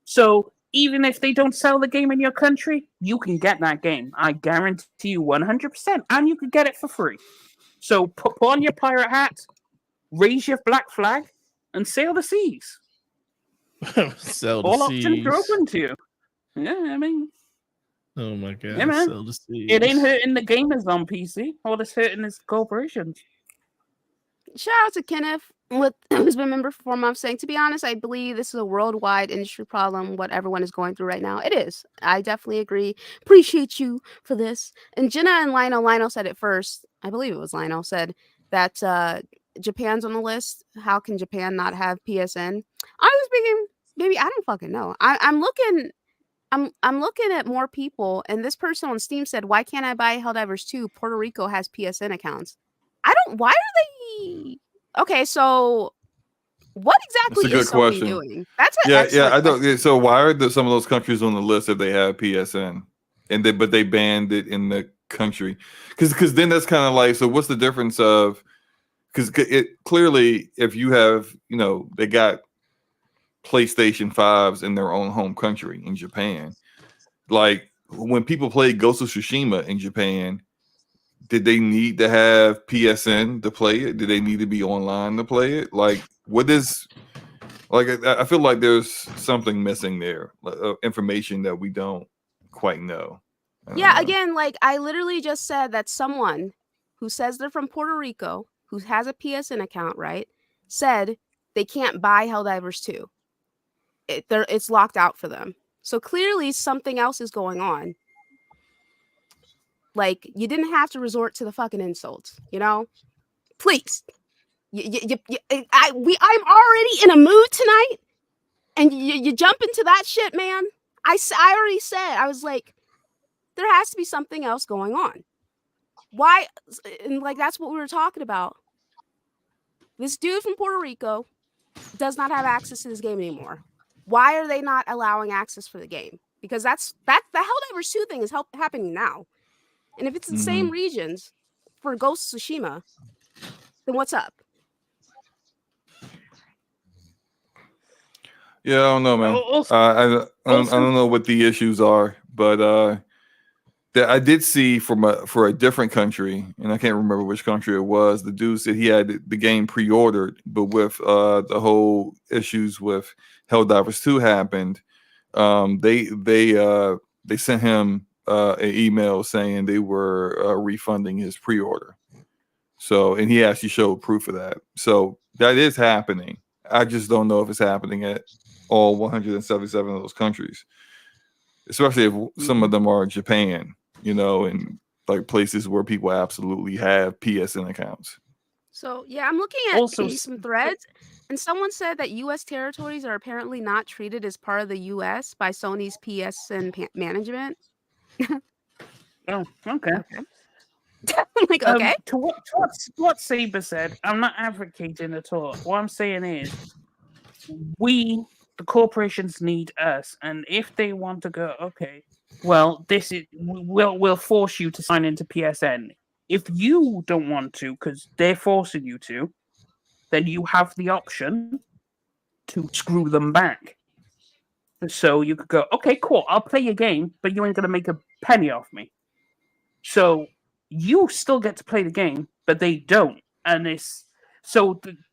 So even if they don't sell the game in your country, you can get that game. I guarantee you 100%. And you can get it for free. So put on your pirate hat, raise your black flag, and sail the seas. Sell the All options are seas. open to you. Yeah, I mean, Oh my god! Yeah, man. Sell the seas. it ain't hurting the gamers on PC. All it's hurting is corporations. Shout out to Kenneth, who's been a member for 4 months, saying, to be honest, I believe this is a worldwide industry problem, what everyone is going through right now. It is. I definitely agree. Appreciate you for this. And Jenna and Lionel said it first. I believe it was Lionel said that Japan's on the list. How can Japan not have PSN? Honestly speaking, maybe I don't fucking know. I'm looking at more people, and this person on Steam said, why can't I buy Helldivers 2? Puerto Rico has PSN accounts. Why are they okay? So, what exactly That's a good is Sony question. doing? That's an Yeah, excellent I don't. question. So why are some of those countries on the list if they have PSN, but they banned it in the country? Because then that's kind of like, so what's the difference of? Because it clearly, if you have, they got PlayStation 5s in their own home country in Japan. Like when people play Ghost of Tsushima in Japan, did they need to have PSN to play it? Did they need to be online to play it? Like, what is, like, I feel like there's something missing there, information that we don't quite know. Yeah, again, like I literally just said that someone who says they're from Puerto Rico, who has a PSN account, right, said they can't buy Helldivers 2. It's locked out for them. So clearly something else is going on. Like, you didn't have to resort to the fucking insults, Please. I'm already in a mood tonight, and you jump into that shit, man. I already said, I was like, there has to be something else going on. Why? And like, that's what we were talking about. This dude from Puerto Rico does not have access to this game anymore. Why are they not allowing access for the game? Because the Helldivers 2 thing is happening now. And if it's the same regions for Ghost of Tsushima, then what's up? Yeah, I don't know, man. I don't know what the issues are, but I did see for a different country, and I can't remember which country it was. The dude said he had the game pre-ordered, but with the whole issues with Helldivers 2 happened, they sent him an email saying they were refunding his pre-order. So, and he actually showed proof of that. So that is happening. I just don't know if it's happening at all 177 of those countries, especially if some of them are Japan, and like places where people absolutely have PSN accounts. So yeah, I'm looking at some threads, and someone said that U.S. territories are apparently not treated as part of the U.S. by Sony's PSN management. Oh, okay. Like, okay. To what Saber said, I'm not advocating at all. What I'm saying is, the corporations need us, and if they want to go, okay, well, we'll force you to sign into PSN. If you don't want to, because they're forcing you to, then you have the option to screw them back. So you could go, okay, cool, I'll play your game, but you ain't gonna make a penny off me. So you still get to play the game, but they don't, and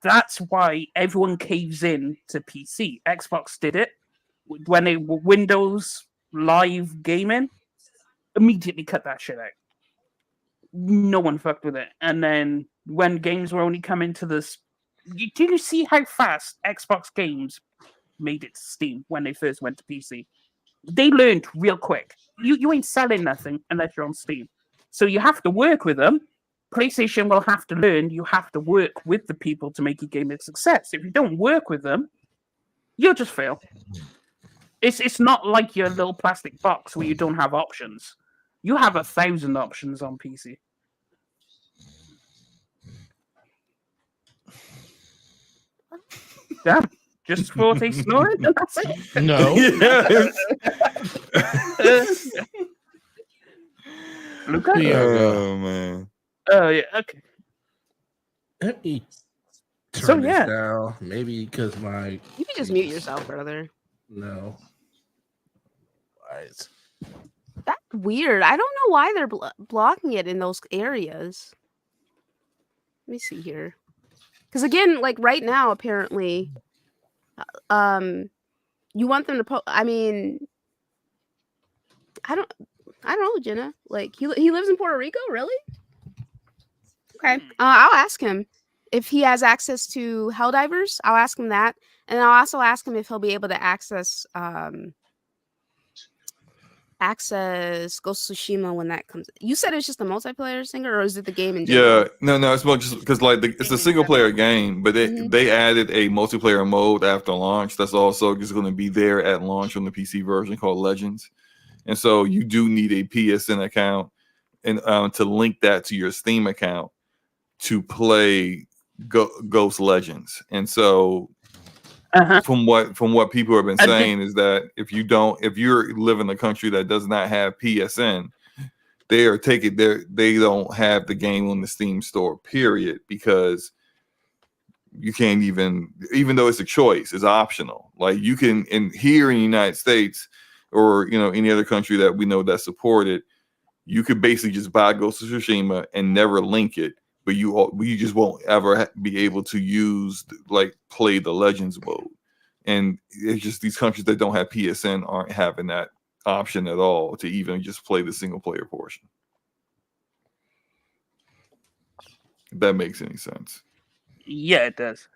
that's why everyone caves in to PC. Xbox did it when they were Windows Live gaming. Immediately cut that shit out. No one fucked with it. And then when games were only coming to this, did you see how fast Xbox games made it to Steam when they first went to PC? They learned real quick. You ain't selling nothing unless you're on Steam. So you have to work with them. PlayStation will have to learn you have to work with the people to make your game a success. If you don't work with them, you'll just fail. It's not like your little plastic box where you don't have options. You have 1,000 options on PC. Damn. Just for they snoring? That's it. No. Luca? Oh man. Oh yeah, okay. Let me So, turn this yeah. down. Maybe because my You can just mute yourself, brother. no. Why is- That's weird. I don't know why they're blocking it in those areas. Let me see here. Because again, like right now, apparently, you want them to I mean, I don't know, Jenna. Like he lives in Puerto Rico, really? Okay. I'll ask him if he has access to Helldivers. I'll ask him that, and I'll also ask him if he'll be able to access Ghost of Tsushima when that comes. You said it's just a multiplayer singer, or is it the game in general? Yeah, no, it's more just because like it's a single player game, but they added a multiplayer mode after launch. That's also just going to be there at launch on the PC version called Legends, and so you do need a PSN account and to link that to your Steam account to play Ghost Legends. And so from what people have been saying is that if you live in a country that does not have PSN, they don't have the game on the Steam store, period, because you can't even though it's a choice, it's optional. Like you can here in the United States or any other country that we know that support it, you could basically just buy Ghost of Tsushima and never link it, but you just won't ever be able to play the Legends mode. And it's just these countries that don't have PSN aren't having that option at all to even just play the single player portion. If that makes any sense. Yeah, it does.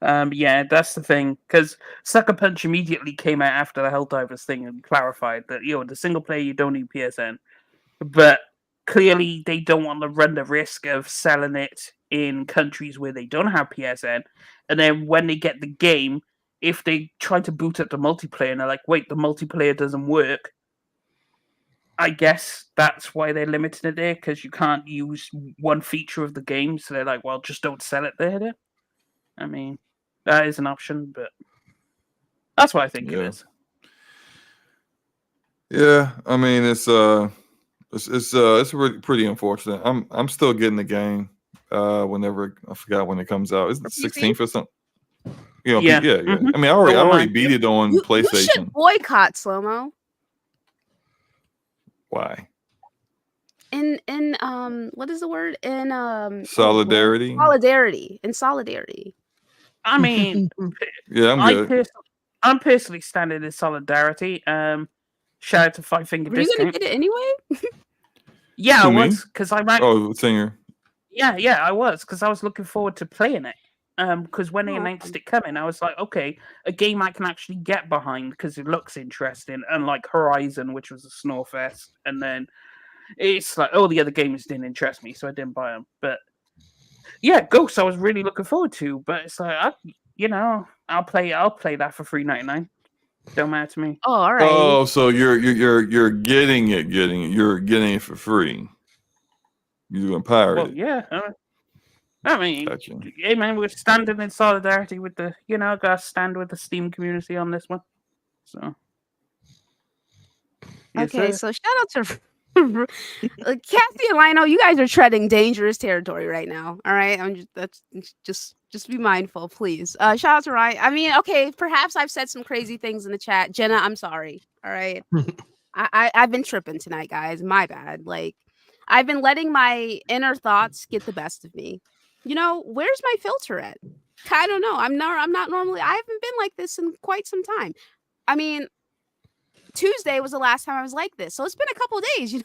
Yeah, that's the thing. Because Sucker Punch immediately came out after the Helldivers thing and clarified that the single player you don't need PSN, but clearly they don't want to run the risk of selling it in countries where they don't have PSN, and then when they get the game, if they try to boot up the multiplayer and they're like, wait, the multiplayer doesn't work, I guess that's why they're limiting it there, because you can't use one feature of the game, so they're like, well, just don't sell it there then. I mean, that is an option, but that's what I think it is. Yeah, I mean it's pretty unfortunate. I'm still getting the game whenever I forgot when it comes out. Isn't it 16th or something? Yeah. Mm-hmm. I mean, I already beat it on PlayStation. You should boycott Slow-Mo. Why? In what is the word? In solidarity. In solidarity. I mean, yeah, I'm good. I'm personally standing in solidarity. Shout out to Five Finger Were you Discount. gonna get it anyway? Yeah, To I me? was because I might. Oh, singer. Yeah, I was because I was looking forward to playing it. Because when they announced it coming, I was like, okay, a game I can actually get behind because it looks interesting, unlike Horizon, which was a snore fest. And then it's like, the other games didn't interest me, so I didn't buy them. But yeah, Ghost, I was really looking forward to, but it's like, I'll play that for $3.99. Don't matter to me. Oh, all right. Oh, so you're getting it. You're getting it for free. You're doing pirate. Well, yeah. I mean, Gotcha. hey man, we're standing in solidarity with the, gotta stand with the Steam community on this one. So. Okay, so shout out to Kathy and Lionel. You guys are treading dangerous territory right now. All right, just be mindful, please. Shout out to Ryan. I mean, okay, perhaps I've said some crazy things in the chat. Jenna, I'm sorry. All right, I've been tripping tonight, guys. My bad. Like, I've been letting my inner thoughts get the best of me. Where's my filter at? I don't know. I'm not normally. I haven't been like this in quite some time. I mean, Tuesday was the last time I was like this, so it's been a couple of days. You know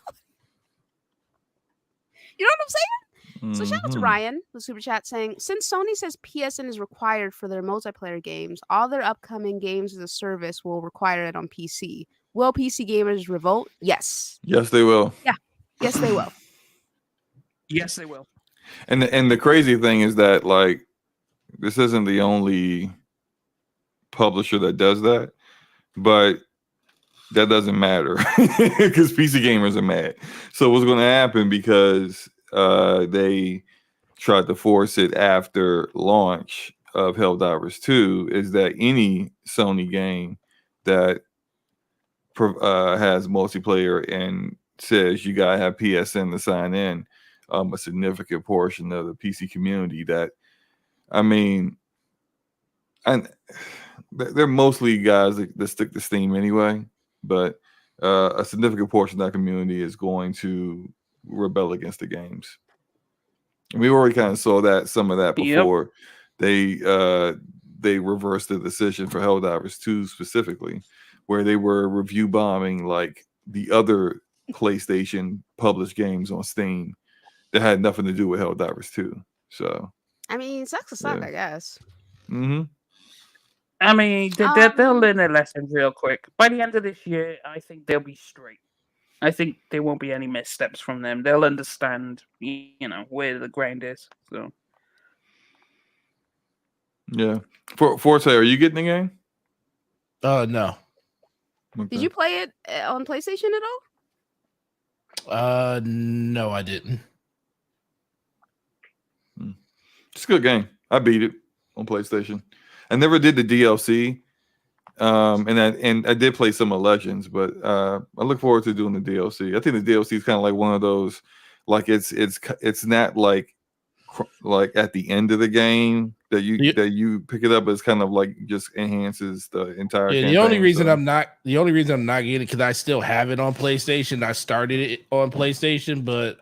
what I'm saying? So shout out to Ryan, the super chat saying, since Sony says PSN is required for their multiplayer games, all their upcoming games as a service will require it on PC. Will PC gamers revolt? Yes. Yes, they will. Yeah. Yes, they will. Yes, they will. And the crazy thing is that this isn't the only publisher that does that, but that doesn't matter because PC gamers are mad. So what's going to happen, because they tried to force it after launch of Helldivers 2, is that any Sony game that has multiplayer and says you gotta have PSN to sign in, a significant portion of the PC community that, I mean, and they're mostly guys that stick to Steam anyway, but a significant portion of that community is going to rebel against the games. We already kind of saw some of that before they reversed the decision for Helldivers 2 specifically, where they were review bombing like the other PlayStation published games on Steam that had nothing to do with Helldivers 2. So I mean, sucks to suck, yeah. I guess. Mm-hmm. I mean, they'll learn their lessons real quick. By the end of this year, I think they'll be straight. I think there won't be any missteps from them. They'll understand, where the grind is. So, Yeah. Forte, are you getting the game? No. Did Okay. you play it on PlayStation at all? No, I didn't. It's a good game. I beat it on PlayStation. I never did the DLC. And I did play some of Legends, but I look forward to doing the DLC. I think the DLC is kind of like one of those, like it's not like at the end of the game that you pick it up. It's kind of like just enhances the entire. Yeah, campaign, the only reason so. I'm not getting it because I still have it on PlayStation. I started it on PlayStation, but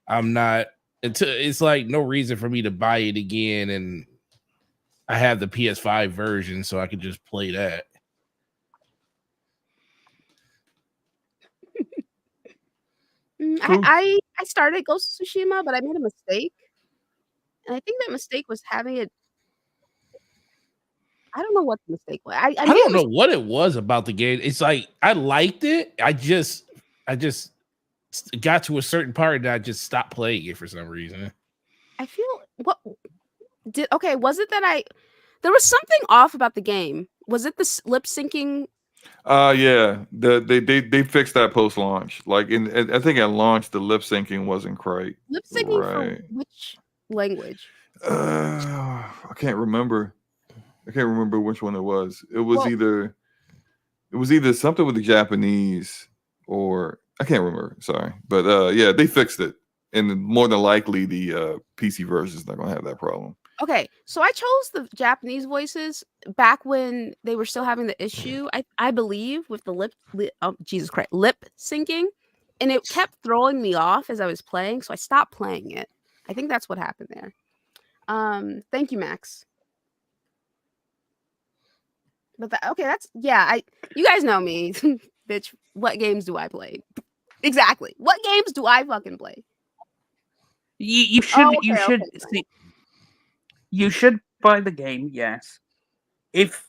I'm not until it's like no reason for me to buy it again, and I have the PS5 version, so I can just play that. I started Ghost of Tsushima, but I made a mistake. And I think that mistake was having it. I don't know what the mistake was. I don't know what it was about the game. It's like I liked it. I just got to a certain part and I just stopped playing it for some reason. I feel was it that there was something off about the game? Was it the lip syncing? Yeah, they fixed that post launch. Like I think at launch the lip syncing wasn't great. Lip syncing for which language? I can't remember. I can't remember which one it was. It was either something with the Japanese or I can't remember. Sorry, but yeah, they fixed it, and more than likely the PC version is not going to have that problem. Okay, so I chose the Japanese voices back when they were still having the issue. I believe with the lip syncing, and it kept throwing me off as I was playing, so I stopped playing it. I think that's what happened there. Thank you, Max. But you guys know me, bitch. What games do I play? Exactly. What games do I fucking play? You should buy the game. Yes, if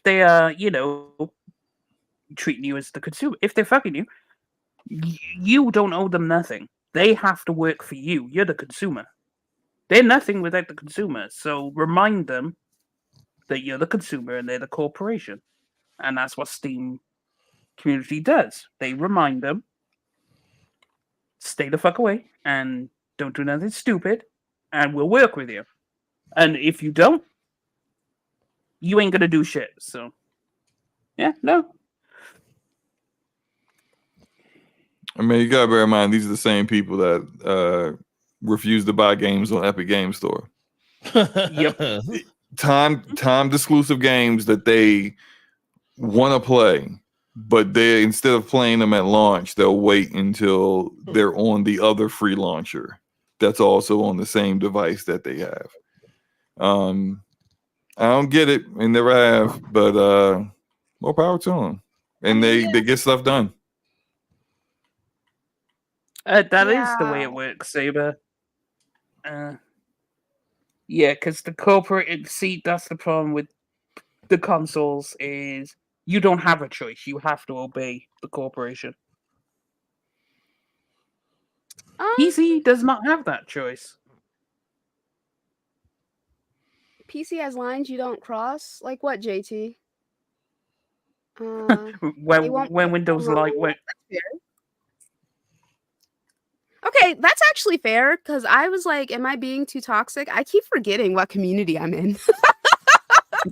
they are treating you as the consumer, if they're fucking you, you don't owe them nothing. They have to work for you. You're the consumer. They're nothing without the consumer. So remind them that you're the consumer and they're the corporation. And that's what Steam community does. They remind them, stay the fuck away and don't do nothing stupid, and we'll work with you. And if you don't, you ain't gonna do shit. So, yeah, no. I mean, you gotta bear in mind these are the same people that refuse to buy games on Epic Game Store. Yep. Timed exclusive games that they want to play, but they instead of playing them at launch, they'll wait until they're on the other free launcher that's also on the same device that they have. I don't get it, and never have, but more power to them, and they get stuff done. That is the way it works, Saber. Yeah, because the corporate, see, that's the problem with the consoles is you don't have a choice. You have to obey the corporation. PC does not have that choice. PC has lines you don't cross? Like what, JT? When Windows Light went. Okay, that's actually fair because I was like, am I being too toxic? I keep forgetting what community I'm in.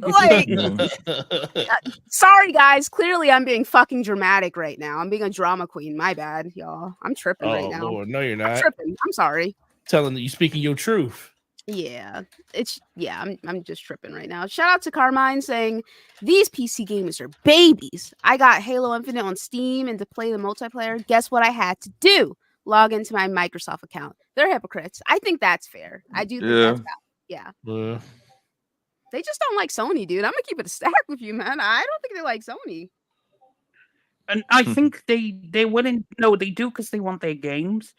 Like, Yeah. sorry guys, clearly I'm being fucking dramatic right now. I'm being a drama queen. My bad, y'all. I'm tripping right Oh now. Lord, no, you're I'm not. tripping. I'm sorry. Telling you, speaking your truth. Yeah, I'm just tripping right now. Shout out to Carmine saying these PC gamers are babies. I got Halo Infinite on Steam and to play the multiplayer, guess what I had to do? Log into my Microsoft account. They're hypocrites. I think that's fair. I do think Yeah. that's valid. Yeah. Uh, They just don't like Sony, dude. I'm gonna keep it a stack with you, man. I don't think they like Sony. And I think they're willing. No, they do because they want their games,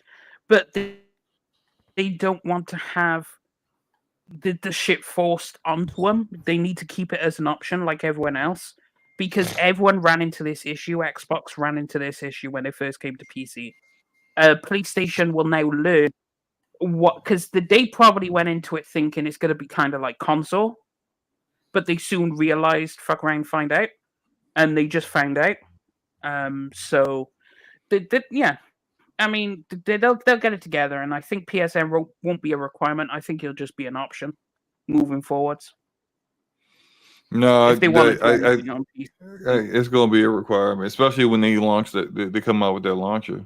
but they don't want to have the shit forced onto them. They need to keep it as an option, like everyone else, because everyone ran into this issue. Xbox ran into this issue when they first came to PC. PlayStation will now learn what, because they probably went into it thinking it's going to be kind of like console, but they soon realized fuck around, find out, and they just found out. So yeah, I mean, they'll get it together, and I think PSN won't be a requirement. I think it'll just be an option moving forwards No, if they want to do anything on PC. it's going to be a requirement, especially when they launch they come out with their launcher.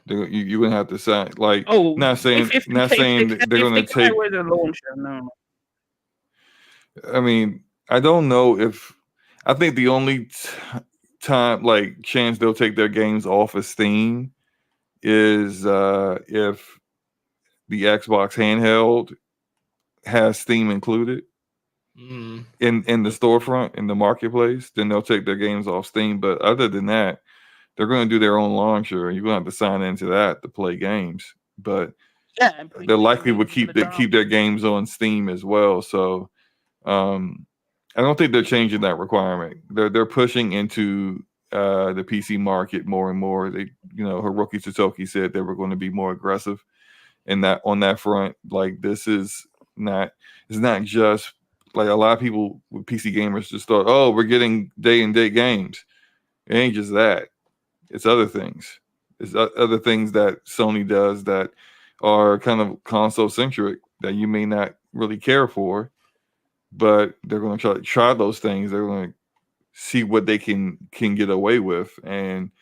You're going to have to sign. Like, Oh, not saying if they're going to take. with a launcher, no. I mean, I don't know if. I think the only time, like, chance they'll take their games off of Steam is if the Xbox handheld has Steam included mm, in the storefront, in the marketplace. Then they'll take their games off Steam. But other than that, they're going to do their own launcher, and you're going to have to sign into that to play games. But Yeah, and they likely would PlayStation keep games their games on Steam as well. So I don't think they're changing that requirement. They're pushing into the PC market more and more. They, Hiroki Satoki said they were going to be more aggressive in that on that front. Like, this is not, it's not just like a lot of people with PC gamers just thought, oh, we're getting day and date games. It ain't just that. It's other things. It's other things that Sony does that are kind of console centric that you may not really care for, but they're going to try those things. They're going to see what they can get away with, and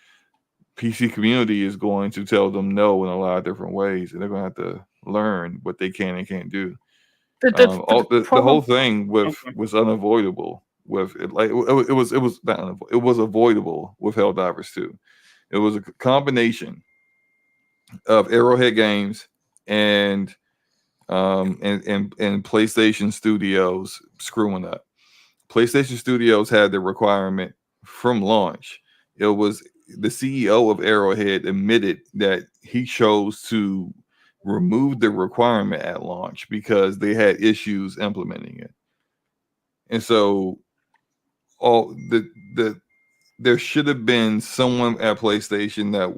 PC community is going to tell them no in a lot of different ways, and they're going to have to learn what they can and can't do. The whole thing was unavoidable with it. Like, it was not unavoidable. It was avoidable with Helldivers 2. It was a combination of Arrowhead Games and PlayStation Studios screwing up. PlayStation Studios had the requirement from launch. It was the CEO of Arrowhead admitted that he chose to remove the requirement at launch because they had issues implementing it. And so there should have been someone at PlayStation that,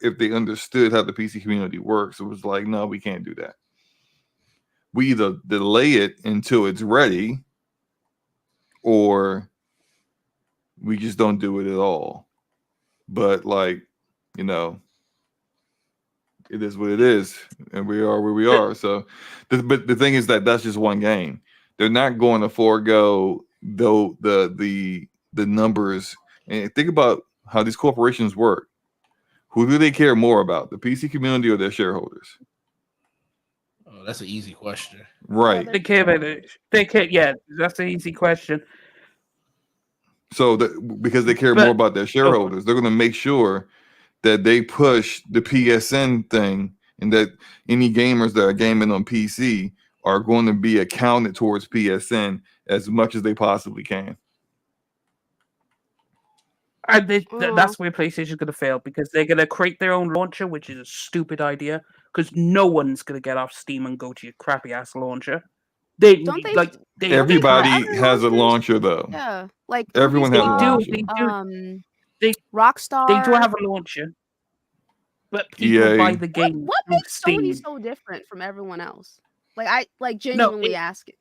if they understood how the PC community works, it was like, no, we can't do that. We either delay it until it's ready, or we just don't do it at all. But, like, it is what it is, and we are where we are. So, but the thing is that that's just one game. They're not going to forego the numbers. And think about how these corporations work. Who do they care more about, the PC community or their shareholders? oh, that's an easy question. Right. They care about it. They care. Yeah, that's an easy question. So because they care more about their shareholders, they're going to make sure that they push the PSN thing, and that any gamers that are gaming on PC are going to be accounted towards PSN as much as they possibly can. And that's where PlayStation's going to fail, because they're going to create their own launcher, which is a stupid idea, because no one's going to get off Steam and go to your crappy ass launcher. Everybody has a launcher, though. Yeah, like everyone has a launcher. Rockstar. They do have a launcher, but people buy the game. What makes Sony so different from everyone else? Like, genuinely asking.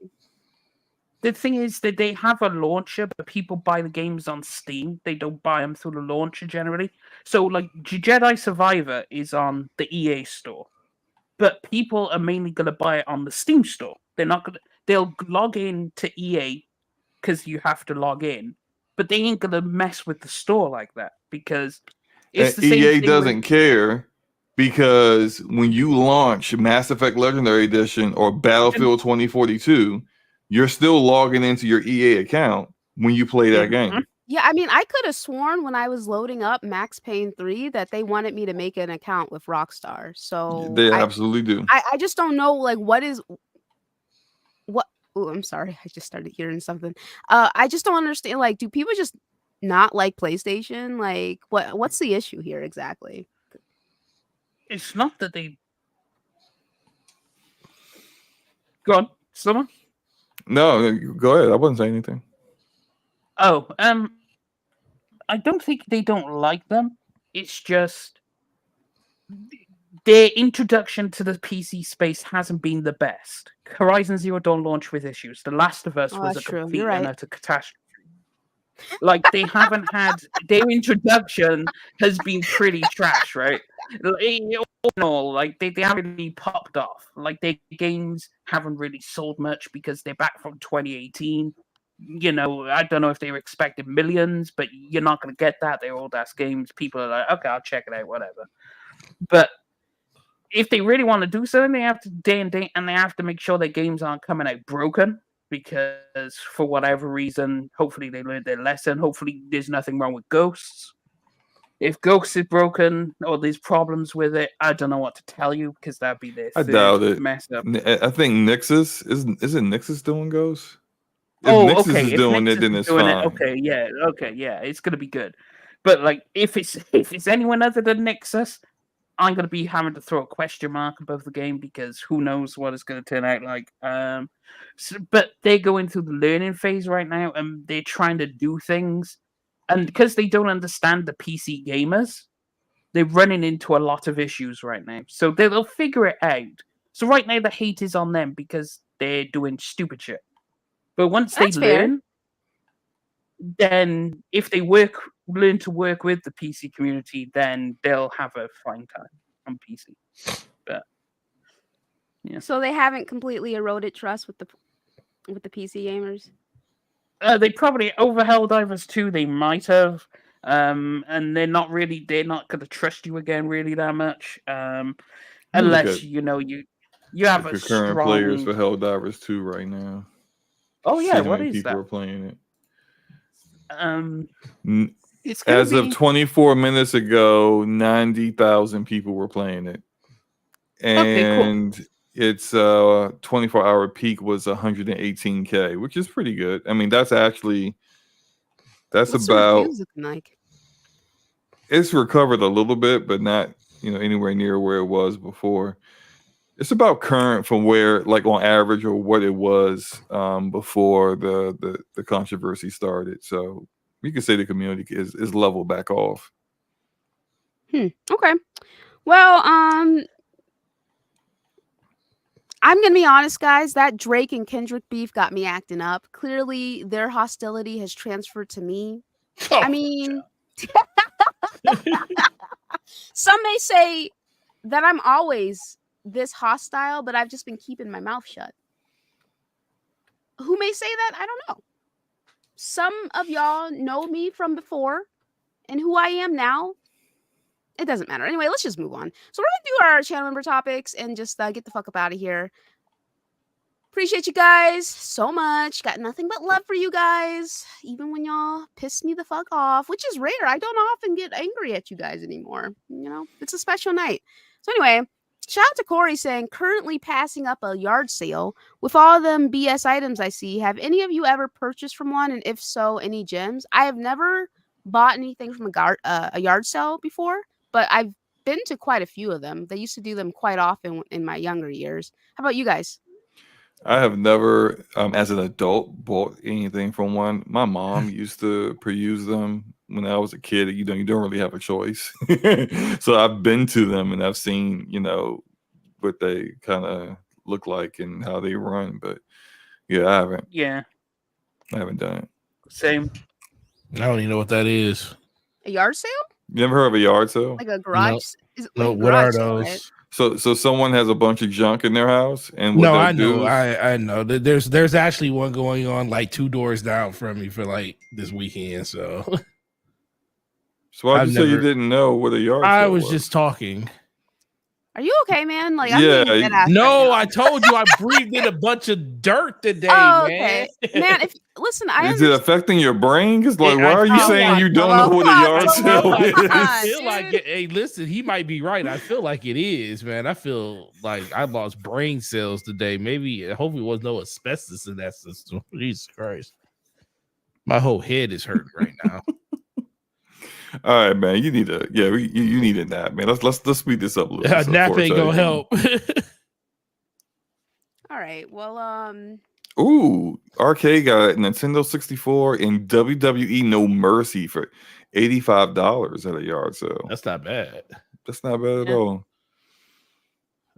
The thing is that they have a launcher, but people buy the games on Steam. They don't buy them through the launcher generally. So, like, Jedi Survivor is on the EA store, but people are mainly going to buy it on the Steam store. They're not going to. they'll log in to EA because you have to log in, but they ain't gonna mess with the store like that because it's And the same EA thing doesn't care because when you launch Mass Effect Legendary Edition or Battlefield 2042, you're still logging into your EA account when you play that game. Yeah, I mean, I could have sworn when I was loading up Max Payne 3 that they wanted me to make an account with Rockstar. So They absolutely do. I just don't know, like, what. Oh, I'm sorry. I just started hearing something. I just don't understand. Like, do people just not like PlayStation? Like, what's the issue here exactly? It's not that they. Go on, someone. No, go ahead. I wasn't saying anything. Oh, I don't think they don't like them. It's just their introduction to the PC space hasn't been the best. Horizon Zero Dawn launched with issues. The Last of Us Oh, was that's a true. complete You're and right. utter catastrophe. Like they haven't had their introduction has been pretty trash, right? All in all, like they haven't really popped off. Like their games haven't really sold much because they're back from 2018. You know, I don't know if they were expecting millions, but you're not going to get that. They're old ass games. People are like, okay, I'll check it out, whatever. But if they really want to do something, they have to day and date, and they have to make sure their games aren't coming out broken. Because for whatever reason, hopefully they learned their lesson. Hopefully there's nothing wrong with Ghosts. If Ghosts is broken or there's problems with it, I don't know what to tell you because that'd be their I third doubt it. mess up. I think Nixus isn't Nixus doing Ghosts? If Oh, Nixus okay. is If doing Nixus it, then is it's doing it, fine. okay, yeah, it's gonna be good. But like, if it's anyone other than Nixus, I'm gonna be having to throw a question mark above the game because who knows what it's gonna turn out like. But they're going through the learning phase right now, and they're trying to do things, and because they don't understand the PC gamers, they're running into a lot of issues right now. So they'll figure it out. So right now the hate is on them because they're doing stupid shit. But once they That's fair. learn, then if they learn to work with the PC community, then they'll have a fine time on PC. But yeah, So they haven't completely eroded trust with the PC gamers. they probably over Helldivers 2. They might have, and they're not going to trust you again really that much, unless you have the a concurrent players strong. for Helldivers 2 right now. Oh See yeah, how what many is people that? are playing it. It's gonna As be... of 24 minutes ago, 90,000 people were playing it. And okay, cool. its 24-hour peak was 118K, which is pretty good. I mean, that's What's the about reviews looking like? it's recovered a little bit, but not, anywhere near where it was before. It's about current from where, like on average, or what it was before the controversy started. So you can say the community is leveled back off. Okay. Well, I'm gonna be honest, guys. That Drake and Kendrick beef got me acting up. Clearly, their hostility has transferred to me. I mean, some may say that I'm always this hostile, but I've just been keeping my mouth shut. Who may say that? I don't know. Some of y'all know me from before, and who I am now, it doesn't matter. Anyway, let's just move on. So we're gonna do our channel member topics and just get the fuck up out of here. Appreciate you guys so much. Got nothing but love for you guys, even when y'all piss me the fuck off, which is rare. I don't often get angry at you guys anymore. It's a special night. So anyway, shout out to Corey saying, currently passing up a yard sale with all them BS items I see. Have any of you ever purchased from one? And if so, any gems? I have never bought anything from a yard sale before, but I've been to quite a few of them. They used to do them quite often in my younger years. How about you guys? I have never, as an adult, bought anything from one. My mom used to peruse them when I was a kid. You don't really have a choice. So I've been to them and I've seen, what they kind of look like and how they run. But yeah, I haven't. Yeah, I haven't done it. same. I don't even know what that is. A yard sale? You never heard of a yard sale? Like a garage? No, what are those? Right? So someone has a bunch of junk in their house, and what No, they'll I do know, is I know. There's actually one going on like 2 doors down from me for like this weekend. So so why'd I've you say you never. didn't know what a yard I sale was was? just talking. Are you okay, man? Like, I'm Yeah, being dead ass right No, now. I told you I breathed in a bunch of dirt today, Oh, man. okay. Man, if listen, I is it understand. affecting your brain? Cause like, why I are you Oh, feel saying come like you on, don't know Solo. what Come a on, yard I Solo. sale feel like Come I on, is? feel like dude. hey, listen, he might be right. I feel like it is, man. I feel like I lost brain cells today. Maybe hopefully there was no asbestos in that system. Jesus Christ. My whole head is hurting right now. All right, man. You need a you need a nap, man. Let's speed this up a little bit. So Nap ain't gonna Forte. help. All right. Well, Ooh, Arcade got Nintendo 64 and WWE No Mercy for $85 at a yard sale. That's not bad. That's not bad at Yeah. all.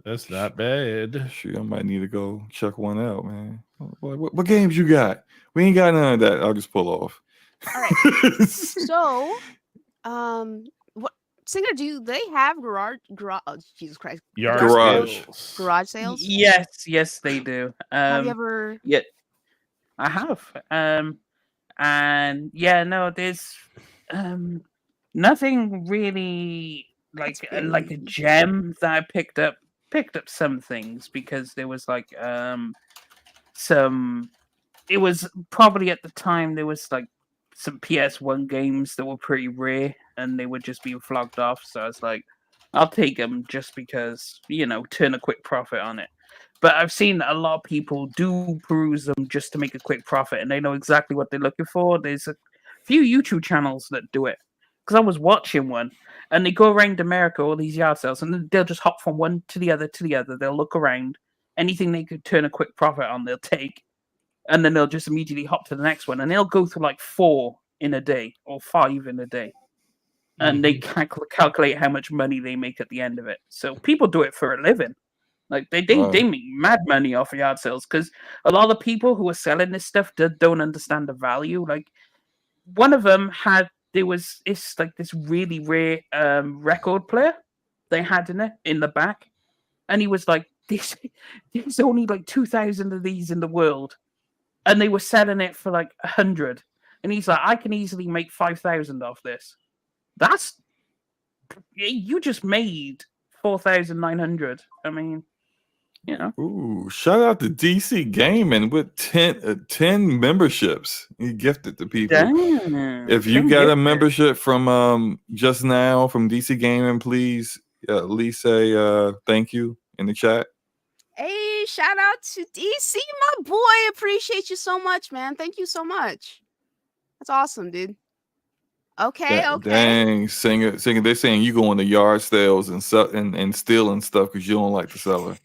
That's not bad. Shoot, I might need to go check one out, man. What games you got? We ain't got none of that. I'll just pull off. all right. So, what Singer? Do they have garage? Oh, Jesus Christ! Yard Garage. sales. Garage sales. Yes, they do. Have you ever? Yeah, I have. And yeah, no, there's nothing really That's like a very. gem that I picked up. Picked up some things because there was like some. It was probably at the time there was like some PS1 games that were pretty rare and they were just being flogged off. So I was like, I'll take them just because turn a quick profit on it. But I've seen a lot of people do peruse them just to make a quick profit, and they know exactly what they're looking for. There's a few YouTube channels that do it because I was watching one, and they go around America, all these yard sales, and they'll just hop from one to the other to the other. They'll look around, anything they could turn a quick profit on, they'll take, and then they'll just immediately hop to the next one, and they'll go through like 4 in a day or 5 in a day, and they calculate how much money they make at the end of it. So people do it for a living. Like they Right. make mad money off of yard sales because a lot of the people who are selling this stuff don't understand the value. Like one of them it's like this really rare record player they had in the back, and he was like, there's only like 2,000 of these in the world, and they were selling it for like 100, and he's like, I can easily make 5,000 off this. That's you just made 4,900. I mean, Ooh, shout out to DC Gaming with 10 memberships. He gifted to people. Damn. If you Ten got a gifted. membership from just now from DC Gaming, please at least say thank you in the chat. Hey, shout out to DC, my boy. Appreciate you so much, man. Thank you so much. That's awesome, dude. Okay. Dang, singer. They're saying you go on the yard sales and stealing stuff because you don't like the seller.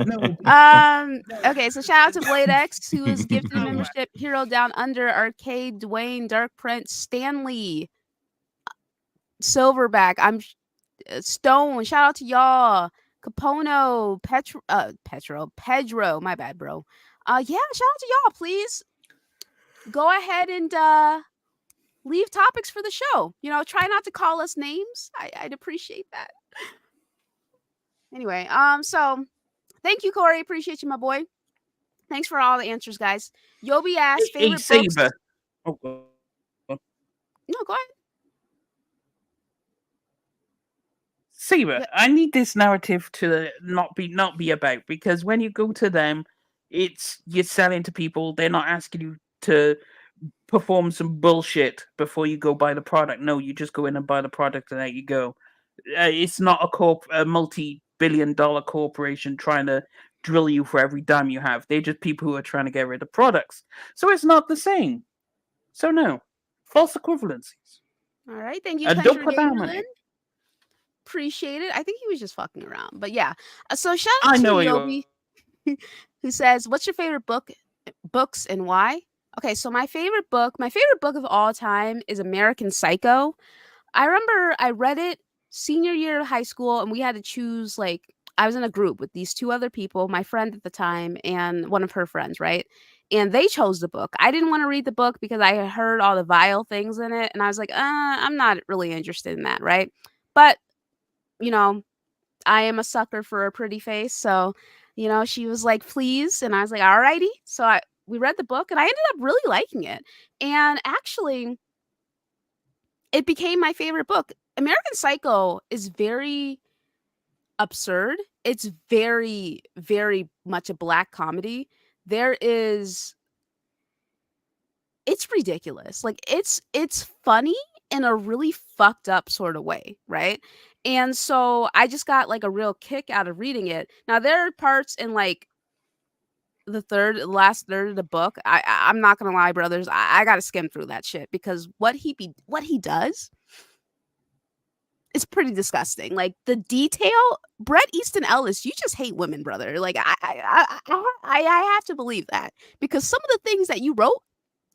No. Okay, so shout out to Blade X, who is gifted a Oh, membership. Hero Down Under, Arcade, Dwayne, Dark Prince, Stanley, Silverback. I'm Stone. Shout out to y'all. Capono, Pedro. My bad, bro. Yeah, shout out to y'all. Please go ahead and leave topics for the show. Try not to call us names. I'd appreciate that. Anyway, so thank you, Corey. Appreciate you, my boy. Thanks for all the answers, guys. Yobi asked Hey, favorite books. Saber. Oh, God. No, go ahead. Saber, Yeah. I need this narrative to not be about, because when you go to them, you're selling to people. They're not asking you to perform some bullshit before you go buy the product. No, you just go in and buy the product and there you go. It's not a multi-billion-dollar corporation trying to drill you for every dime you have. They're just people who are trying to get rid of products. So it's not the same. So no, false equivalencies. All right. Thank you, And don't Country put that money. Gamerlin. Appreciate it. I think he was just fucking around. But yeah. So shout I out to know you. Yobi, who says, what's your favorite books and why? Okay, so my favorite book of all time is American Psycho. I remember I read it senior year of high school, and we had to choose, I was in a group with these 2 other people, my friend at the time and one of her friends, right? And they chose the book. I didn't want to read the book because I had heard all the vile things in it, and I was like, I'm not really interested in that, right? But, you know, I am a sucker for a pretty face, so, she was like, "Please," and I was like, "Alrighty." So we read the book, and I ended up really liking it. And actually, it became my favorite book. American Psycho is very absurd. It's very, very much a black comedy. There is It's ridiculous. Like, it's funny in a really fucked up sort of way, right? And so I just got, like, a real kick out of reading it. Now there are parts in, like, the last third of the book, I'm not gonna lie, brothers, I gotta skim through that shit because what he does is pretty disgusting. Like, the detail, Bret Easton Ellis, you just hate women, brother. Like, I have to believe that because some of the things that you wrote,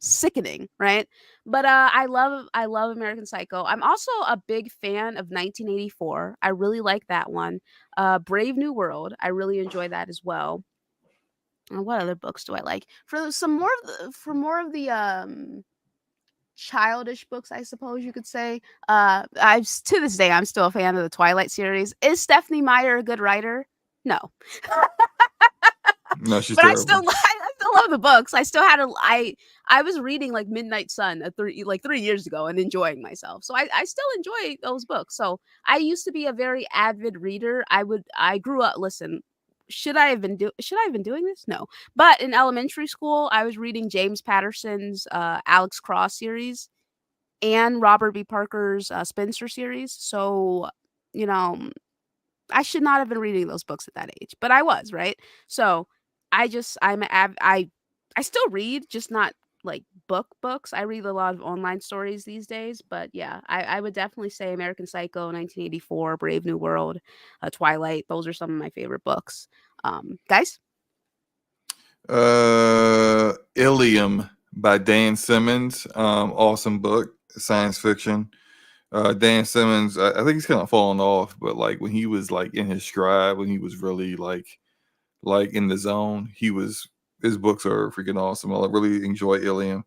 sickening, right? But I love American Psycho. I'm also a big fan of 1984. I really like that one. Brave New World, I really enjoy that as well. And what other books do I like? For more of the childish books, I suppose you could say. I've To this day I'm still a fan of the Twilight series. Is Stephanie Meyer a good writer? No. No, she's But terrible. I still love the books. I was reading like Midnight Sun 3 years ago and enjoying myself. So I still enjoy those books. So I used to be a very avid reader. I grew up, listen, should I have been doing this? No. But in elementary school, I was reading James Patterson's Alex Cross series and Robert B. Parker's Spencer series. So, you know, I should not have been reading those books at that age, but I was, right? So I still read, just not like books. I read a lot of online stories these days, but yeah, I would definitely say American Psycho, 1984, Brave New World, Twilight. Those are some of my favorite books. Guys? Ilium by Dan Simmons. Awesome book, science fiction. Dan Simmons, I think he's kind of fallen off, but like when he was like in his stride, when he was really like in the zone, his books are freaking awesome. I really enjoy Ilium.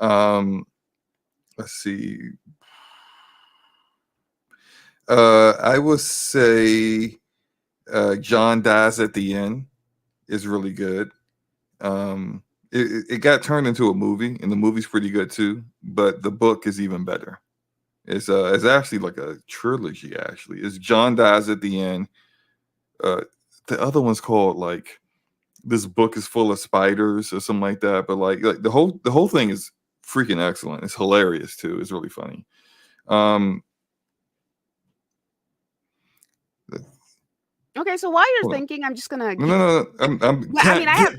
Let's see. I would say John Dies at the End is really good. It got turned into a movie, and the movie's pretty good too, but the book is even better. It's actually like a trilogy. Actually, it's John Dies at the End. The other one's called like This Book is Full of Spiders or something like that. But like the whole thing is freaking excellent. It's hilarious too. It's really funny. Okay, so while you're Hold on. thinking, I'm just gonna. No.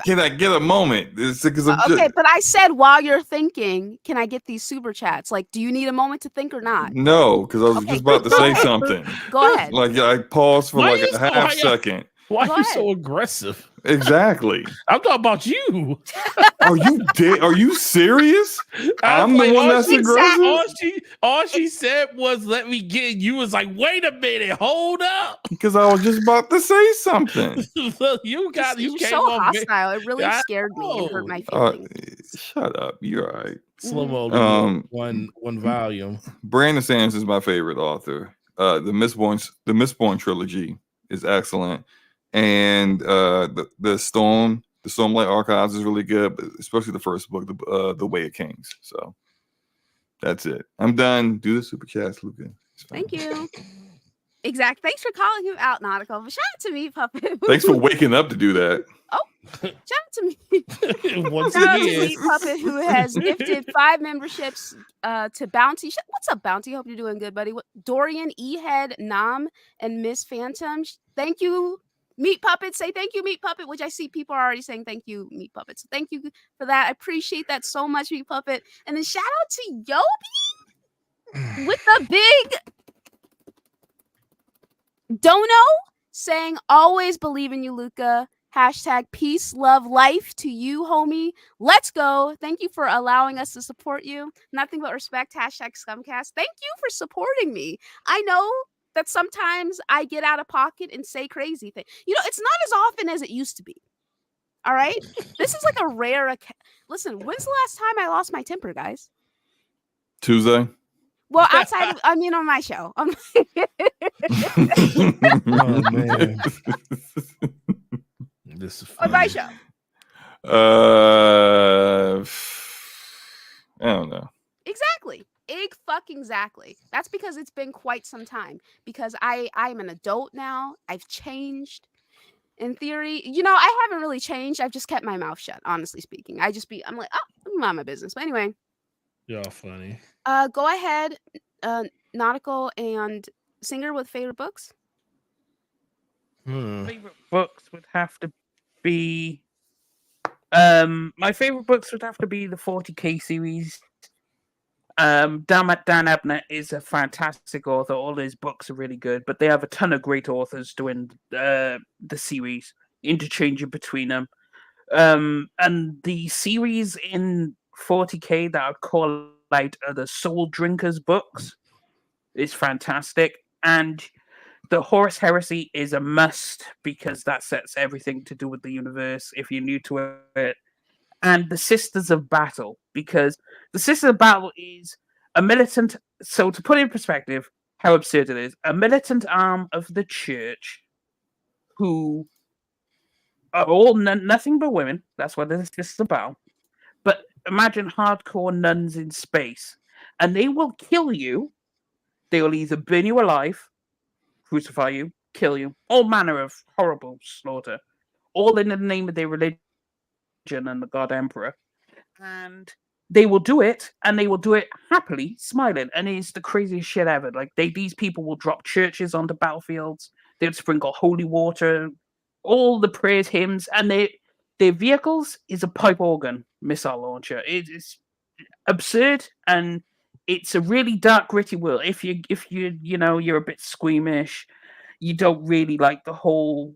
Can I get a moment? It's because Okay, but I said while you're thinking, can I get these super chats? Like, do you need a moment to think or not? No, because I was Okay, just about to go say ahead. something. Go ahead. Like I paused for Why like you a so- half why you- second. Why Go are you ahead. so aggressive? Exactly. I'm talking about you. Are you serious? I was I'm the like, one all that's she- aggressive? All she said was, "Let me get." You was like, "Wait a minute, hold up." Because I was just about to say something. You You're came so off very- hostile. It really I scared me and hurt know. my feelings. Shut up. You're all right. Slow mo. One volume. Brandon Sands is my favorite author. The Mistborn trilogy is excellent, and the Stormlight Archives is really good, but especially the first book, the Way of Kings. So that's it. I'm done. Do the super chats, Luca. Thank you. Exact. Thanks for calling him out, Nautical. But shout out to me, Puppet. Thanks for waking up to do that. Shout out to me. Once Shout out to again, Meat Puppet, who has gifted 5 memberships to Bounty. What's up, Bounty? Hope you're doing good, buddy. Dorian, E-Head, Nam, and Miss Phantom. Thank you, Meat Puppet. Say thank you, Meat Puppet, which I see people are already saying thank you, Meat Puppet. So thank you for that. I appreciate that so much, Meat Puppet. And then shout out to Yobi with the big dono saying, always believe in you, Luca. Hashtag peace, love, life to you, homie. Let's go. Thank you for allowing us to support you. Nothing but respect. Hashtag scumcast. Thank you for supporting me. I know that sometimes I get out of pocket and say crazy things. It's not as often as it used to be. All right? This is like a rare Listen, when's the last time I lost my temper, guys? Tuesday. Well, outside of, I mean, on my show. Oh man, this is On my funny. show. I don't know. Exactly. Exactly. That's because it's been quite some time. Because I'm an adult now. I've changed. In theory, I haven't really changed. I've just kept my mouth shut. Honestly speaking, I'm like, oh, mind my business. But anyway, Y'all funny. go ahead, Nautical and Singer with favorite books. Favorite books would have to be my favorite books would have to be the 40K series. Dan Abnett is a fantastic author. All his books are really good, but they have a ton of great authors doing the series, interchanging between them. And the series in 40K that I'd call out are the Soul Drinkers books. It's fantastic. And the Horus Heresy is a must because that sets everything to do with the universe if you're new to it. And the Sisters of Battle, because the Sisters of Battle is a militant. So, to put it in perspective, how absurd it is, a militant arm of the church who are all nothing but women. That's what this is about. But imagine hardcore nuns in space, and they will kill you. They will either burn you alive, crucify you, kill you, all manner of horrible slaughter, all in the name of their religion and the God Emperor. And they will do it, and they will do it happily, smiling, and it's the craziest shit ever. Like these people will drop churches onto battlefields. They would sprinkle holy water, all the praise hymns, and their vehicles is a pipe organ missile launcher. It's absurd, and it's a really dark, gritty world. If you're a bit squeamish, you don't really like the whole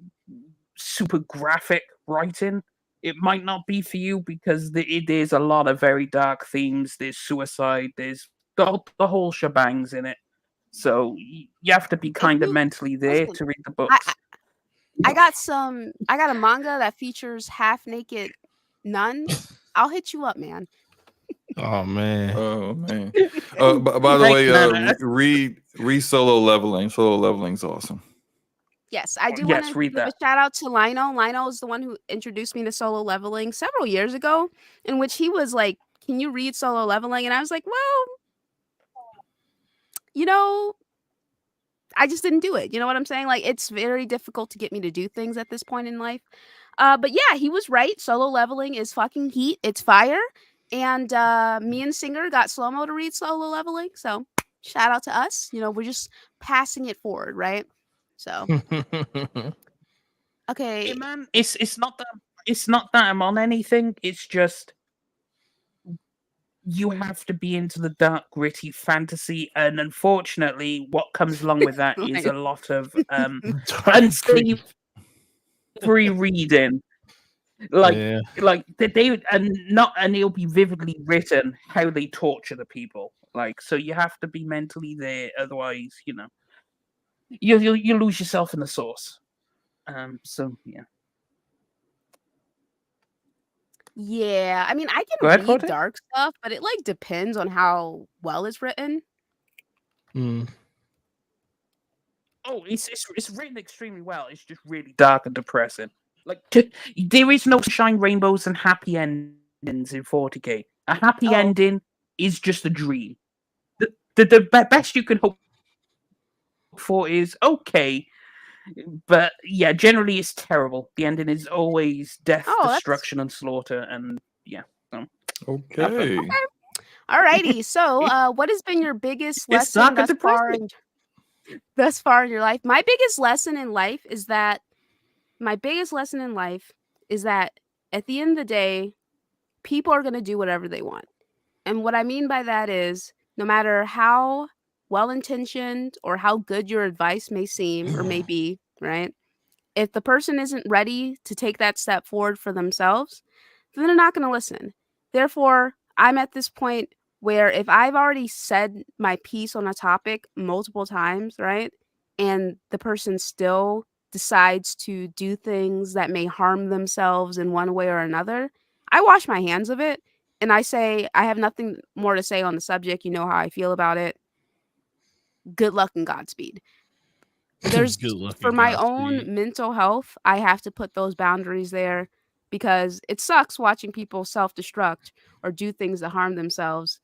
super graphic writing, it might not be for you because there's a lot of very dark themes. There's suicide. There's the whole shebangs in it. So you have to be kind of mentally there listen, to read the books. I got a manga that features half naked nuns. I'll hit you up, man. Oh man. Oh man. By the way, read Solo Leveling. Solo Leveling's awesome. Yes, I do Yes, want to read give a that. shout out to Lionel. Lionel is the one who introduced me to Solo Leveling several years ago, in which he was like, "Can you read Solo Leveling?" And I was like, "Well, I just didn't do it." You know what I'm saying? Like, it's very difficult to get me to do things at this point in life. But yeah, he was right. Solo Leveling is fucking heat. It's fire. And me and Singer got Slow-Mo to read Solo Leveling. So shout out to us. We're just passing it forward, right? So okay. Hey man, it's not that I'm on anything. It's just you have to be into the dark, gritty fantasy, and unfortunately, what comes along with that is a lot of unsavory reading. Like they and it'll be vividly written how they torture the people. Like, so you have to be mentally there, otherwise, you lose yourself in the source. So yeah. Yeah, I mean, I Go can ahead, read Forte. dark stuff, but it like depends on how well it's written. Oh, it's written extremely well. It's just really dark and depressing. Like there is no sunshine, rainbows, and happy endings in 40K. A happy ending is just a dream. The best you can hope for is okay, but yeah, generally it's terrible. The ending is always death, destruction, and slaughter, and yeah. Okay. Alrighty. So, what has been your biggest lesson thus far in your life? My biggest lesson in life is that at the end of the day, people are going to do whatever they want. And what I mean by that is no matter how well-intentioned or how good your advice may seem or may be, right? If the person isn't ready to take that step forward for themselves, then they're not going to listen. Therefore, I'm at this point where if I've already said my piece on a topic multiple times, right? And the person still decides to do things that may harm themselves in one way or another, I wash my hands of it and I say, I have nothing more to say on the subject. You know how I feel about it. good luck and Godspeed. There's Good luck for and my Godspeed. own mental health, I have to put those boundaries there because it sucks watching people self-destruct or do things that harm themselves.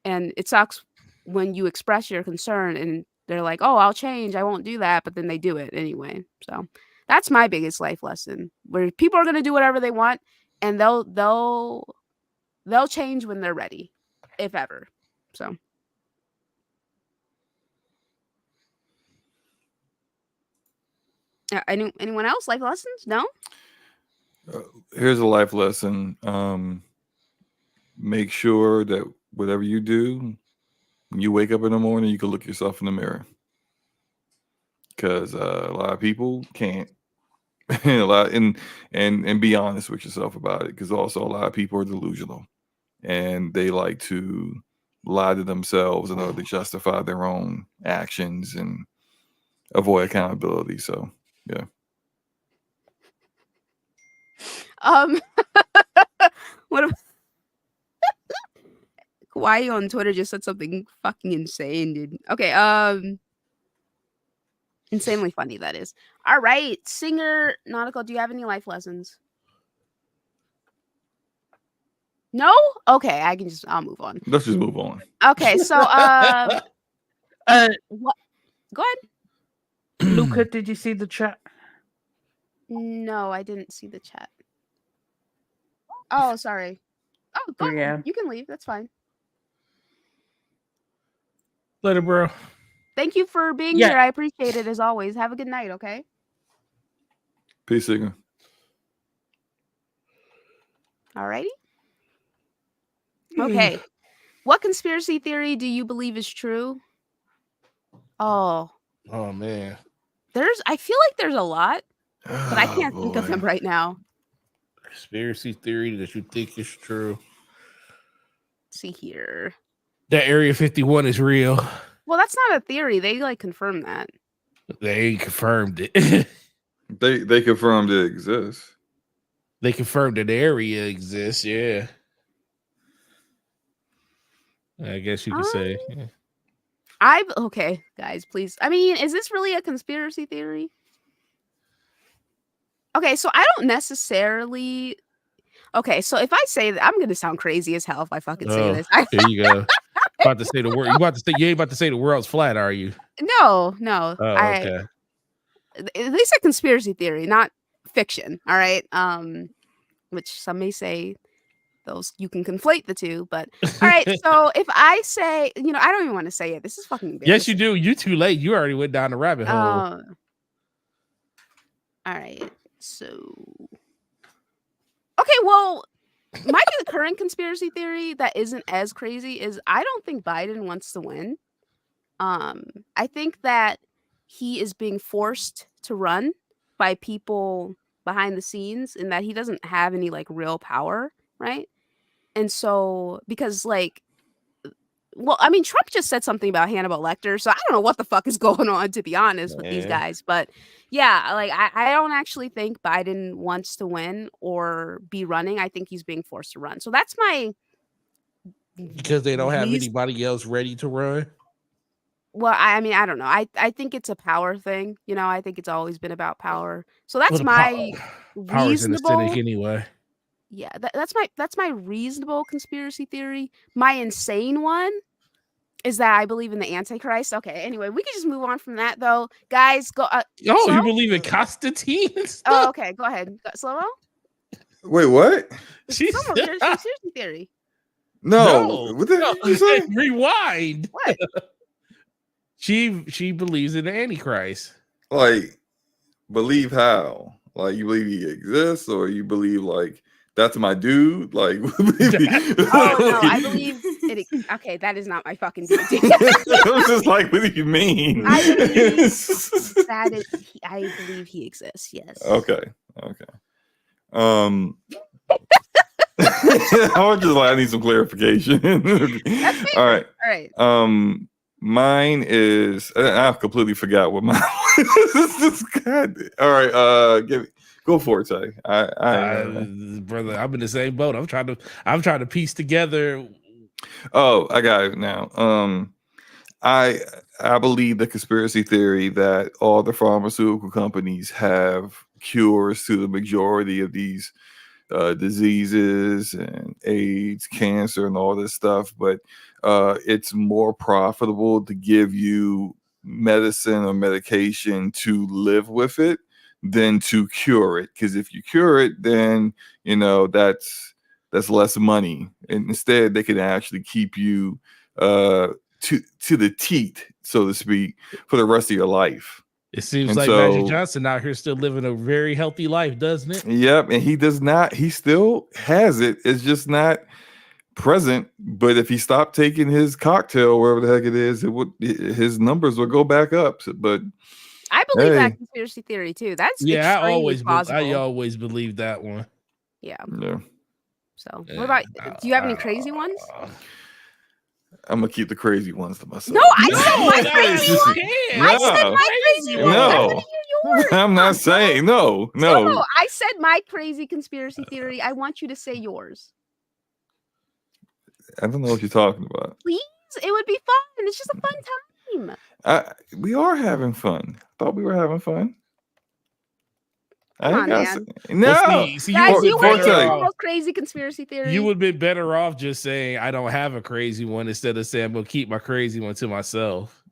And it sucks when you express your concern and they're like, "Oh, I'll change. I won't do that," but then they do it anyway. So, that's my biggest life lesson. Where people are going to do whatever they want and they'll change when they're ready, if ever. So, anyone else life lessons? No? Here's a life lesson. Make sure that whatever you do, when you wake up in the morning, you can look yourself in the mirror. Because a lot of people can't. And be honest with yourself about it. Because also a lot of people are delusional, and they like to lie to themselves in order to justify their own actions and avoid accountability. So yeah. What if Kawaii on Twitter just said something fucking insane, dude. Okay, insanely funny that is. All right, singer Nautical, do you have any life lessons? No? Okay, I'll move on. Let's just move on. Okay, so what? Go ahead. Luca, did you see the chat? No, I didn't see the chat. Oh, sorry. Oh, go ahead. You can leave. That's fine. Later, bro. Thank you for being here. I appreciate it as always. Have a good night, okay? Peace, singer. Alrighty. Okay. What conspiracy theory do you believe is true? Oh man. I feel like there's a lot, but I can't think of them right now. Conspiracy theory that you think is true. Let's see here. That Area 51 is real. Well, that's not a theory. They like confirmed that. They confirmed it. They confirmed it exists. They confirmed that the area exists, yeah. I guess you could say. Yeah. Okay, guys, please. I mean, is this really a conspiracy theory? Okay, so I don't necessarily. Okay, so if I say that, I'm gonna sound crazy as hell if I fucking say this. Here you go. About to say the word. You ain't about to say the world's flat, are you? No. Oh, okay. At least a conspiracy theory, not fiction. All right. Which some may say those you can conflate the two, but all right. So if I say, I don't even want to say it. This is fucking embarrassing. Yes, you do. You too late. You already went down the rabbit hole. All right. So okay, well, my current conspiracy theory that isn't as crazy is I don't think Biden wants to win. I think that he is being forced to run by people behind the scenes and that he doesn't have any like real power, right? And so because Trump just said something about Hannibal Lecter, so I don't know what the fuck is going on, to be honest, with these guys. But yeah, like I don't actually think Biden wants to win or be running. I think he's being forced to run. So that's my because they don't have anybody else ready to run. Well, I mean, I don't know. I think it's a power thing. I think it's always been about power. So that's my power's in the reasonable. Senate anyway. Yeah, that's my reasonable conspiracy theory. My insane one is that I believe in the Antichrist. Okay, anyway, we can just move on from that though, guys. Go. You believe in Constantine? Oh, okay. Go ahead, Slow-mo. Wait, what? There's conspiracy theory. No. What the hell did you say? Rewind. What? She believes in the Antichrist. Like, believe how? Like, you believe he exists, or you believe like that's my dude? Like, oh no, I believe it. Okay, that is not my fucking dude. I was just like, what do you mean? I believe he exists. Yes. Okay. I was just like, I need some clarification. All right. Mine is I completely forgot what mine was. God. All right, go for it, Tay. Brother, I'm in the same boat. I'm trying to piece together. Oh, I got it now. I I believe the conspiracy theory that all the pharmaceutical companies have cures to the majority of these diseases and AIDS, cancer, and all this stuff, but it's more profitable to give you medicine or medication to live with it than to cure it. Because if you cure it, then that's less money. And instead, they can actually keep you to the teat, so to speak, for the rest of your life. It seems And like Magic so, Johnson out here still living a very healthy life, doesn't it? yep, and he does not. He still has it. It's just not present. But if he stopped taking his cocktail, wherever the heck it is, his numbers would go back up. But I believe that hey, conspiracy theory too. That's Yeah, extremely I plausible. always believed that one. Yeah. yeah, So, what about? Do you have any crazy ones? I'm gonna keep the crazy ones to myself. No, I said my No, crazy no, one. I said my crazy one. I no. want to hear yours. I'm not saying no. Slow-mo, I said my crazy conspiracy theory. I want you to say yours. I don't know what you're talking about. Please, it would be fun. It's just a fun time. We are having fun. Thought we were having fun. Come on, man. No. Well, see, Guys, you want to hear Forte. the most crazy conspiracy theory? You would have been better off just saying I don't have a crazy one instead of saying I'm gonna keep my crazy one to myself.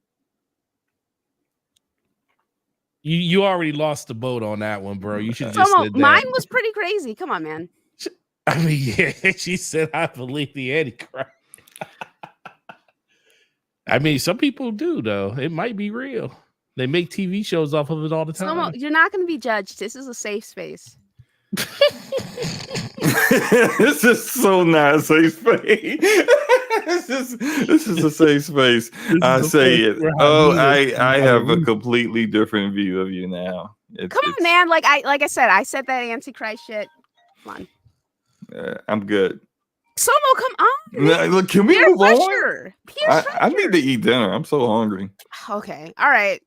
You already lost the boat on that one, bro. You should have just said that. Mine was pretty crazy. Come on, man. I mean, yeah, she said I believe the Antichrist. I mean, some people do though. It might be real. They make TV shows off of it all the time. Slow-mo, you're not going to be judged. This is a safe space. This is so not a safe space. this is a safe space. I say it. Oh, I have a completely different view of you now. Come on, man. Like I said that Antichrist shit. Come on. I'm good. Slow-mo, come on. No, look, can we move on? I need to eat dinner. I'm so hungry. Okay. All right.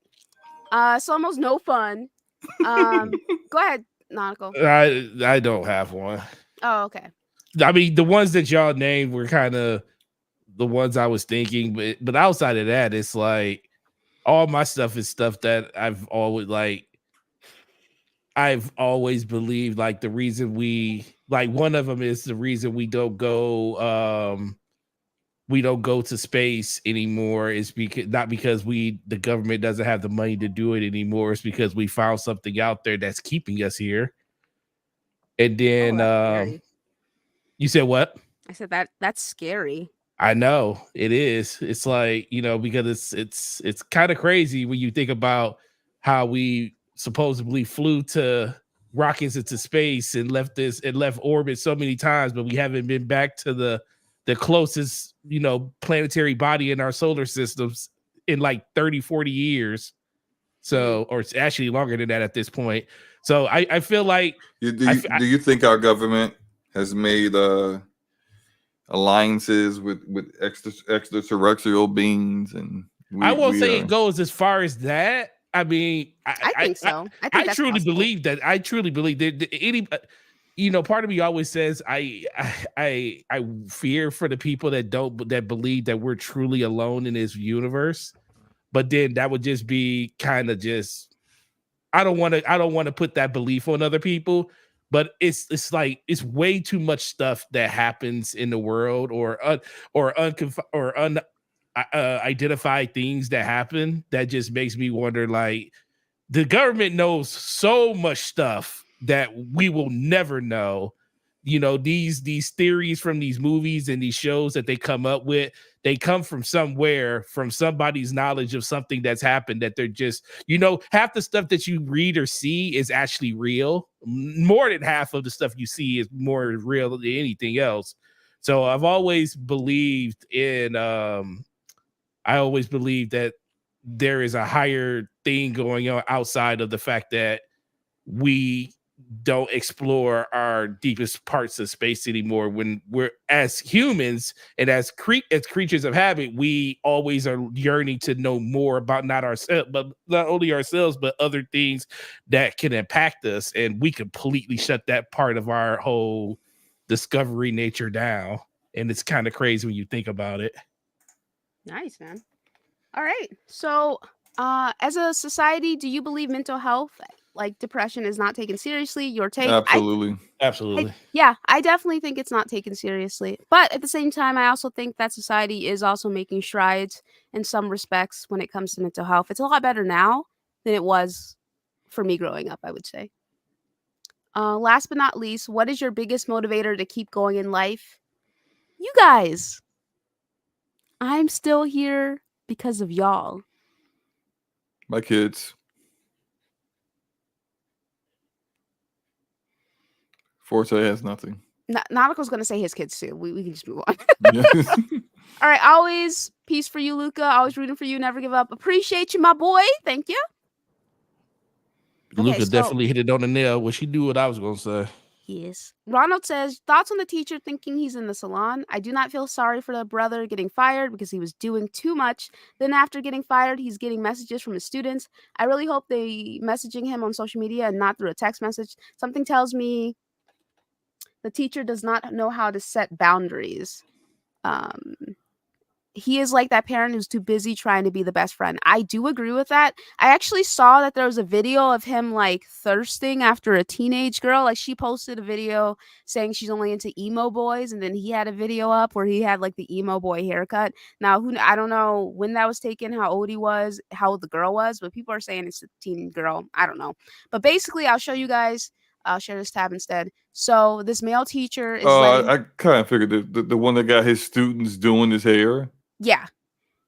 Slow-mo's no fun. Go ahead, Nautical. I don't have one. Oh, okay. I mean, the ones that y'all named were kind of the ones I was thinking, but outside of that, it's like all my stuff is stuff that I've always believed. Like the reason one of them is the reason we don't go to space anymore is because not because the government doesn't have the money to do it anymore. It's because we found something out there that's keeping us here. And then you said what? I said that's scary. I know it is. It's like, because it's kind of crazy when you think about how we supposedly flew to rockets into space and left orbit so many times, but we haven't been back to the closest, planetary body in our solar systems in like 30, 40 years. So, or it's actually longer than that at this point. So I feel like do you think our government has made alliances with extraterrestrial beings? And I won't say it goes as far as that. I mean, I think so. I truly believe that. I truly believe that any, part of me always says I fear for the people that believe that we're truly alone in this universe. But then that would just be kind of just. I don't want to put that belief on other people. But it's like it's way too much stuff that happens in the world or unidentified things that happen that just makes me wonder. Like the government knows so much stuff that we will never know. These theories from these movies and these shows that they come up with, they come from somewhere, from somebody's knowledge of something that's happened that they're just, half the stuff that you read or see is actually real. More than half of the stuff you see is more real than anything else. So I've always believed that there is a higher thing going on outside of the fact that we don't explore our deepest parts of space anymore. When we're as humans and as creatures of habit, we always are yearning to know more about not only ourselves, but other things that can impact us. And we completely shut that part of our whole discovery nature down. And it's kind of crazy when you think about it. Nice, man. All right. So, as a society, do you believe mental health, like depression, is not taken seriously? Your take? Absolutely. Absolutely. Yeah, I definitely think it's not taken seriously. But at the same time, I also think that society is also making strides in some respects when it comes to mental health. It's a lot better now than it was for me growing up, I would say. Last but not least, what is your biggest motivator to keep going in life? You guys. I'm still here because of y'all. My kids. Forte has nothing. Nautica's gonna say his kids too. We can just move on. Yeah. All right, always peace for you, Luca. Always rooting for you. Never give up. Appreciate you, my boy. Thank you. Luca Okay, so- definitely hit it on the nail. Well, she knew what I was gonna say. Yes. Ronald says, thoughts on the teacher thinking he's in the salon. I do not feel sorry for the brother getting fired because he was doing too much. Then after getting fired, he's getting messages from his students. I really hope they messaging him on social media and not through a text message. Something tells me the teacher does not know how to set boundaries. He is like that parent who's too busy trying to be the best friend. I do agree with that. I actually saw that there was a video of him like thirsting after a teenage girl. Like she posted a video saying she's only into emo boys, and then he had a video up where he had like the emo boy haircut. Now, I don't know when that was taken, how old he was, how old the girl was, but people are saying it's a teen girl. I don't know. But basically, I'll show you guys. I'll share this tab instead. So this male teacher is letting. I kind of figured the one that got his students doing his hair. Yeah.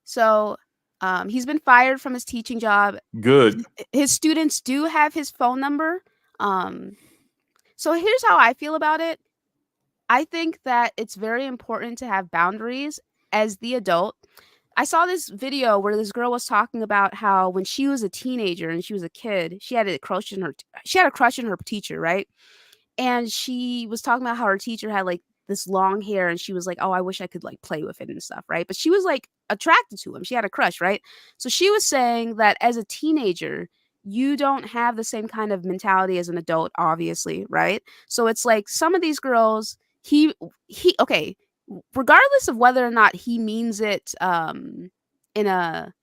So he's been fired from his teaching job. Good. His students do have his phone number. So here's how I feel about it. I think that it's very important to have boundaries as the adult. I saw this video where this girl was talking about how when she was a teenager and she was a kid, she had a crush on her teacher, right? And she was talking about how her teacher had like this long hair, and she was like, oh, I wish I could like play with it and stuff, right? But she was like attracted to him. She had a crush, right? So she was saying that as a teenager, you don't have the same kind of mentality as an adult, obviously, right? So it's like some of these girls, okay, regardless of whether or not he means it in a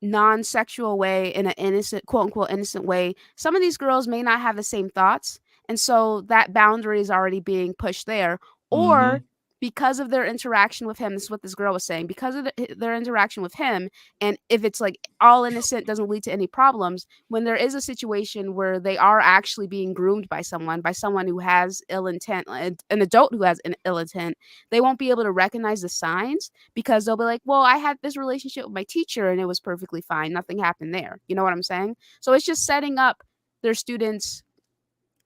non-sexual way, in an innocent, quote unquote innocent way, some of these girls may not have the same thoughts, and so that boundary is already being pushed there. Or because of their interaction with him, this is what this girl was saying, because of their interaction with him, and if it's like all innocent, doesn't lead to any problems, when there is a situation where they are actually being groomed by someone who has ill intent, an adult who has an ill intent, they won't be able to recognize the signs, because they'll be like, well, I had this relationship with my teacher and it was perfectly fine, nothing happened there. You know what I'm saying? So it's just setting up their students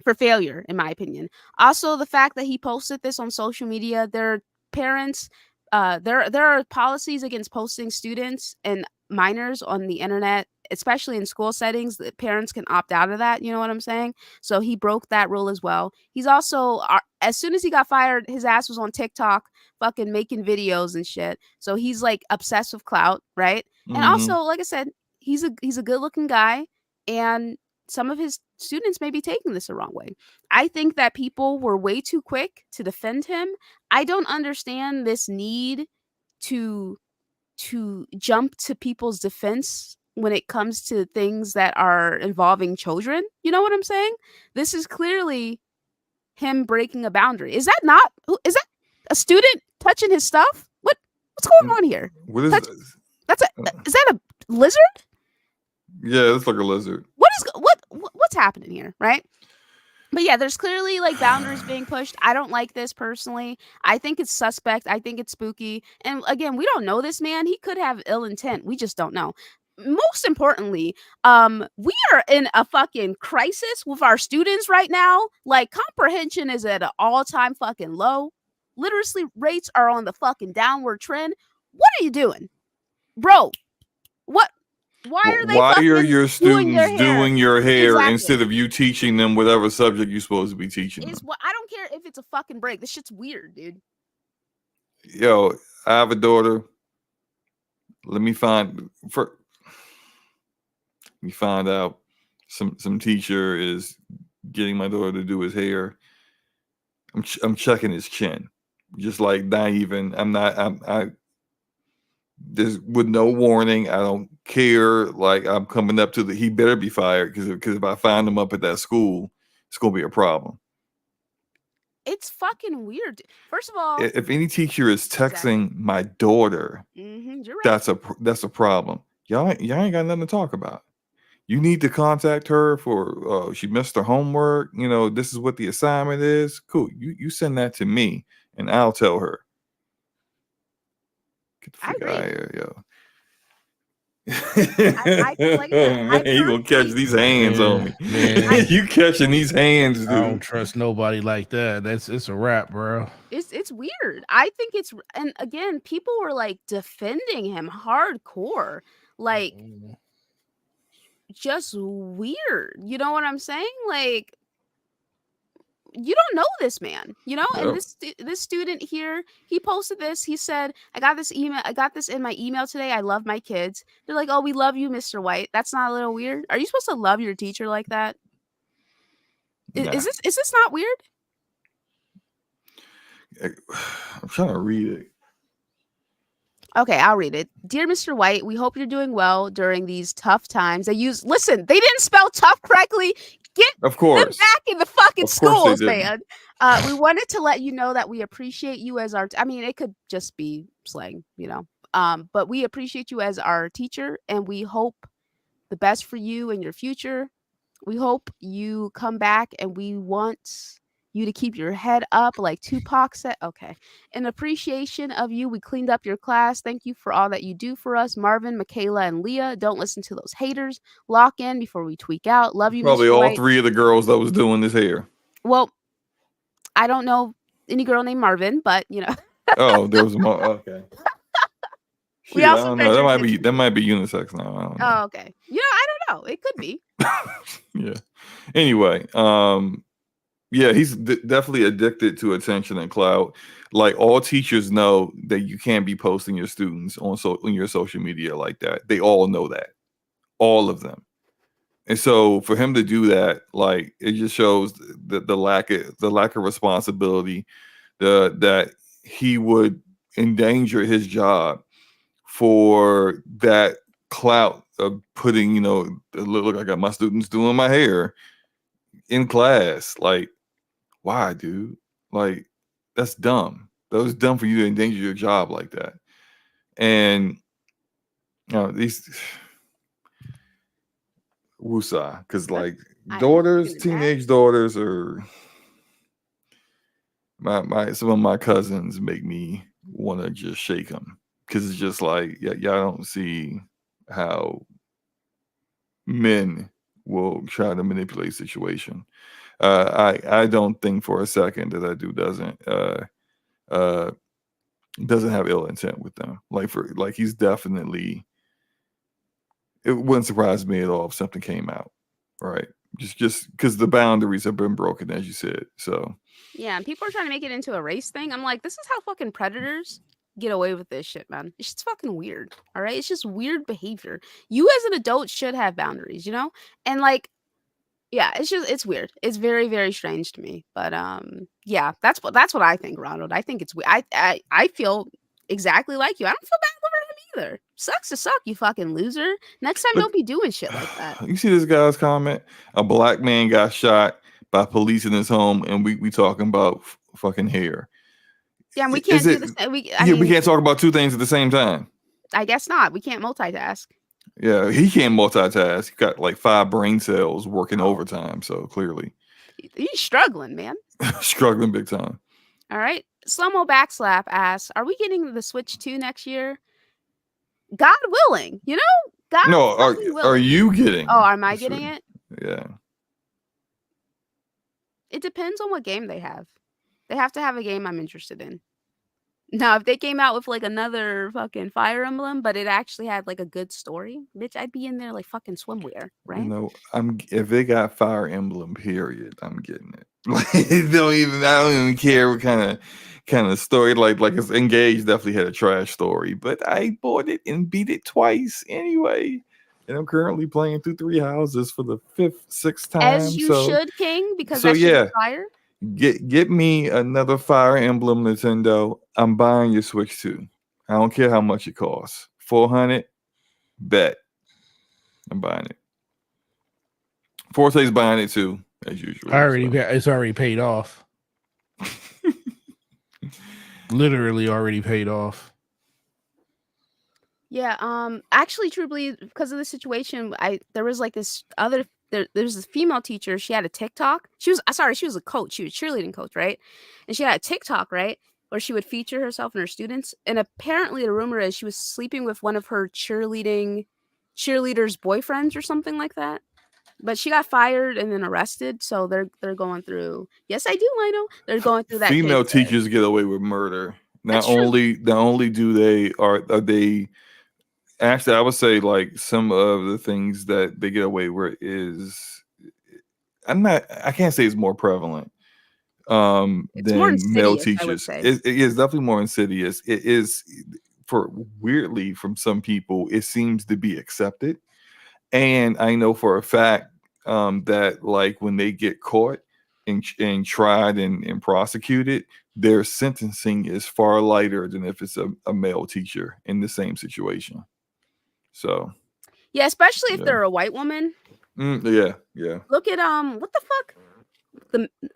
for failure, in my opinion. Also, the fact that he posted this on social media, their parents, there are policies against posting students and minors on the internet, especially in school settings. That parents can opt out of that. You know what I'm saying? So he broke that rule as well. He's also, as soon as he got fired, his ass was on TikTok, fucking making videos and shit. So he's like obsessed with clout, right? And also, like I said, he's a good looking guy, and some of his students may be taking this the wrong way. I think that people were way too quick to defend him. I don't understand this need to jump to people's defense when it comes to things that are involving children. You know what I'm saying? This is clearly him breaking a boundary. Is that a student touching his stuff? What's going on here? What is this? Is that a lizard? Yeah, it's like a lizard. What's happening here, right? But yeah, there's clearly like boundaries being pushed. I don't like this personally. I think it's suspect. I think it's spooky. And again, we don't know this man. He could have ill intent. We just don't know. Most importantly, we are in a fucking crisis with our students right now. Like comprehension is at an all-time fucking low. Literacy rates are on the fucking downward trend. What are you doing? Bro, what? Why are they? Why are your students doing your hair Exactly. instead of you teaching them whatever subject you're supposed to be teaching them? I don't care if it's a fucking break. This shit's weird, dude. Yo, I have a daughter. Let me find out some teacher is getting my daughter to do his hair. I'm checking his chin, just like not even. with no warning. I don't care. Like, I'm coming up to he better be fired, because if I find him up at that school, it's gonna be a problem. It's fucking weird. First of all, If any teacher is texting my daughter, you're right. that's a problem. Y'all ain't got nothing to talk about. You need to contact her for she missed her homework. This is what the assignment is. Cool. You send that to me, and I'll tell her. Get the I fuck agree. out of here, yo. I feel like that. Man, you gonna catch these hands on me. Man. You catching these hands, I don't dude. trust nobody like that. It's a wrap, bro. It's weird. I think and again, people were like defending him hardcore, like just weird. You know what I'm saying? Like, you don't know this man, and this student here, he posted this. He said, I got this in my email today. I love my kids. They're like, oh, we love you, Mr. White. That's not a little weird? Are you supposed to love your teacher like that? Nah. Is this not weird? I'm trying to read it. Okay, I'll read it. Dear Mr. White, we hope you're doing well during these tough times. Listen, they didn't spell tough correctly. Get Of course. them back in the fucking Of course schools, they didn't. man. We wanted to let you know that we appreciate you as I mean, it could just be slang, but we appreciate you as our teacher, and we hope the best for you and your future. We hope you come back, and we want you to keep your head up like Tupac said. Okay. In appreciation of you, we cleaned up your class. Thank you for all that you do for us. Marvin, Michaela, and Leah. Don't listen to those haters. Lock in before we tweak out. Love you, Probably Mr. all White. 3 of the girls that was doing this hair. Well, I don't know any girl named Marvin, but Oh, there was more. Okay. We Shit, I also don't know. ventured That might be unisex now. I don't know. Oh, okay. I don't know. It could be. Yeah. Anyway, yeah, he's definitely addicted to attention and clout. Like, all teachers know that you can't be posting your students on your social media like that. They all know that, all of them. And so for him to do that, like, it just shows the lack of responsibility, that he would endanger his job for that clout of putting, look, I got my students doing my hair in class. Like, why, dude? Like, that's dumb. That was dumb for you to endanger your job like that. And these woosah, because like daughters, teenage daughters, or some of my cousins make me want to just shake them, because it's just like, y'all don't see how men will try to manipulate the situation. I don't think for a second that dude doesn't have ill intent with them. Like he's definitely. It wouldn't surprise me at all if something came out, right? Just because the boundaries have been broken, as you said. So yeah, and people are trying to make it into a race thing. I'm like, this is how fucking predators get away with this shit, man. It's just fucking weird. All right, it's just weird behavior. You as an adult should have boundaries, and like. Yeah, it's weird. It's very, very strange to me. But yeah, that's what I think, Ronald. I think it's weird. I feel exactly like you. I don't feel bad over him either. Sucks to suck, you fucking loser. Next time, don't be doing shit like that. You see this guy's comment? A black man got shot by police in his home, and we talking about fucking hair. Yeah, and we can't do this. We can't talk about 2 things at the same time. I guess not. We can't multitask. Yeah, he can't multitask. He got like 5 brain cells working overtime. So clearly, he's struggling, man. Struggling big time. All right. Slow-mo backslap asks, "Are we getting the Switch 2 next year?" God willing, God. No, are you getting? Oh, am I getting it? Yeah. It depends on what game they have. They have to have a game I'm interested in. Now, if they came out with like another fucking Fire Emblem, but it actually had like a good story, bitch, I'd be in there like fucking swimwear, right? If they got Fire Emblem, period, I'm getting it. I don't even care what kind of story. Like it's Engaged definitely had a trash story, but I bought it and beat it twice anyway. And I'm currently playing through 3 houses for the 5th, 6th time. As you should, King, because that's fire. Get me another Fire Emblem, Nintendo. I'm buying your Switch 2. I don't care how much it costs. $400. Bet. I'm buying it. Forte's buying it too, as usual. It's already paid off. Literally already paid off. Yeah, actually, truly, because of the situation, there was like this other there's this female teacher. She had a TikTok. She was a coach. She was a cheerleading coach, right? And she had a TikTok, right, where she would feature herself and her students. And apparently, the rumor is she was sleeping with one of her cheerleaders' boyfriends or something like that. But she got fired and then arrested. So they're going through. Yes, I do, Lino. They're going through that. Female case there. teachers get away with murder. That's true. Not only do they are they actually, I would say like some of the things that they get away with is I can't say it's more prevalent It's more than male insidious, I would teachers. say. It is definitely more insidious. It is for weirdly from some people, it seems to be accepted. And I know for a fact that like when they get caught and tried and prosecuted, their sentencing is far lighter than if it's a male teacher in the same situation. So Yeah, especially if yeah. they're a white woman. Yeah. Look at what the fuck?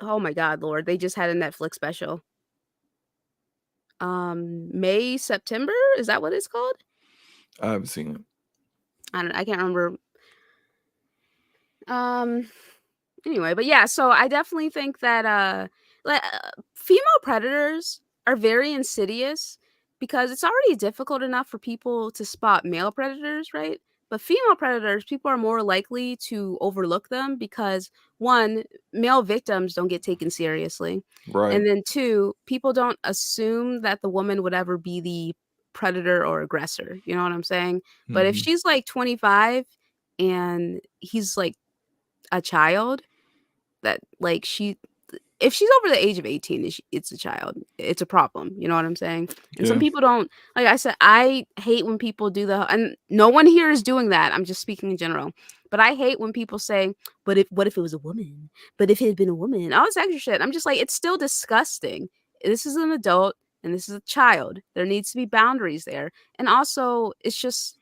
Oh my god, Lord, they just had a Netflix special. May September, is that what it's called? I haven't seen it. I can't remember. Anyway, but yeah, so I definitely think that female predators are very insidious because it's already difficult enough for people to spot male predators, right? But female predators, people are more likely to overlook them because one, male victims don't get taken seriously. Right. And then two, people don't assume that the woman would ever be the predator or aggressor. You know what I'm saying? But if Mhm. she's like 25 and he's like a child, that like if she's over the age of 18, it's a child. It's a problem. You know what I'm saying? And some Yeah. people don't, like I said, I hate when people do and no one here is doing that. I'm just speaking in general. But I hate when people say, what if it was a woman? But if it had been a woman, all this extra shit. I'm just like, it's still disgusting. This is an adult and this is a child. There needs to be boundaries there. And also, it's just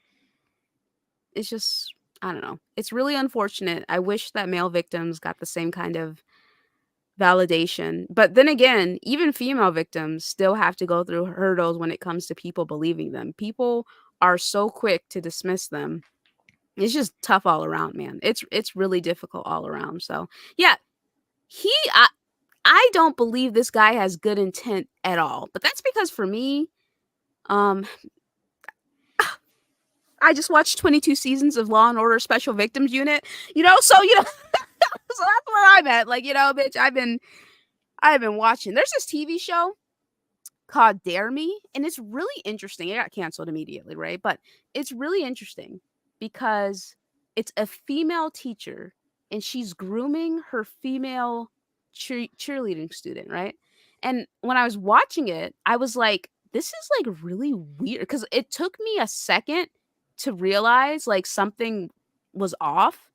I don't know. It's really unfortunate. I wish that male victims got the same kind of validation. But then again, even female victims still have to go through hurdles when it comes to people believing them. People are so quick to dismiss them. It's just tough all around, man. It's really difficult all around. So, yeah, I don't believe this guy has good intent at all. But that's because for me, um I just watched 22 seasons of Law and Order Special Victims Unit, so so that's where I'm at. Like, bitch, I've been watching. There's this TV show called Dare Me, and it's really interesting. It got canceled immediately, right? But it's really interesting because it's a female teacher and she's grooming her female cheerleading student, right? And when I was watching it, I was like, this is like really weird because it took me a second to realize like something was off.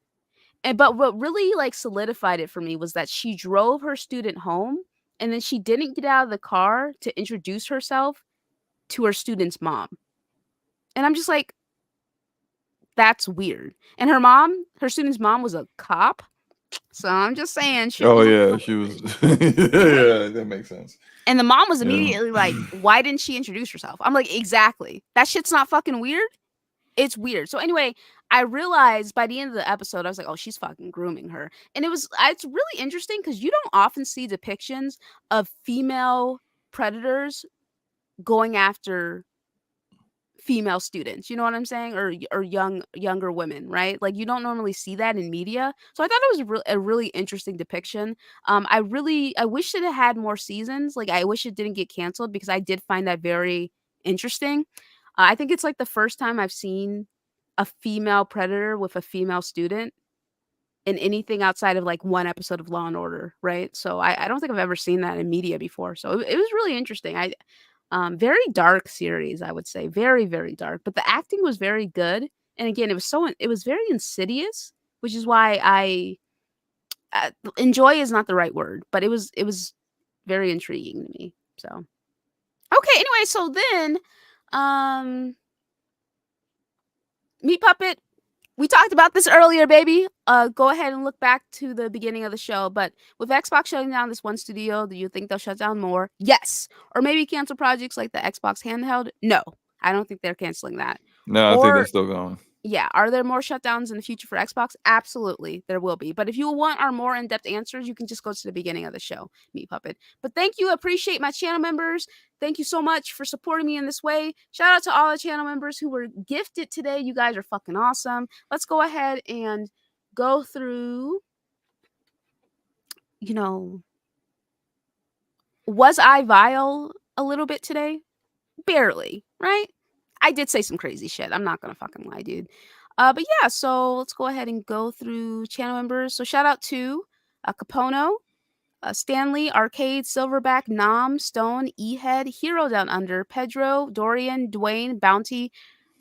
But what really like solidified it for me was that she drove her student home and then she didn't get out of the car to introduce herself to her student's mom. And I'm just like, that's weird. And her student's mom was a cop. So I'm just saying shit. Oh yeah, she was. Yeah, that makes sense. And the mom was Yeah. immediately like, why didn't she introduce herself? I'm like, exactly. That shit's not fucking weird. It's weird. So anyway, I realized by the end of the episode, I was like, oh, she's fucking grooming her. And it's really interesting because you don't often see depictions of female predators going after female students. You know what I'm saying? Or younger women, right? Like you don't normally see that in media. So I thought it was a really interesting depiction. I wish that it had more seasons. Like I wish it didn't get canceled because I did find that very interesting. I think it's like the first time I've seen a female predator with a female student in anything outside of like one episode of Law and Order, right? So I don't think I've ever seen that in media before. So it was really interesting. Very dark series, I would say, very very dark. But the acting was very good, and again, it was very insidious, which is why enjoy is not the right word, but it was very intriguing to me. So okay, anyway, so then Meat Puppet, we talked about this earlier, baby. Go ahead and look back to the beginning of the show. But with Xbox shutting down this one studio, do you think they'll shut down more? Yes. Or maybe cancel projects like the Xbox handheld? No, I don't think they're canceling that. No, I think that's still going. Yeah, are there more shutdowns in the future for Xbox? Absolutely, there will be. But if you want our more in-depth answers, you can just go to the beginning of the show, Meat Puppet. But thank you, appreciate my channel members. Thank you so much for supporting me in this way. Shout out to all the channel members who were gifted today. You guys are fucking awesome. Let's go ahead and go through, was I vile a little bit today? Barely, right? I did say some crazy shit. I'm not gonna fucking lie, dude. But yeah, so let's go ahead and go through channel members. So shout out to Capono, Stanley, Arcade, Silverback, Nom, Stone, E-Head, Hero Down Under, Pedro, Dorian, Dwayne, Bounty,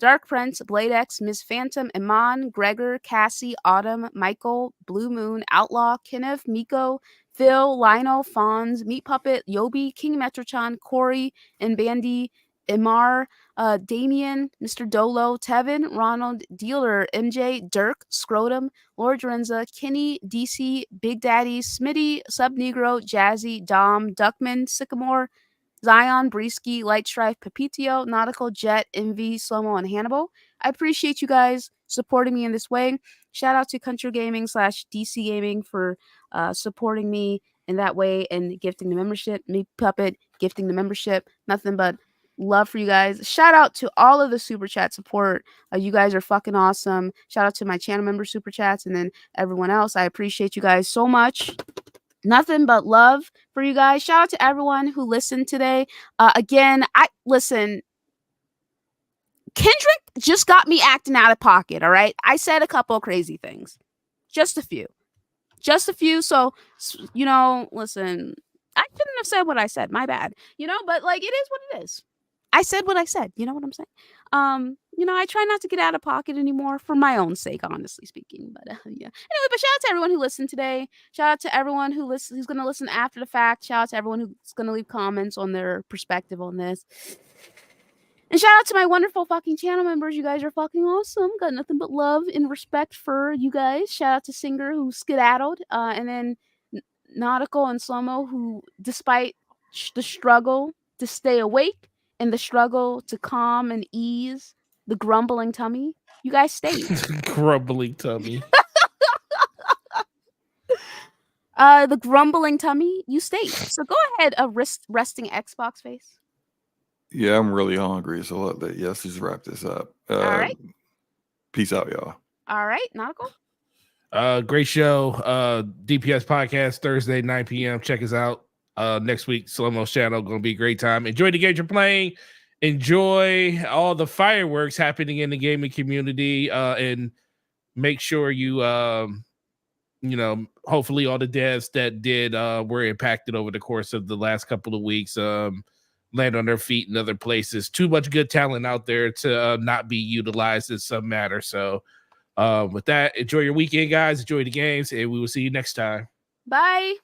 Dark Prince, Blade X, Ms. Phantom, Iman, Gregor, Cassie, Autumn, Michael, Blue Moon, Outlaw, Kenneth, Miko, Phil, Lionel, Fonz, Meat Puppet, Yobi, King Metrotron, Corey, and Bandy, Imar, Damien, Mr. Dolo, Tevin, Ronald, Dealer, MJ, Dirk, Scrotum, Lord Renza, Kenny, DC, Big Daddy, Smitty, Sub Negro, Jazzy, Dom, Duckman, Sycamore, Zion, Breesky, Light Strife, Pepitio, Nautical, Jet, Envy, Slomo, and Hannibal. I appreciate you guys supporting me in this way. Shout out to Country Gaming / DC Gaming for supporting me in that way and gifting the membership. Me Puppet gifting the membership. Nothing but love for you guys. Shout out to all of the super chat support. You guys are fucking awesome. Shout out to my channel member super chats and then everyone else. I appreciate you guys so much. Nothing but love for you guys. Shout out to everyone who listened today. Again, listen. Kendrick just got me acting out of pocket. All right, I said a couple of crazy things, just a few. So listen. I shouldn't have said what I said. My bad. But like it is what it is. I said what I said. You know what I'm saying? I try not to get out of pocket anymore for my own sake, honestly speaking. But yeah. Anyway, but shout out to everyone who listened today. Shout out to everyone who's going to listen after the fact. Shout out to everyone who's going to leave comments on their perspective on this. And shout out to my wonderful fucking channel members. You guys are fucking awesome. Got nothing but love and respect for you guys. Shout out to Singer who skedaddled. And then Nautical and Slomo who, despite the struggle to stay awake and the struggle to calm and ease the grumbling tummy, you guys stayed. Grumbling tummy. The grumbling tummy, you stayed. So go ahead, resting Xbox face. Yeah, I'm really hungry, so let's just wrap this up. All right. Peace out, y'all. All right, Nautical. Great show. DPS podcast Thursday 9 p.m. Check us out. Next week, Slow-Mo's channel, gonna be a great time. Enjoy the games you're playing. Enjoy all the fireworks happening in the gaming community. And make sure you hopefully all the devs that were impacted over the course of the last couple of weeks land on their feet in other places. Too much good talent out there to not be utilized in some matter. So with that, enjoy your weekend, guys. Enjoy the games, and we will see you next time. Bye.